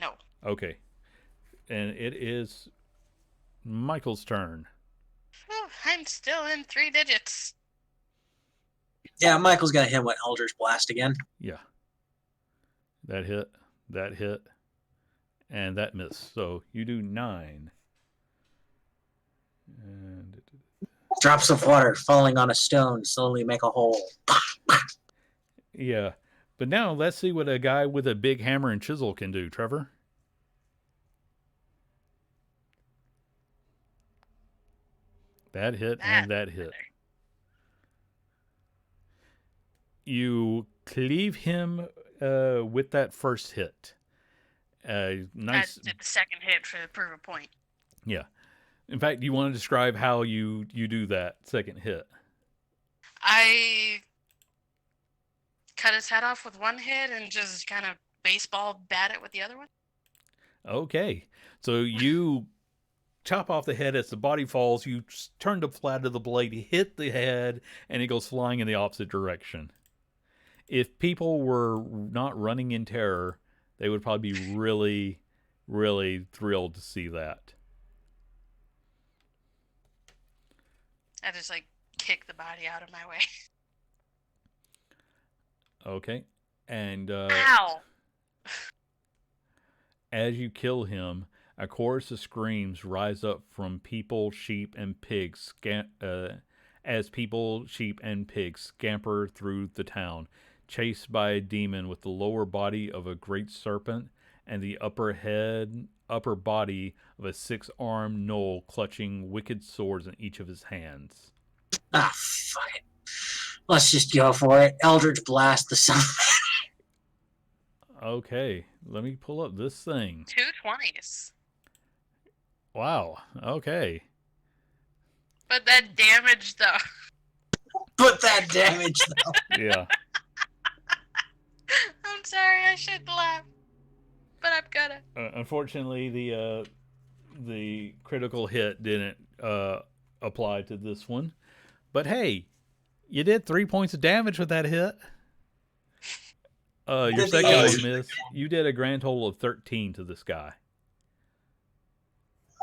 No. Okay. And it is Michael's turn. Whew, I'm still in 3 digits. Yeah, Michael's gonna hit with Eldritch Blast again. Yeah. That hit, and that missed. So you do 9. And Drops of water falling on a stone slowly make a hole. yeah. But now let's see what a guy with a big hammer and chisel can do, Trevor. That hit and that hit. You cleave him with that first hit. Nice. I did the second hit for the proof of point. Yeah. In fact, do you want to describe how you do that second hit? I cut his head off with one hit and just kind of baseball bat it with the other one. Okay. So you chop off the head as the body falls. You turn the flat of the blade, hit the head, and it goes flying in the opposite direction. If people were not running in terror, they would probably be really, really thrilled to see that. I just like kick the body out of my way. Okay. And Ow! as you kill him, a chorus of screams rise up from people, sheep, and pigs as people, sheep, and pigs scamper through the town, chased by a demon with the lower body of a great serpent and the upper body of a six-armed gnoll clutching wicked swords in each of his hands. Ah, fuck it. Let's just go for it. Eldritch Blast the sun. Okay, let me pull up this thing. 2 20s. Wow, okay. But that damage, though. Put that damage, though. Yeah. I'm sorry, I shouldn't laugh. But I'm gonna. Unfortunately, the critical hit didn't apply to this one. But hey, you did 3 points of damage with that hit. Your Did second the one, ace. miss. You did a grand total of 13 to this guy.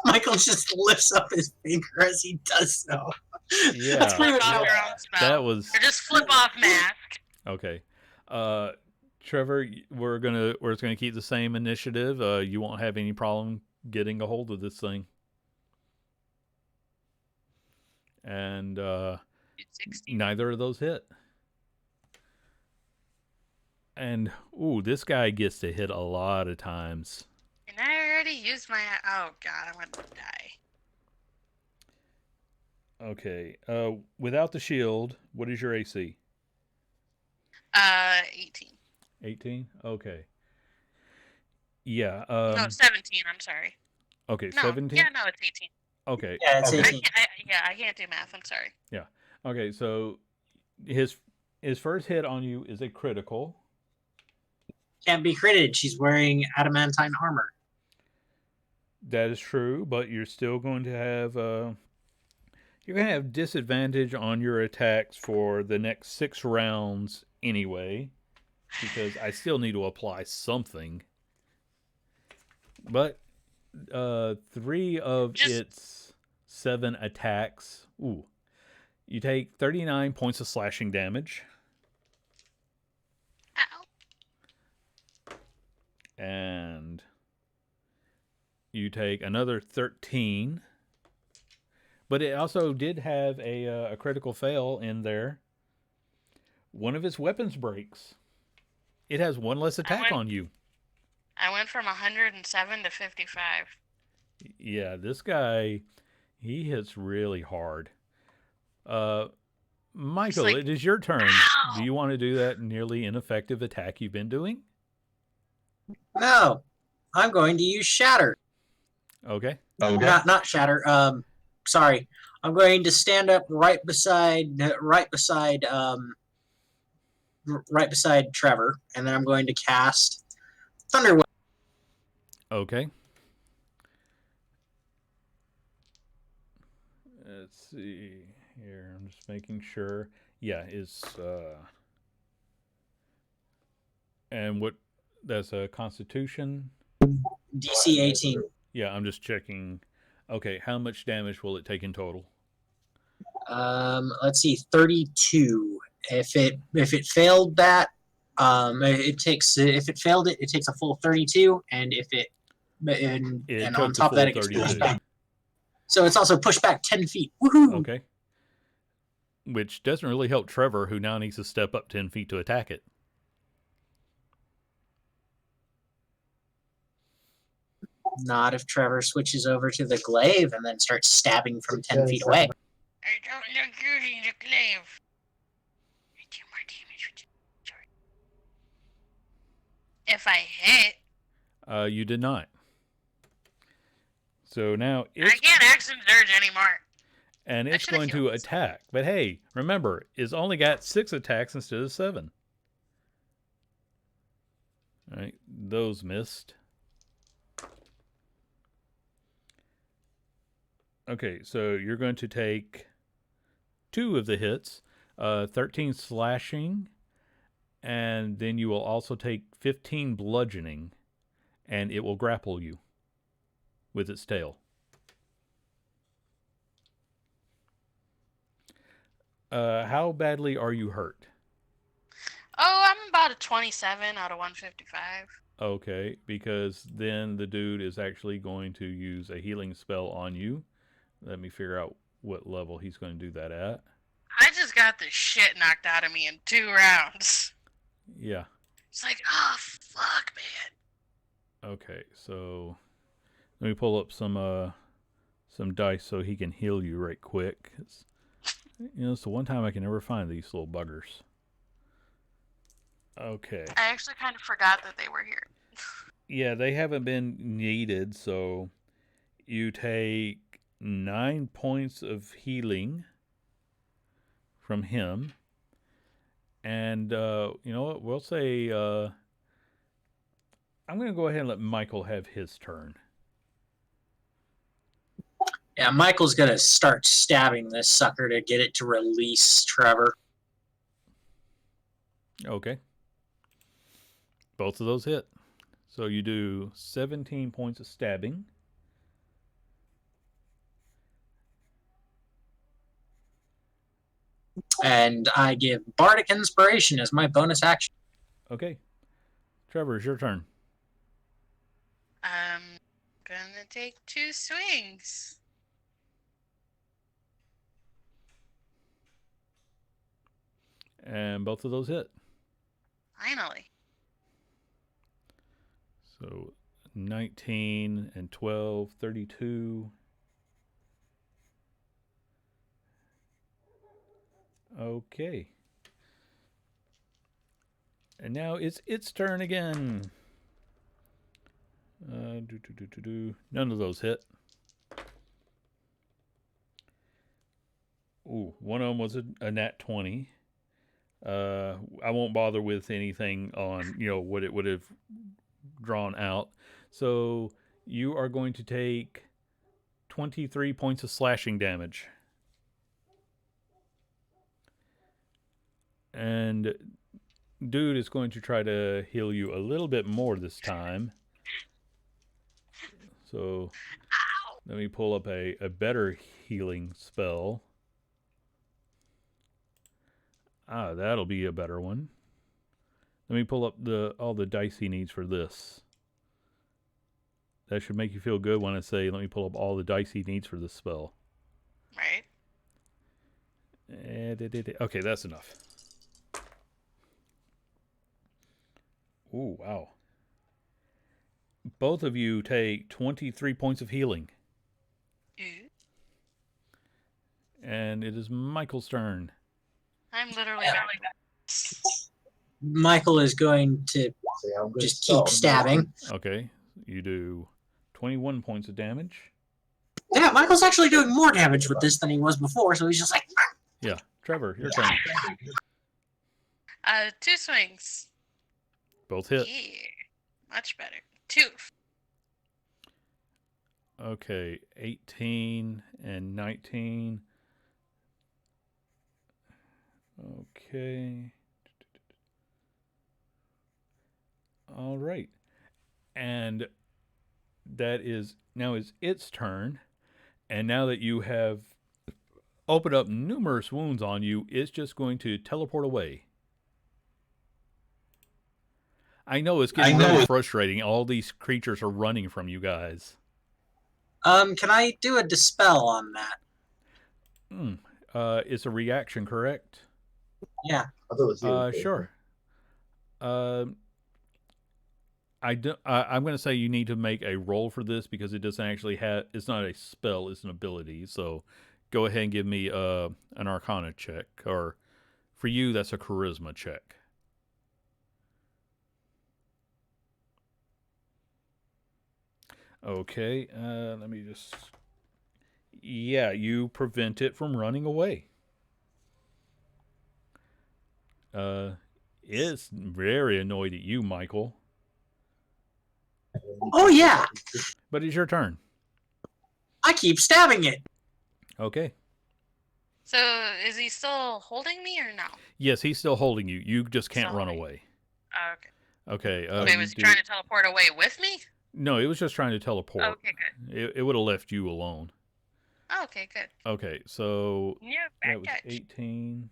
Michael just lifts up his finger as he does so. Yeah. That's pretty Flip much off how your own spell. That was Or just flip off mask. okay. Trevor, we're gonna keep the same initiative. You won't have any problem getting a hold of this thing. And 16. neither of those hit. And ooh, this guy gets to hit a lot of times. And I already used my. Oh god, I'm gonna die. Okay. Without the shield, what is your AC? 18. 18? Okay. Yeah. No, 17. I'm sorry. Okay, No, 17? yeah, no, it's 18. Okay. Yeah, it's Okay. 18. I can't do math. I'm sorry. Okay, so his first hit on you is a critical. Can't be critted. She's wearing adamantine armor. That is true, but you're still going to have you're going to have disadvantage on your attacks for the next 6 rounds anyway, because I still need to apply something. But 3 of its 7 attacks, you take 39 points of slashing damage, Ow. and you take another 13. But it also did have a critical fail in there. One of its weapons breaks. It has 1 less attack on you. I went from 107 to 55. Yeah, this guy, he hits really hard. Michael, like, it is your turn. ow! Do you want to do that nearly ineffective attack you've been doing? No, I'm going to use Shatter. Okay. Not Shatter. Sorry. I'm going to stand up right beside Trevor, and then I'm going to cast Thunder Wave. Okay. Let's see here. I'm just making sure. Yeah, is and what? That's a Constitution. DC 18. Yeah, I'm just checking. Okay, how much damage will it take in total? Let's see, 32. If it failed that, if it failed it, it takes a full 32, and if it and took on the top of that, it full gets 32. pushed back. So it's also pushed back 10 feet. Woohoo! Okay. Which doesn't really help Trevor, who now needs to step up 10 feet to attack it. Not if Trevor switches over to the glaive and then starts stabbing from 10 feet away. I don't look good in the glaive. I do more damage with the sword. If I hit, You did not. So now I it's can't action surge anymore. and I it's should've going to healed myself. attack. But hey, remember, it's only got 6 attacks instead of 7. All right, those missed. Okay, so you're going to take 2 of the hits, 13 slashing, and then you will also take 15 bludgeoning, and it will grapple you with its tail. How badly are you hurt? Oh, I'm about a 27 out of 155. Okay, because then the dude is actually going to use a healing spell on you. Let me figure out what level he's going to do that at. I just got the shit knocked out of me in 2 rounds. Yeah. It's like, oh, fuck, man. Okay, so let me pull up some dice so he can heal you right quick. It's the one time I can never find these little buggers. Okay. I actually kind of forgot that they were here. Yeah, they haven't been needed, so you take 9 points of healing from him. And, you know what? We'll say, I'm going to go ahead and let Michael have his turn. Yeah, Michael's gonna start stabbing this sucker to get it to release Trevor. Okay. Both of those hit. So you do 17 points of stabbing. And I give Bardic Inspiration as my bonus action. Okay. Trevor, it's your turn. I'm gonna take 2 swings. And both of those hit. Finally. So 19 and 12, 32. Okay. And now it's its turn again. None of those hit. Ooh, one of them was a nat 20. I won't bother with anything on, what it would have drawn out. So you are going to take 23 points of slashing damage. And dude is going to try to heal you a little bit more this time. So let me pull up a better healing spell. That'll be a better one. Let me pull up all the dice he needs for this. That should make you feel good when I say, let me pull up all the dice he needs for this spell. Right? Okay, that's enough. Ooh, wow. Both of you take 23 points of healing. Ooh. And it is Michael's turn. I'm literally battling that. Michael is going to See, I'm gonna just keep start stabbing. Okay, you do 21 points of damage. Yeah, Michael's actually doing more damage with this than he was before, so he's just like... Yeah, Trevor, your turn. 2 swings. Both hit. Yeah. Much better. 2. Okay, 18 and 19. Okay. All right. And that is now is its turn. And now that you have opened up numerous wounds on you, it's just going to teleport away. I know it's getting really frustrating. All these creatures are running from you guys. Can I do a dispel on that? It's a reaction, correct? Yeah. I thought it was you. Sure. I'm going to say you need to make a roll for this because it doesn't actually have. It's not a spell; it's an ability. So, go ahead and give me an Arcana check, or for you, that's a Charisma check. Okay. Let me just. Yeah, you prevent it from running away. It's very annoyed at you, Michael. Oh, yeah. But it's your turn. I keep stabbing it. Okay. So is he still holding me or no? Yes, he's still holding you. You just can't run Sorry. away. Oh, okay. Okay. Wait, you was he do- trying to teleport away with me? No, it was just trying to teleport. Okay, good. It would have left you alone. Oh, okay, good. Okay, so Yeah, that back was catch. 18.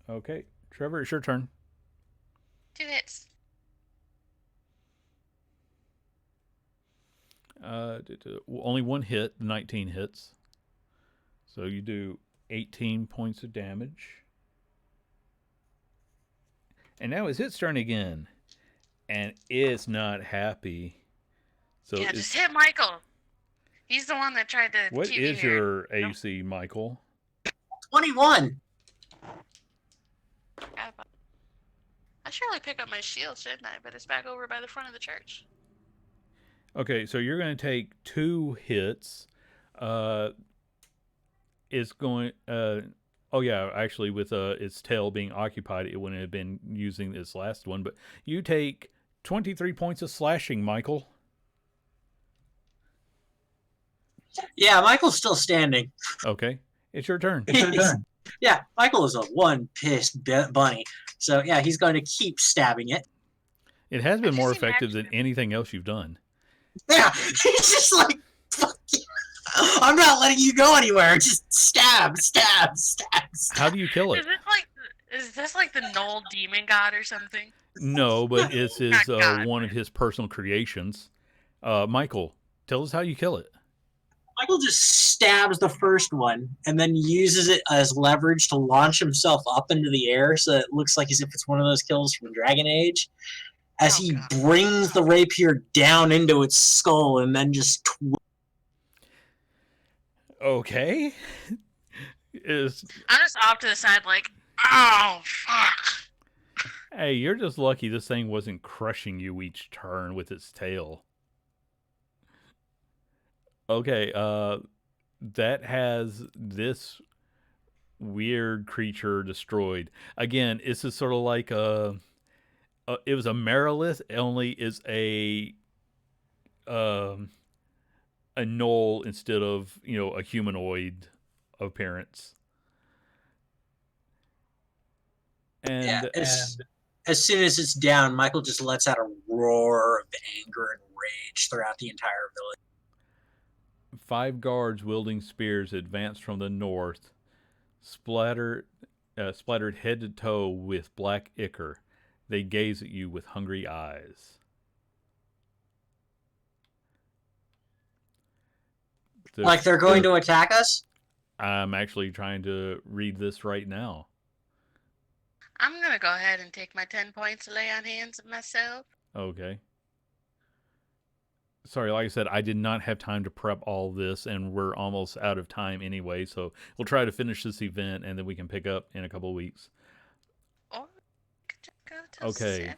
Okay, Trevor, it's your turn. 2 hits. Only one hit, 19 hits. So you do 18 points of damage. And now it's its turn again. And it's not happy. So Yeah, it's, just hit Michael. He's the one that tried to what keep you is here. your AC, Michael? 21. I should really pick up my shield, shouldn't I? But it's back over by the front of the church. Okay, so you're going to take 2 hits. It's going. Oh yeah, actually, with its tail being occupied, it wouldn't have been using its last one. But you take 23 points of slashing, Michael. Yeah, Michael's still standing. Okay, it's your turn. Yeah, Michael is a one pissed bunny. So yeah, he's going to keep stabbing it. It has been I more just effective than imagine- anything else you've done. Yeah, he's just like, fuck you. I'm not letting you go anywhere. Just stab, stab, stab, stab. How do you kill it? Is this like the Knoll demon god or something? No, but it's his Not God, one of his personal creations. Michael, tell us how you kill it. Michael just stabs the first one and then uses it as leverage to launch himself up into the air so it looks like as if it's one of those kills from Dragon Age. As he God. brings the rapier down into its skull and then just Okay. I'm just off to the side like, oh, fuck. Hey, you're just lucky this thing wasn't crushing you each turn with its tail. Okay, that has this weird creature destroyed. Again, this is sort of like it was a Marilith, only is a knoll instead of, a humanoid appearance. And as soon as it's down, Michael just lets out a roar of anger and rage throughout the entire village. 5 guards wielding spears advance from the north, splattered head to toe with black ichor. They gaze at you with hungry eyes. Like they're going to attack us? I'm actually trying to read this right now. I'm gonna go ahead and take my 10 points to lay on hands of myself. Okay. Sorry, like I said, I did not have time to prep all this, and we're almost out of time anyway, so we'll try to finish this event, and then we can pick up in a couple of weeks. Or we could just go till Okay.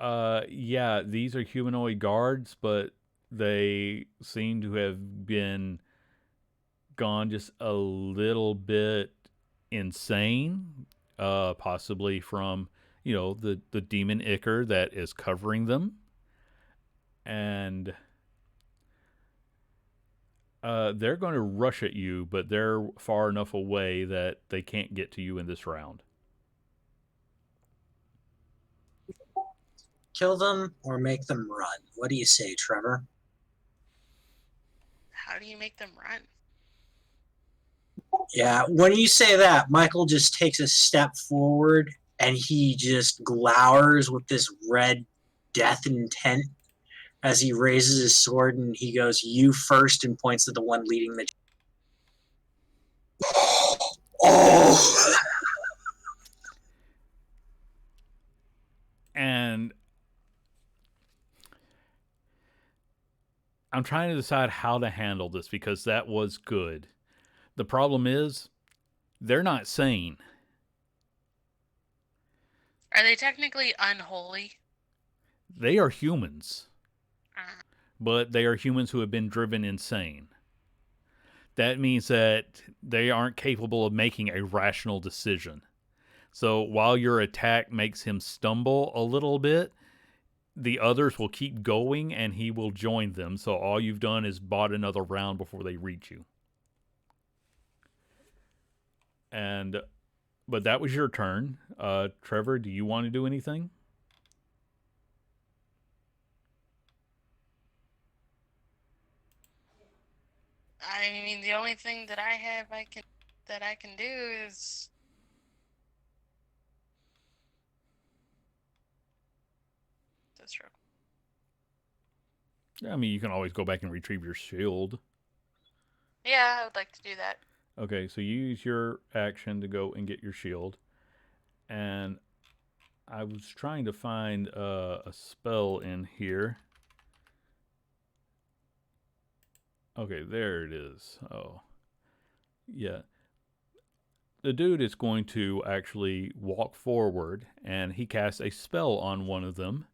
7. Yeah, these are humanoid guards, but they seem to have gone just a little bit insane, possibly from, the demon ichor that is covering them. And they're going to rush at you, but they're far enough away that they can't get to you in this round. Kill them or make them run. What do you say, Trevor? How do you make them run? Yeah, when you say that, Michael just takes a step forward and he just glowers with this red death intent as he raises his sword and he goes, "You first," and points to the one leading the. Oh! And I'm trying to decide how to handle this because that was good. The problem is, they're not sane. Are they technically unholy? They are humans, Uh, but they are humans who have been driven insane. That means that they aren't capable of making a rational decision. So while your attack makes him stumble a little bit, the others will keep going and he will join them. So all you've done is bought another round before they reach you. But that was your turn. Trevor, do you want to do anything? I mean, the only thing that I have that I can do is this real. I mean, you can always go back and retrieve your shield. Yeah, I would like to do that. Okay, so you use your action to go and get your shield. And I was trying to find a spell in here. Okay, there it is. Oh. Yeah. The dude is going to actually walk forward and he casts a spell on one of them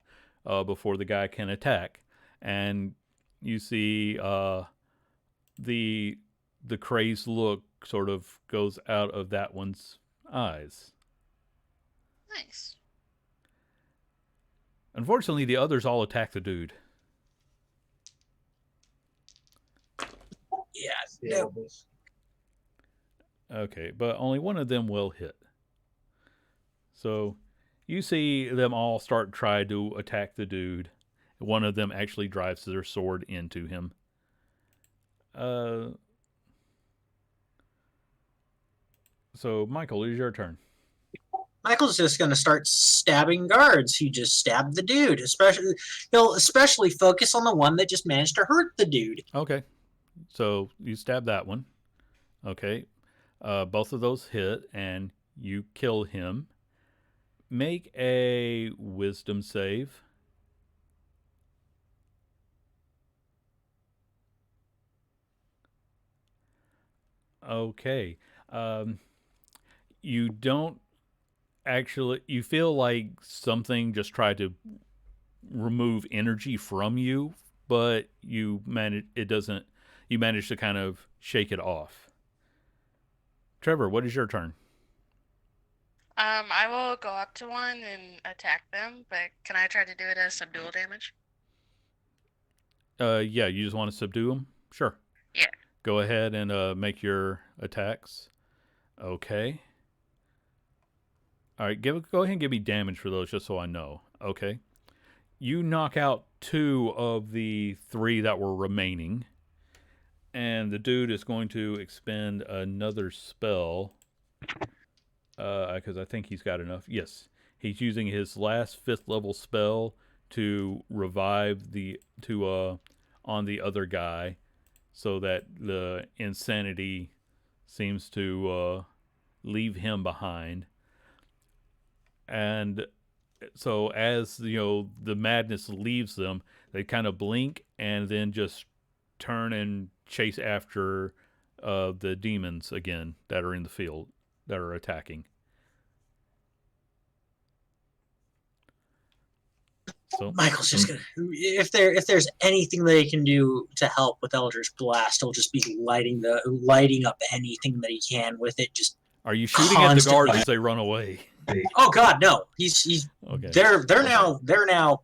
before the guy can attack. And you see the crazed look sort of goes out of that one's eyes. Nice. Unfortunately, the others all attack the dude. Yeah. The No. others. Okay, but only one of them will hit. So you see them all start try to attack the dude. One of them actually drives their sword into him. So Michael, it is your turn. Michael's just going to start stabbing guards. He just stabbed the dude. He'll especially focus on the one that just managed to hurt the dude. Okay, so you stab that one. Okay, both of those hit, and you kill him. Make a wisdom save. Okay. You don't actually. You feel like something just tried to remove energy from you, but you manage. It doesn't. You manage to kind of shake it off. Trevor, what is your turn? I will go up to one and attack them, but can I try to do it as subdual damage? Yeah, you just want to subdue them? Sure. Yeah. Go ahead and make your attacks. Okay. All right, go ahead and give me damage for those just so I know. Okay. You knock out 2 of the 3 that were remaining. And the dude is going to expend another spell. Because I think he's got enough. Yes. He's using his last 5th level spell to revive on the other guy so that the insanity seems to leave him behind. And so as the madness leaves them, they kind of blink and then just turn and chase after the demons again that are in the field that are attacking. So Michael's just gonna. If there's anything they can do to help with Eldritch Blast, he'll just be lighting up anything that he can with it. Just are you shooting at the guards constantly. as they run away? Oh God, no! He's Okay. they're now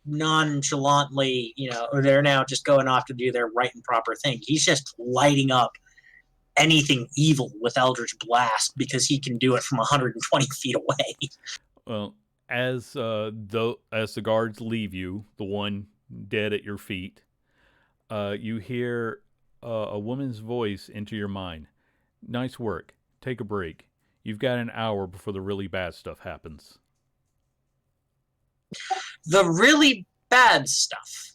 nonchalantly, or they're now just going off to do their right and proper thing. He's just lighting up anything evil with Eldritch Blast because he can do it from 120 feet away. Well, as the guards leave you, the one dead at your feet, you hear a woman's voice into your mind. Nice work. Take a break. You've got an hour before the really bad stuff happens. The really bad stuff.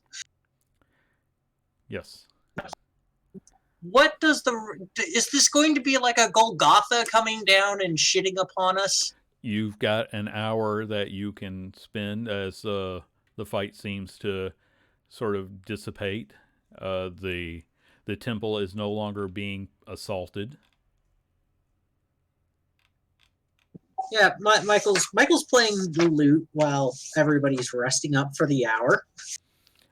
Yes. What does is this going to be like a Golgotha coming down and shitting upon us? You've got an hour that you can spend as the fight seems to sort of dissipate. The temple is no longer being assaulted. Yeah, Michael's playing the lute while everybody's resting up for the hour.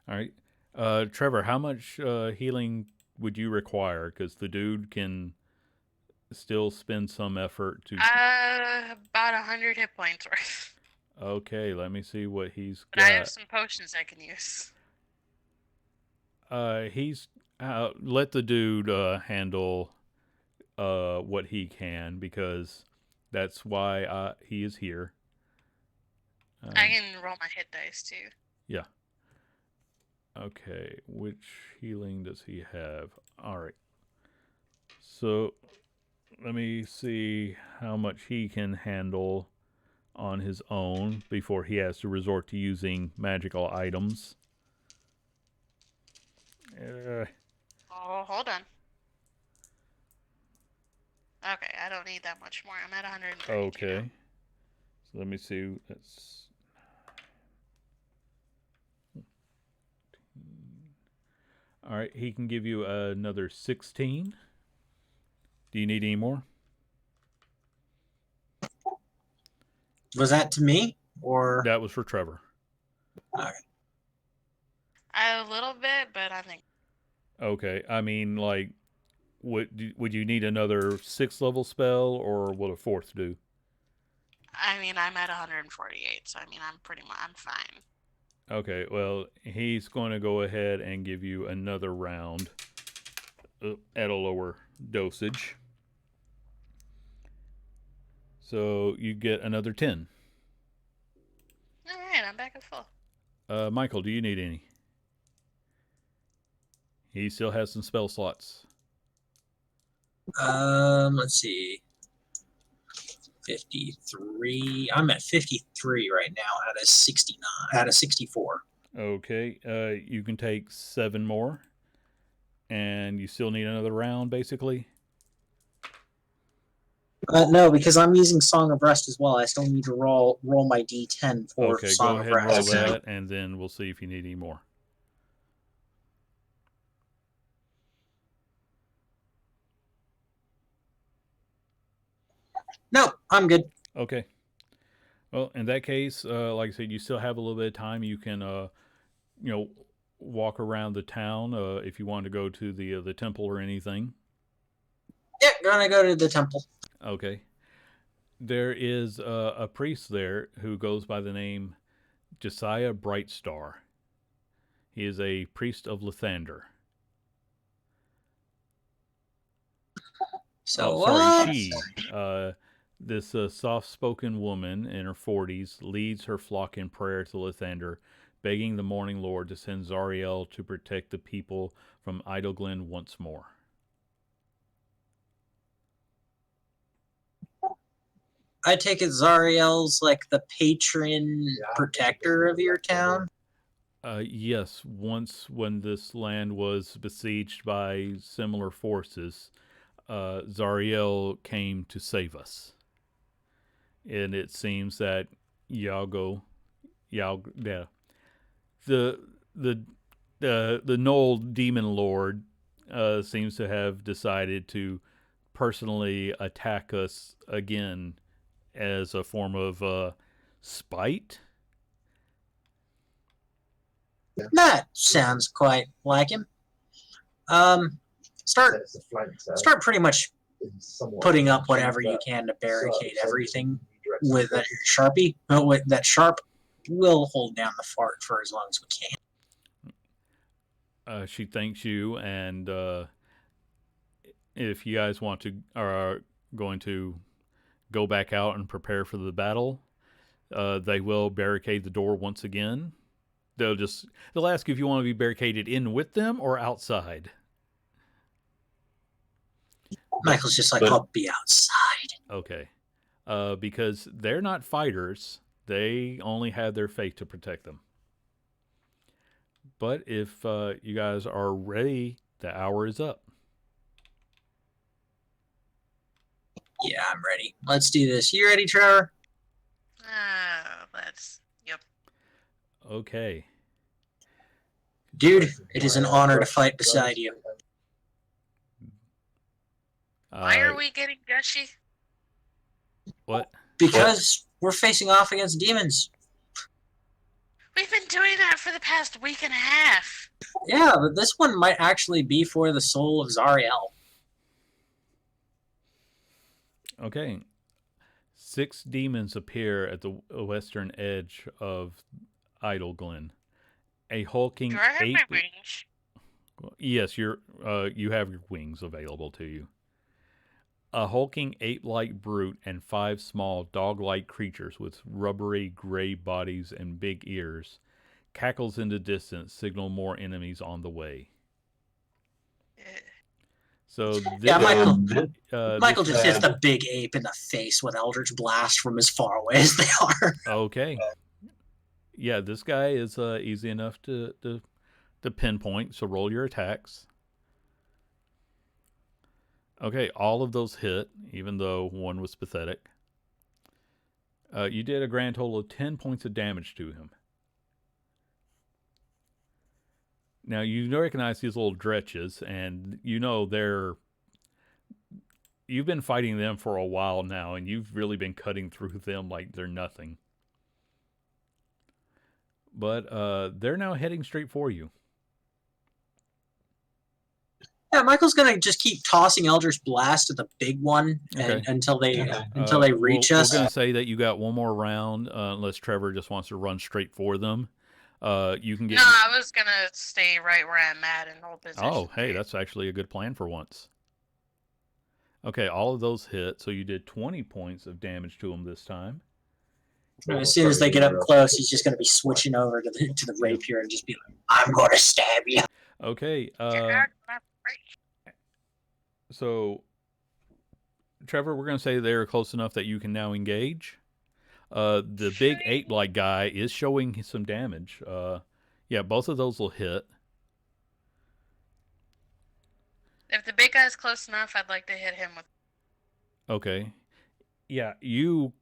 All right, Trevor, how much healing would you require? Because the dude can still spend some effort to. About 100 hit points worth. Okay, let me see what he's But I have got. some potions I can use. He's let the dude handle what he can because that's why he is here. I can roll my hit dice too. Yeah. Okay, which healing does he have? All right. So let me see how much he can handle on his own before he has to resort to using magical items. Oh, hold on. Okay, I don't need that much more. I'm at 132 Okay. now. So let me see. That's all right. He can give you another 16. Do you need any more? Was that to me or? That was for Trevor. Okay. A little bit, but I think Okay. I mean, like, would you need another 6th level spell, or will a 4th do? I'm at 148, so I'm fine. Okay. Well, he's going to go ahead and give you another round at a lower dosage. So you get another 10. All right, I'm back at full. Michael, do you need any? He still has some spell slots. Let's see. 53. I'm at 53 right now out of 69, out of 64. Okay. You can take 7 more, and you still need another round, basically. No, because I'm using Song of Rest as well. I still need to roll my D10 for Okay, Song go of ahead and roll Rest. Okay. that, and then we'll see if you need any more. No, I'm good. Okay. Well, in that case, like I said, you still have a little bit of time. You can, walk around the town if you want to go to the temple or anything. Yeah, gonna go to the temple. Okay. There is a priest there who goes by the name Josiah Brightstar. He is a priest of Lathander. So She, this soft-spoken woman in her 40s, leads her flock in prayer to Lathander, begging the Morning Lord to send Zariel to protect the people from Idleglen once more. I take it Zariel's like the patron protector of your town. Yes, once when this land was besieged by similar forces, Zariel came to save us. And it seems that yeah, the the the Knoll Demon Lord seems to have decided to personally attack us again as a form of spite. That sounds quite like him. Start pretty much putting up whatever you can to barricade everything with that Sharpie. But with that sharp, we'll hold down the fort for as long as we can. She thanks you, and if you guys are going to go back out and prepare for the battle, they will barricade the door once again. They'll ask if you want to be barricaded in with them or outside. Michael's just like, I'll be outside. Okay. Because they're not fighters. They only have their faith to protect them. But if you guys are ready, the hour is up. Yeah, I'm ready. Let's do this. You ready, Trevor? Yep. Okay. Dude, it is an honor to fight beside you. Why are we getting gushy? What? Because we're facing off against demons. We've been doing that for the past week and a half. Yeah, but this one might actually be for the soul of Zariel. Okay. 6 demons appear at the western edge of Idle Glen. A hulking Do I have 8... my wings? Yes, you have your wings available to you. A hulking 8-like brute and 5 small dog-like creatures with rubbery gray bodies and big ears cackles in the distance, signal more enemies on the way. So this, Yeah, Michael. Michael Just hits the big ape in the face with Eldritch Blast from as far away as they are. Okay. Yeah, this guy is easy enough to pinpoint, so roll your attacks. Okay, all of those hit, even though one was pathetic. You did a grand total of 10 points of damage to him. Now, you recognize these little dretches, and you know you've been fighting them for a while now, and you've really been cutting through them like they're nothing. But they're now heading straight for you. Yeah, Michael's gonna just keep tossing Eldritch Blast at the big one until they reach us. We're gonna say that you got one more round, unless Trevor just wants to run straight for them. You can get. No, I was gonna stay right where I'm at and hold position. Oh, hey, that's actually a good plan for once. Okay, all of those hit, so you did 20 points of damage to him this time. As soon as they get up close, he's just going to be switching over to the rapier and just be like, "I'm going to stab you." Okay. So, Trevor, we're going to say they're close enough that you can now engage. The big ape-like guy is showing some damage. Yeah, both of those will hit. If the big guy's close enough, I'd like to hit him with. Okay. Yeah, you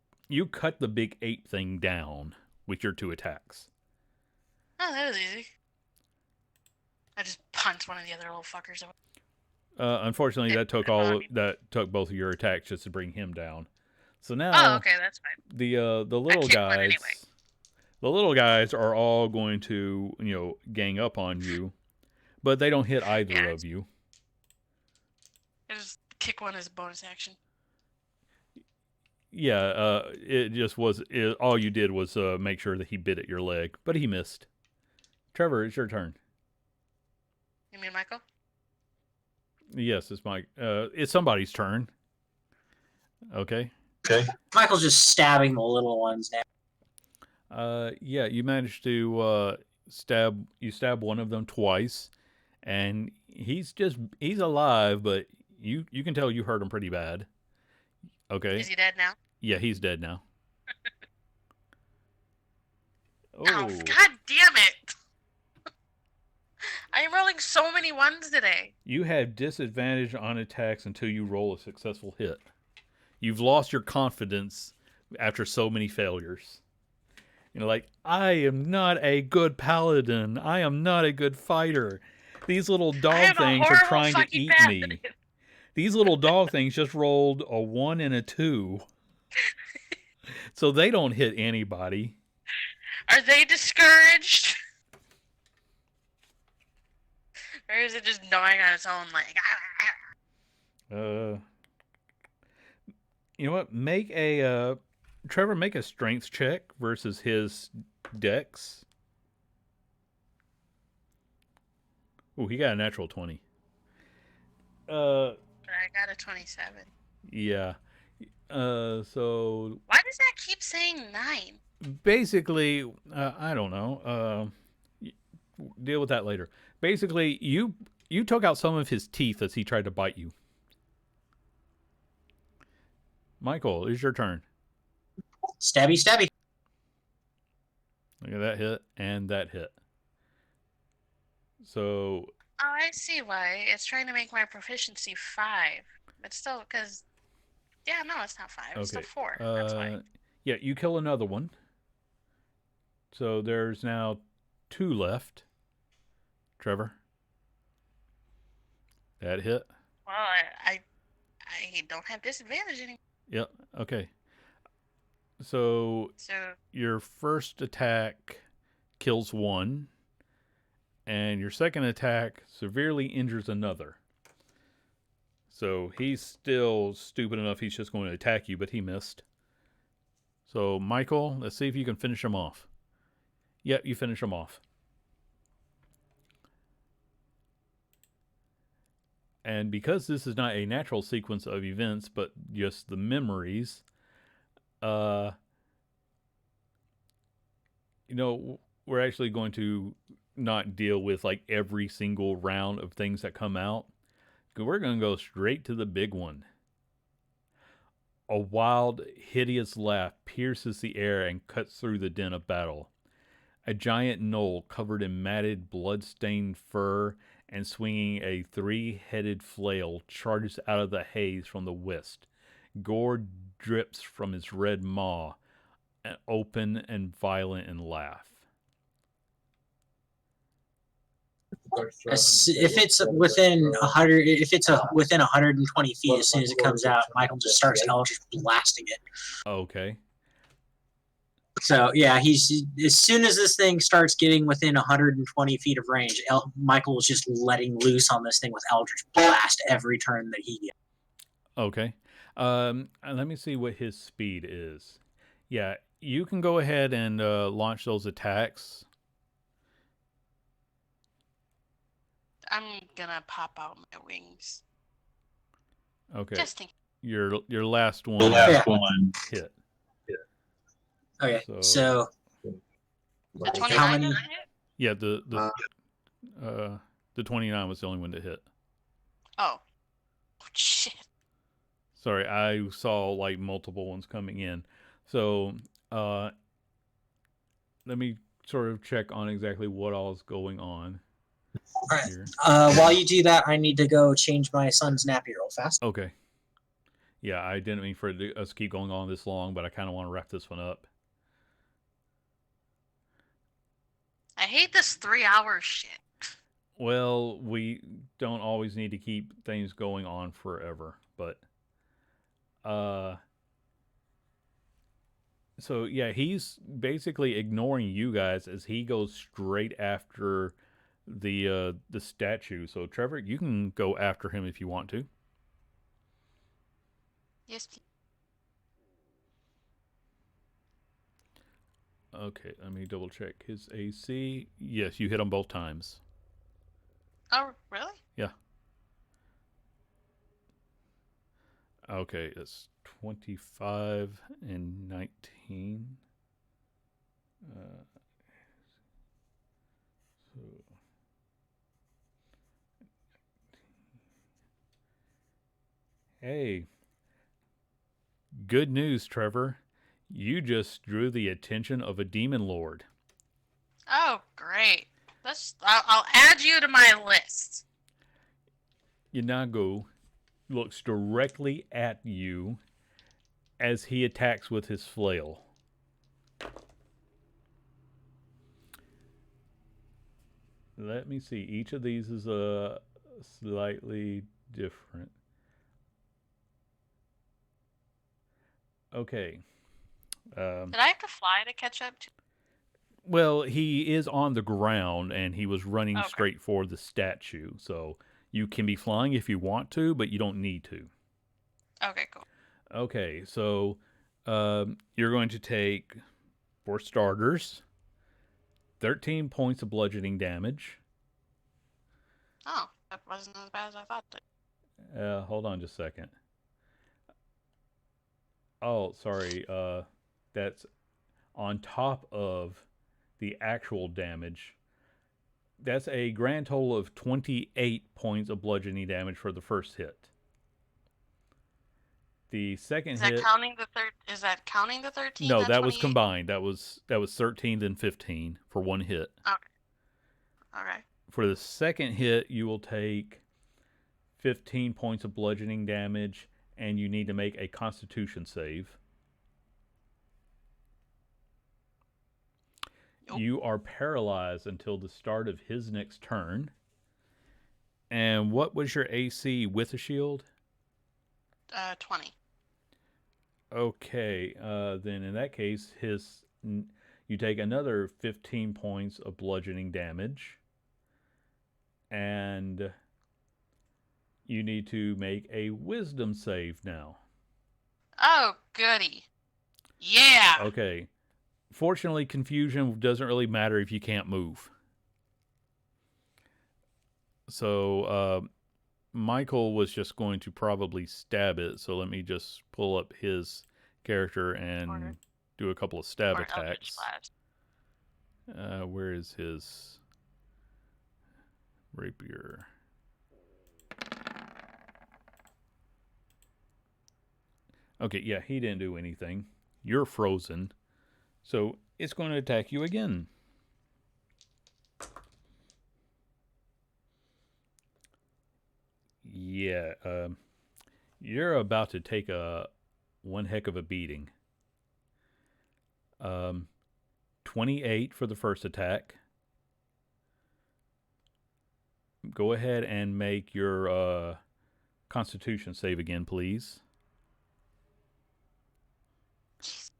cut the big ape thing down with your 2 attacks. Oh, that was easy. I just punched one of the other little fuckers away. Unfortunately, that took both of your attacks just to bring him down. So now, oh, okay, that's fine. The little guys, anyway. The little guys are all going to gang up on you, but they don't hit either of you. I just kick one as a bonus action. Yeah, it just was. All you did was make sure that he bit at your leg, but he missed. Trevor, it's your turn. You mean Michael? Yes, it's Mike. It's somebody's turn. Okay. Michael's just stabbing the little ones now. Yeah, you managed to stab one of them twice, and he's alive, but you can tell you hurt him pretty bad. Okay. Is he dead now? Yeah, he's dead now. Oh, God damn it! I am rolling so many ones today. You have disadvantage on attacks until you roll a successful hit. You've lost your confidence after so many failures. Like, I am not a good paladin. I am not a good fighter. These little dog things are trying to eat me. These little dog things just rolled a 1 and a 2. So they don't hit anybody. Are they discouraged? Or is it just gnawing on its own leg? You know what? Make a Trevor, make a strength check versus his dex. Oh, he got a natural 20. I got a 27. Yeah. So why does that keep saying 9? Basically, I don't know. Deal with that later. Basically, you took out some of his teeth as he tried to bite you. Michael, it's your turn. Stabby, stabby. Look at that hit and that hit. So. Oh, I see why. It's trying to make my proficiency 5. But still, because. Yeah, no, it's not 5. It's still 4. That's why. Yeah, you kill another one. So there's now 2 left. Trevor. That hit. Well, I don't have disadvantage anymore. Yep. Okay. So your first attack kills 1, and your second attack severely injures another. So he's still stupid enough he's just going to attack you, but he missed. So, Michael, let's see if you can finish him off. Yep, you finish him off. And because this is not a natural sequence of events, but just the memories, uh, we're actually going to not deal with like every single round of things that come out. We're going to go straight to the big one. A wild, hideous laugh pierces the air and cuts through the din of battle. A giant gnoll covered in matted, blood-stained fur and swinging a three-headed flail charges out of the haze from the west. Gore drips from his red maw, open and violent and laugh. If it's within 100, if it's within 120 feet, as soon as it comes out, Michael just starts Eldritch blasting it. Okay. So yeah, he's as soon as this thing starts getting within 120 feet of range, Michael is just letting loose on this thing with Eldritch blast every turn that he gets. Okay. Let me see what his speed is. Yeah, you can go ahead and launch those attacks. I'm gonna pop out my wings. Okay. Just think. Your last one. The last Yeah. one. Hit. Okay, so The how 29 many? doesn't hit? Yeah, the 29 was the only one that hit. Oh. Shit. Sorry, I saw like multiple ones coming in. So, let me sort of check on exactly what all is going on. All right. Here. While you do that, I need to go change my son's nappy real fast. Okay. Yeah, I didn't mean for us to keep going on this long, but I kind of want to wrap this one up. I hate this 3-hour shit. Well, we don't always need to keep things going on forever, but so yeah, he's basically ignoring you guys as he goes straight after the statue. So Trevor, you can go after him if you want to. Yes, please. Okay, let me double check his AC. Yes, you hit him both times. Oh, really? Yeah. Okay, that's 25 and 19. So hey, good news, Trevor. You just drew the attention of a demon lord. Oh, great. I'll add you to my list. Yanago looks directly at you as he attacks with his flail. Let me see. Each of these is slightly different. Okay. Did I have to fly to catch up to? Well, he is on the ground and he was running Okay. straight for the statue. So you can be flying if you want to, but you don't need to. Okay, cool. Okay, so you're going to take, for starters, 13 points of bludgeoning damage. Oh, that wasn't as bad as I thought. Hold on just a second. Oh, sorry. That's on top of the actual damage. That's a grand total of 28 points of bludgeoning damage for the first hit. The second Is hit. that counting the Is that counting the 13? No, that was 28? combined. That was 13 then 15 for one hit. Okay. For the second hit, you will take 15 points of bludgeoning damage, and you need to make a Constitution save. Nope. You are paralyzed until the start of his next turn. And what was your AC with a shield? 20. Okay, then in that case, you take another 15 points of bludgeoning damage, and you need to make a Wisdom save now. Oh, goody. Yeah. Okay. Fortunately, confusion doesn't really matter if you can't move. So, Michael was just going to probably stab it. So let me just pull up his character and do a couple of stab Or Eldritch attacks. Blast. Where is his rapier? Okay, yeah, he didn't do anything. You're frozen. So it's going to attack you again. Yeah, you're about to take one heck of a beating. 28 for the first attack. Go ahead and make your Constitution save again, please.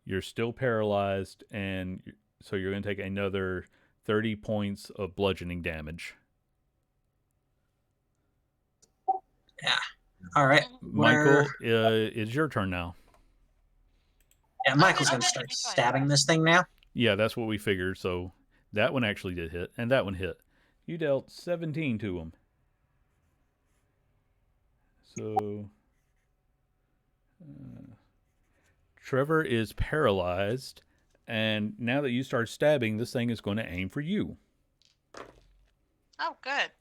You're still paralyzed, and so you're going to take another 30 points of bludgeoning damage. Yeah. All right. Michael, it's your turn now. Yeah, Michael's Okay, going to okay, start it's fine. stabbing this thing now. Yeah, that's what we figured. So that one actually did hit, and that one hit. You dealt 17 to him. So Trevor is paralyzed, and now that you start stabbing, this thing is going to aim for you. Oh, good.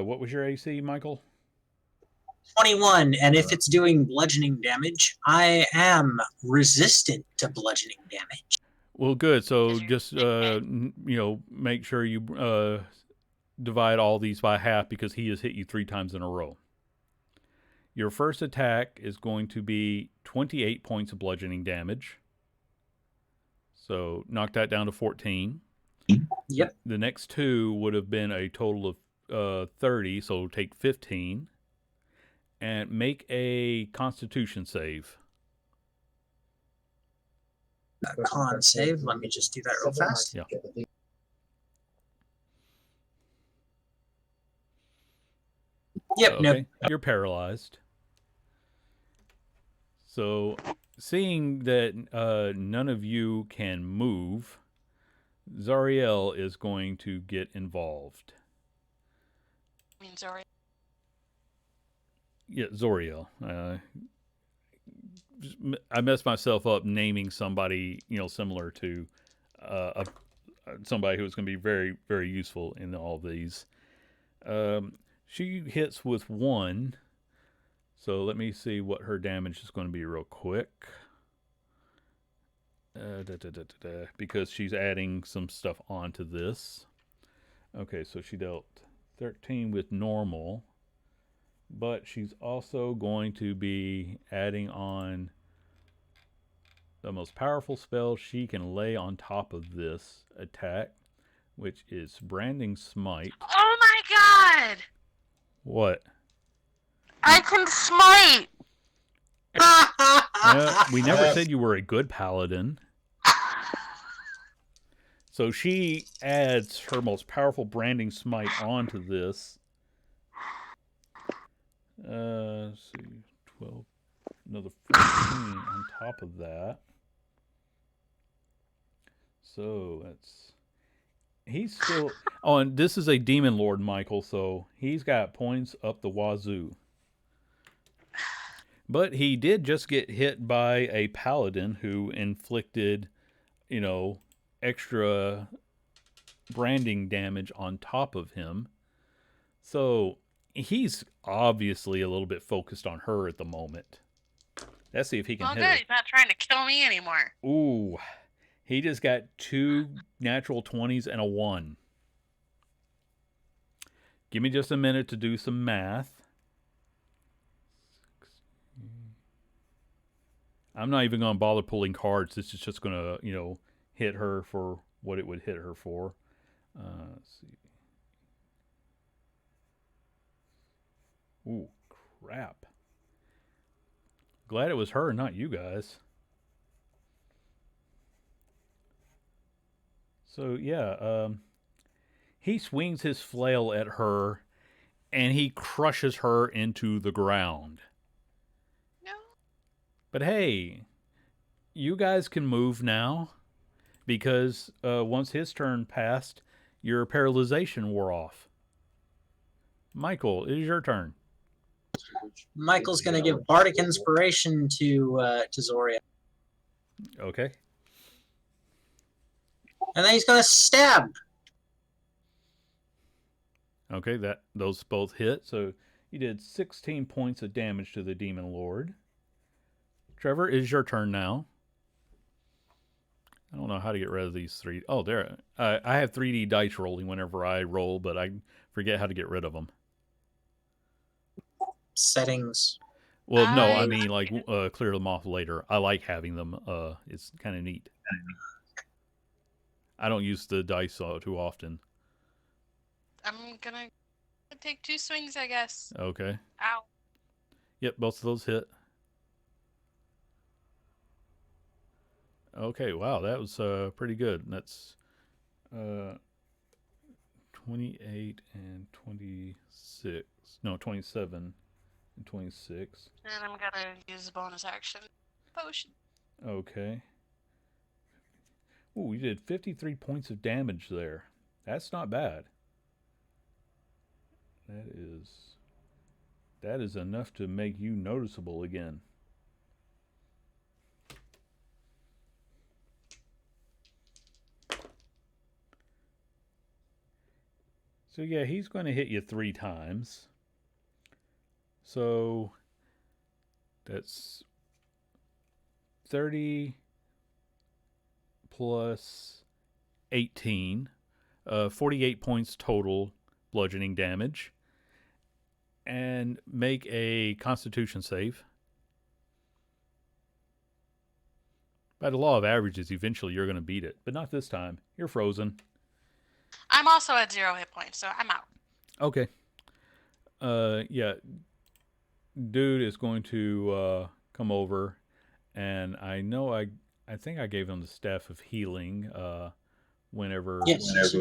What was your AC, Michael? 21, and if it's doing bludgeoning damage, I am resistant to bludgeoning damage. Well, good. So 'Cause you're just make sure you divide all these by half because he has hit you 3 times in a row. Your first attack is going to be 28 points of bludgeoning damage. So knock that down to 14. Yep. The next two would have been a total of 30, so take 15. And make a Constitution save. Con save. Let me just do that real fast. Yeah. Yep. Okay. Nope. You're paralyzed. So, seeing that none of you can move, Zariel is going to get involved. Sorry. Yeah, Zoriel. I messed myself up naming somebody, similar to somebody who's going to be very, very useful in all these. She hits with 1. So let me see what her damage is going to be real quick. Because she's adding some stuff onto this. Okay, so she dealt 13 with normal. But she's also going to be adding on the most powerful spell she can lay on top of this attack, which is Branding Smite. Oh my god! What? I can smite! We never said you were a good paladin. So she adds her most powerful Branding Smite onto this. Let's see, 12, another 14 on top of that. So he's still, oh, and this is a Demon Lord, Michael, so he's got points up the wazoo. But he did just get hit by a paladin who inflicted, extra branding damage on top of him. So he's obviously a little bit focused on her at the moment. Let's see if he can hit her. He's not trying to kill me anymore. Ooh, he just got 2 natural 20s and a 1. Give me just a minute to do some math. I'm not even going to bother pulling cards. This is just going to, hit her for what it would hit her for. Let's see. Ooh, crap. Glad it was her, not you guys. So, yeah, he swings his flail at her, and he crushes her into the ground. No. But hey, you guys can move now because once his turn passed, your paralyzation wore off. Michael, it is your turn. Michael's going to give Bardic Inspiration to Zoria. Okay. And then he's going to stab. Okay, those both hit. So you did 16 points of damage to the Demon Lord. Trevor, it is your turn now. I don't know how to get rid of these three. Oh, there. I have 3D dice rolling whenever I roll, but I forget how to get rid of them. Settings. Well, no, I mean, like, clear them off later. I like having them. It's kind of neat. I don't use the dice too often. I'm gonna take 2 swings, I guess. Okay. Ow. Yep, both of those hit. Okay, wow, that was pretty good. That's 28 and 26. No, 27 and 26. And I'm gonna use the bonus action potion. Okay. Ooh, you did 53 points of damage there. That's not bad. That is enough to make you noticeable again. So yeah, he's going to hit you 3 times. So that's 30 plus 18, 48 points total bludgeoning damage. And make a Constitution save. By the law of averages, eventually you're going to beat it, but not this time. You're frozen. I'm also at 0 hit points, so I'm out. Okay. Yeah. Dude is going to come over, and I know I think I gave him the Staff of Healing whenever. Yes.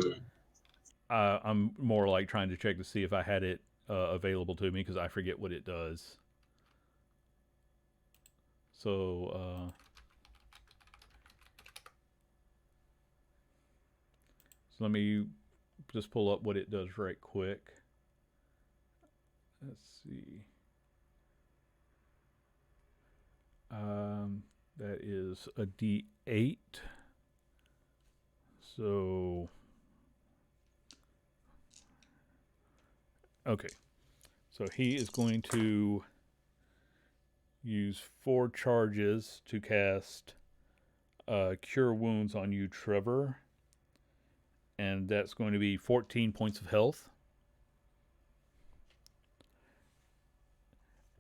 I'm more like trying to check to see if I had it available to me because I forget what it does. So let me just pull up what it does right quick. Let's see. That is a D8. So okay. So he is going to use 4 charges to cast Cure Wounds on you, Trevor. And that's going to be 14 points of health.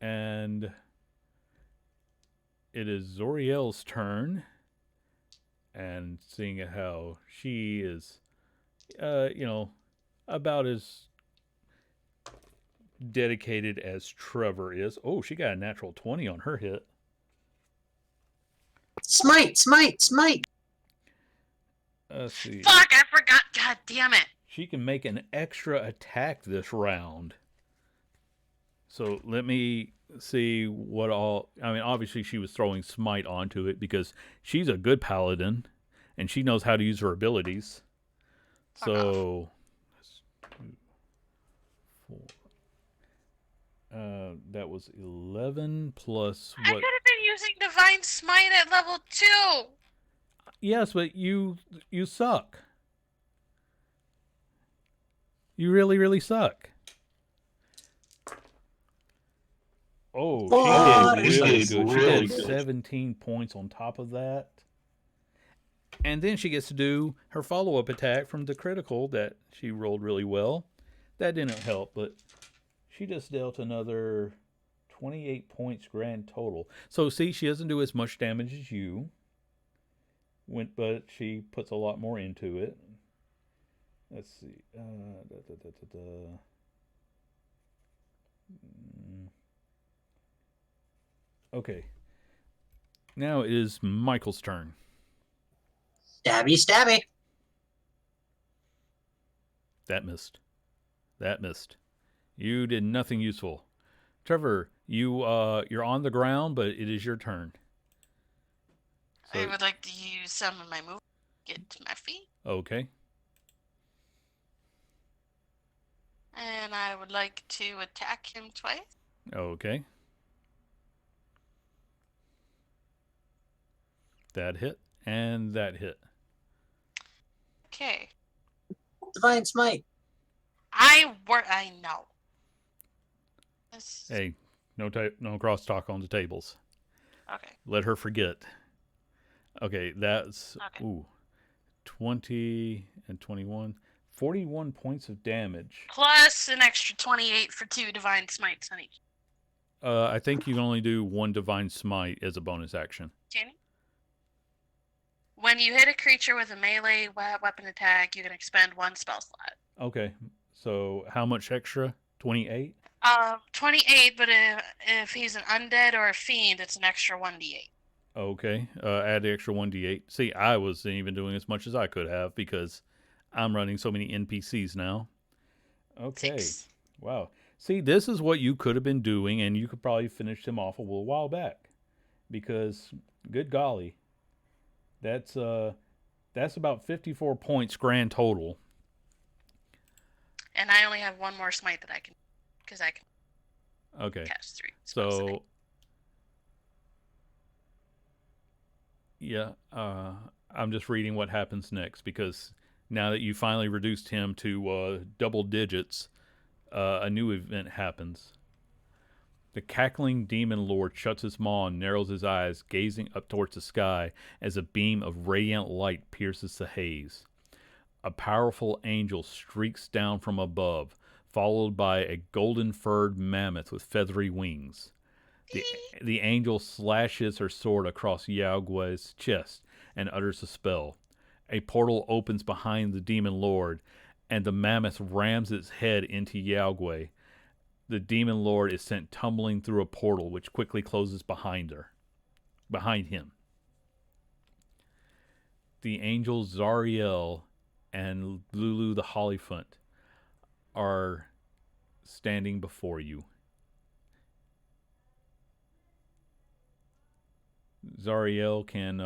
And it is Zoriel's turn. And seeing how she is, about as dedicated as Trevor is. Oh, she got a natural 20 on her hit. Smite, smite, smite. Let's see. Fuck, I forgot. God damn it. She can make an extra attack this round. So let me see what all... I mean, obviously she was throwing smite onto it because she's a good paladin and she knows how to use her abilities. So... 4. That was 11 plus what? I could have been using Divine Smite at level 2. Yes, but you suck. You really, really suck. Oh, she did really good. She did 17 points on top of that. And then she gets to do her follow-up attack from the critical that she rolled really well. That didn't help, but she just dealt another 28 points grand total. So, see, she doesn't do as much damage as you. But she puts a lot more into it. Let's see. Okay. Now it is Michael's turn. Stabby, stabby. That missed. You did nothing useful. Trevor, you're on the ground, but it is your turn. So, I would like to use some of my move to get to my feet. okay. And I would like to attack him twice. Okay. That hit. And that hit. Okay. Divine Smite. I know. Hey, no crosstalk on the tables. Okay. Let her forget. Okay, that's Okay. 20 and 21. 41 points of damage. Plus an extra 28 for 2 divine smites on each. I think you can only do 1 divine smite as a bonus action. Can you? When you hit a creature with a melee weapon attack, you can expend 1 spell slot. Okay, so how much extra? 28? 28, but if he's an undead or a fiend, it's an extra 1d8. Okay, add the extra 1d8. See, I wasn't even doing as much as I could have because I'm running so many NPCs now. Okay, 6. wow. See, this is what you could have been doing, and you could probably finish him off a little while back. Because, good golly, that's about 54 points grand total. And I only have 1 more smite that I can, because I can Okay, cast 3 spells a so night. yeah, I'm just reading what happens next because now that you finally reduced him to double digits, a new event happens. The cackling demon lord shuts his maw and narrows his eyes, gazing up towards the sky as a beam of radiant light pierces the haze. A powerful angel streaks down from above, followed by a golden-furred mammoth with feathery wings. The angel slashes her sword across Yaoguai's chest and utters a spell. A portal opens behind the demon lord, and the mammoth rams its head into Yaoguai. The demon lord is sent tumbling through a portal, which quickly closes behind him. The angels Zariel and Lulu the Hollyphant are standing before you. Zariel can,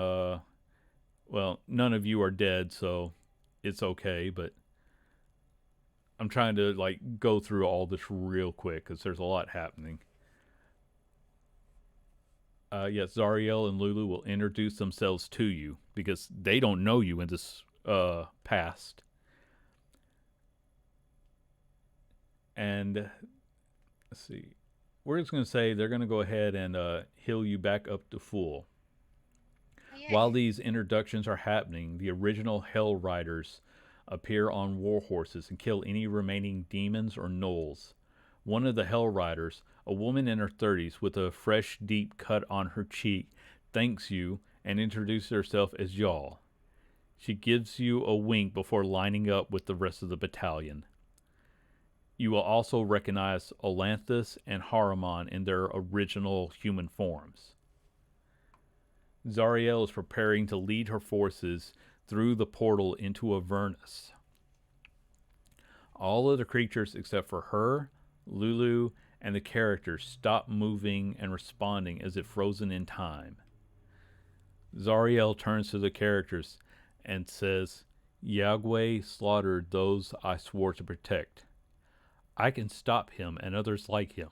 well, none of you are dead, so it's okay, but I'm trying to, go through all this real quick, because there's a lot happening. Yes, Zariel and Lulu will introduce themselves to you, because they don't know you in this, past. And, let's see. We're just going to say they're going to go ahead and heal you back up to full. Yay. While these introductions are happening, the original Hell Riders appear on war horses and kill any remaining demons or gnolls. One of the Hell Riders, a woman in her 30s with a fresh, deep cut on her cheek, thanks you and introduces herself as Y'all. She gives you a wink before lining up with the rest of the battalion. You will also recognize Olanthus and Haramon in their original human forms. Zariel is preparing to lead her forces through the portal into Avernus. All of the creatures except for her, Lulu, and the characters stop moving and responding as if frozen in time. Zariel turns to the characters and says, Yaoguai slaughtered those I swore to protect. I can stop him and others like him.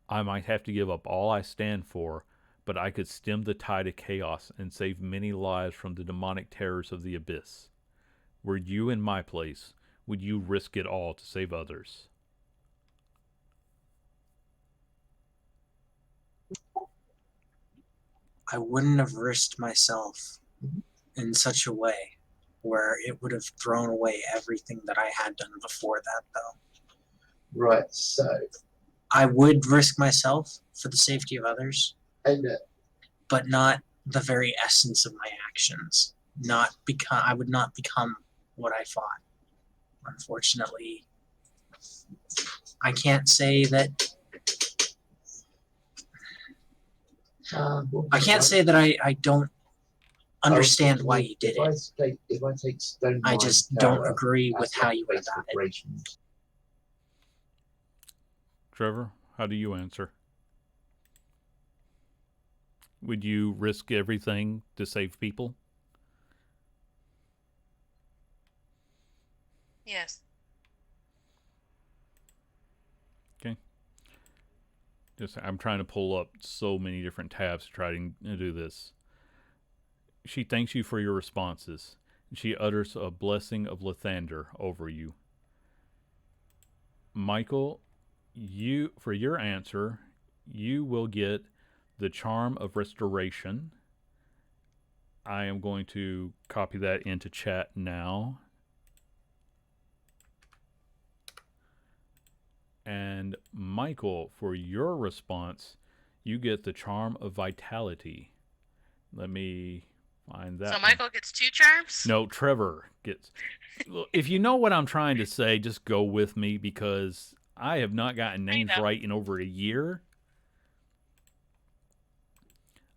I might have to give up all I stand for, but I could stem the tide of chaos and save many lives from the demonic terrors of the abyss. Were you in my place, would you risk it all to save others? I wouldn't have risked myself in such a way where it would have thrown away everything that I had done before that, though. Right, so. I would risk myself for the safety of others, And but not the very essence of my actions. I would not become what I fought. Unfortunately, I can't say that. I can't say that I don't understand why you did it. If I take Stone I Mind just don't Tower agree with as how like you went base about it. operations, Trevor, how do you answer? Would you risk everything to save people? Yes. Okay. I'm trying to pull up so many different tabs to try to do this. She thanks you for your responses. She utters a blessing of Lathander over you. Michael, for your answer, you will get the Charm of Restoration. I am going to copy that into chat now. And Michael, for your response, you get the Charm of Vitality. Let me find that. So one. Michael gets 2 charms? No, Trevor gets. If you know what I'm trying to say, just go with me because I have not gotten names right in over a year.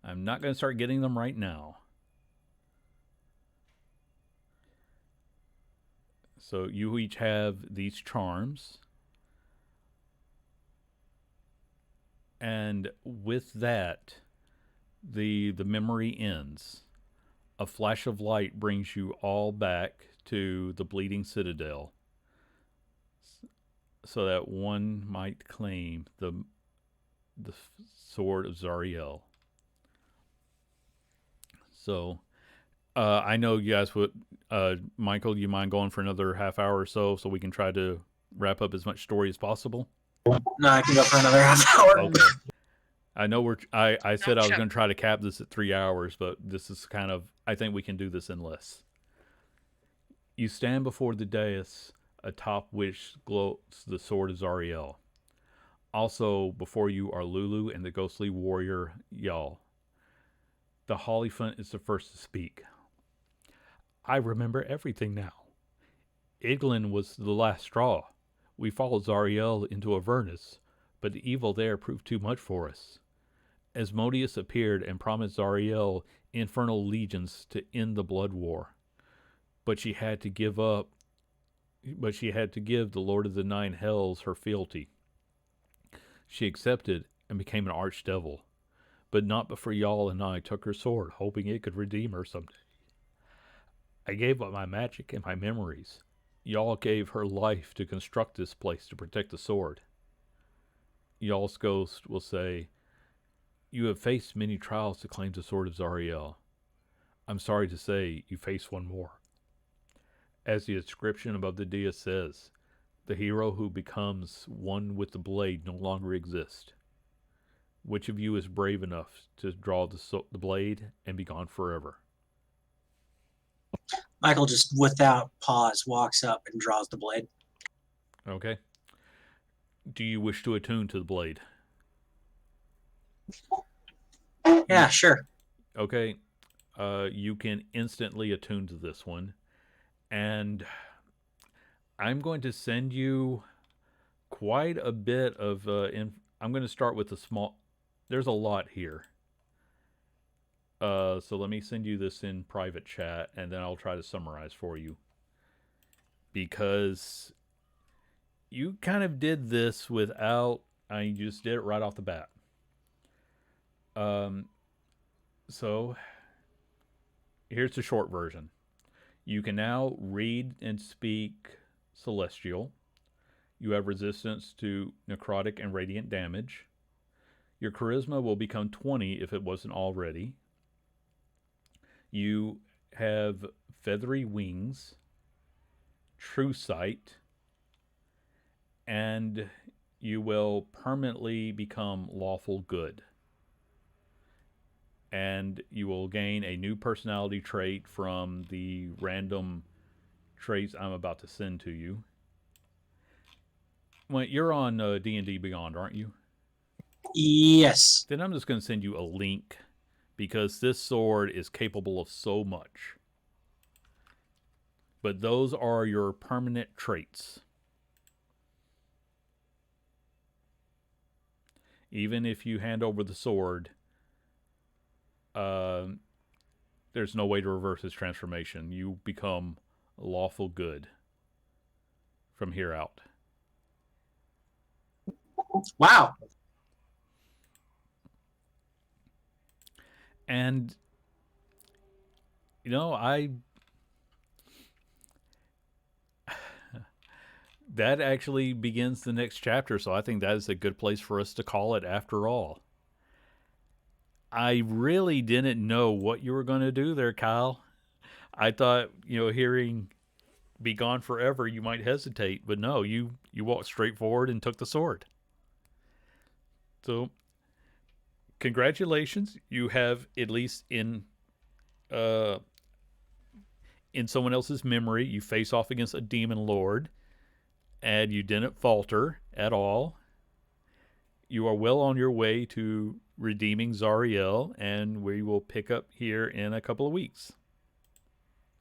I'm not going to start getting them right now. So you each have these charms. And with that, the memory ends. A flash of light brings you all back to the Bleeding Citadel, so that one might claim the sword of Zariel. So, I know you guys would. Michael, you mind going for another half hour or so we can try to wrap up as much story as possible? No, I can go for another half hour. Okay. I know I said I was going to try to cap this at 3 hours, but this is kind of, I think we can do this in less. You stand before the dais, atop which glows the sword of Zariel. Also, before you are Lulu and the ghostly warrior Yal. The Hollyphant is the first to speak. I remember everything now. Iglin was the last straw. We followed Zariel into Avernus, but the evil there proved too much for us. Asmodeus appeared and promised Zariel infernal legions to end the blood war. But she had to give the Lord of the Nine Hells her fealty. She accepted and became an archdevil, but not before Yal and I took her sword, hoping it could redeem her someday. I gave up my magic and my memories. Yal gave her life to construct this place to protect the sword. Yal's ghost will say, "You have faced many trials to claim the sword of Zariel. I'm sorry to say you face one more." As the inscription above the dais says, the hero who becomes one with the blade no longer exists. Which of you is brave enough to draw the blade and be gone forever? Michael just, without pause, walks up and draws the blade. Okay. Do you wish to attune to the blade? Yeah, sure. Okay. You can instantly attune to this one. And I'm going to send you quite a bit of... I'm going to start with a small... There's a lot here. So let me send you this in private chat, and then I'll try to summarize for you. Because you kind of did this without... you just did it right off the bat. So here's the short version. You can now read and speak Celestial. You have resistance to necrotic and radiant damage. Your charisma will become 20 if it wasn't already. You have feathery wings, true sight, and you will permanently become lawful good. And you will gain a new personality trait from the random traits I'm about to send to you. Well, you're on D&D Beyond, aren't you? Yes. Then I'm just going to send you a link because this sword is capable of so much. But those are your permanent traits. Even if you hand over the sword, there's no way to reverse his transformation. You become lawful good from here out. Wow. And I that actually begins the next chapter, so I think that is a good place for us to call it after all. I really didn't know what you were going to do there, Kyle. I thought, hearing be gone forever, you might hesitate, but no, you walked straight forward and took the sword. So, congratulations. You have, at least uh in someone else's memory, you face off against a demon lord and you didn't falter at all. You are well on your way to redeeming Zariel, and we will pick up here in a couple of weeks.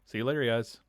See you later, guys.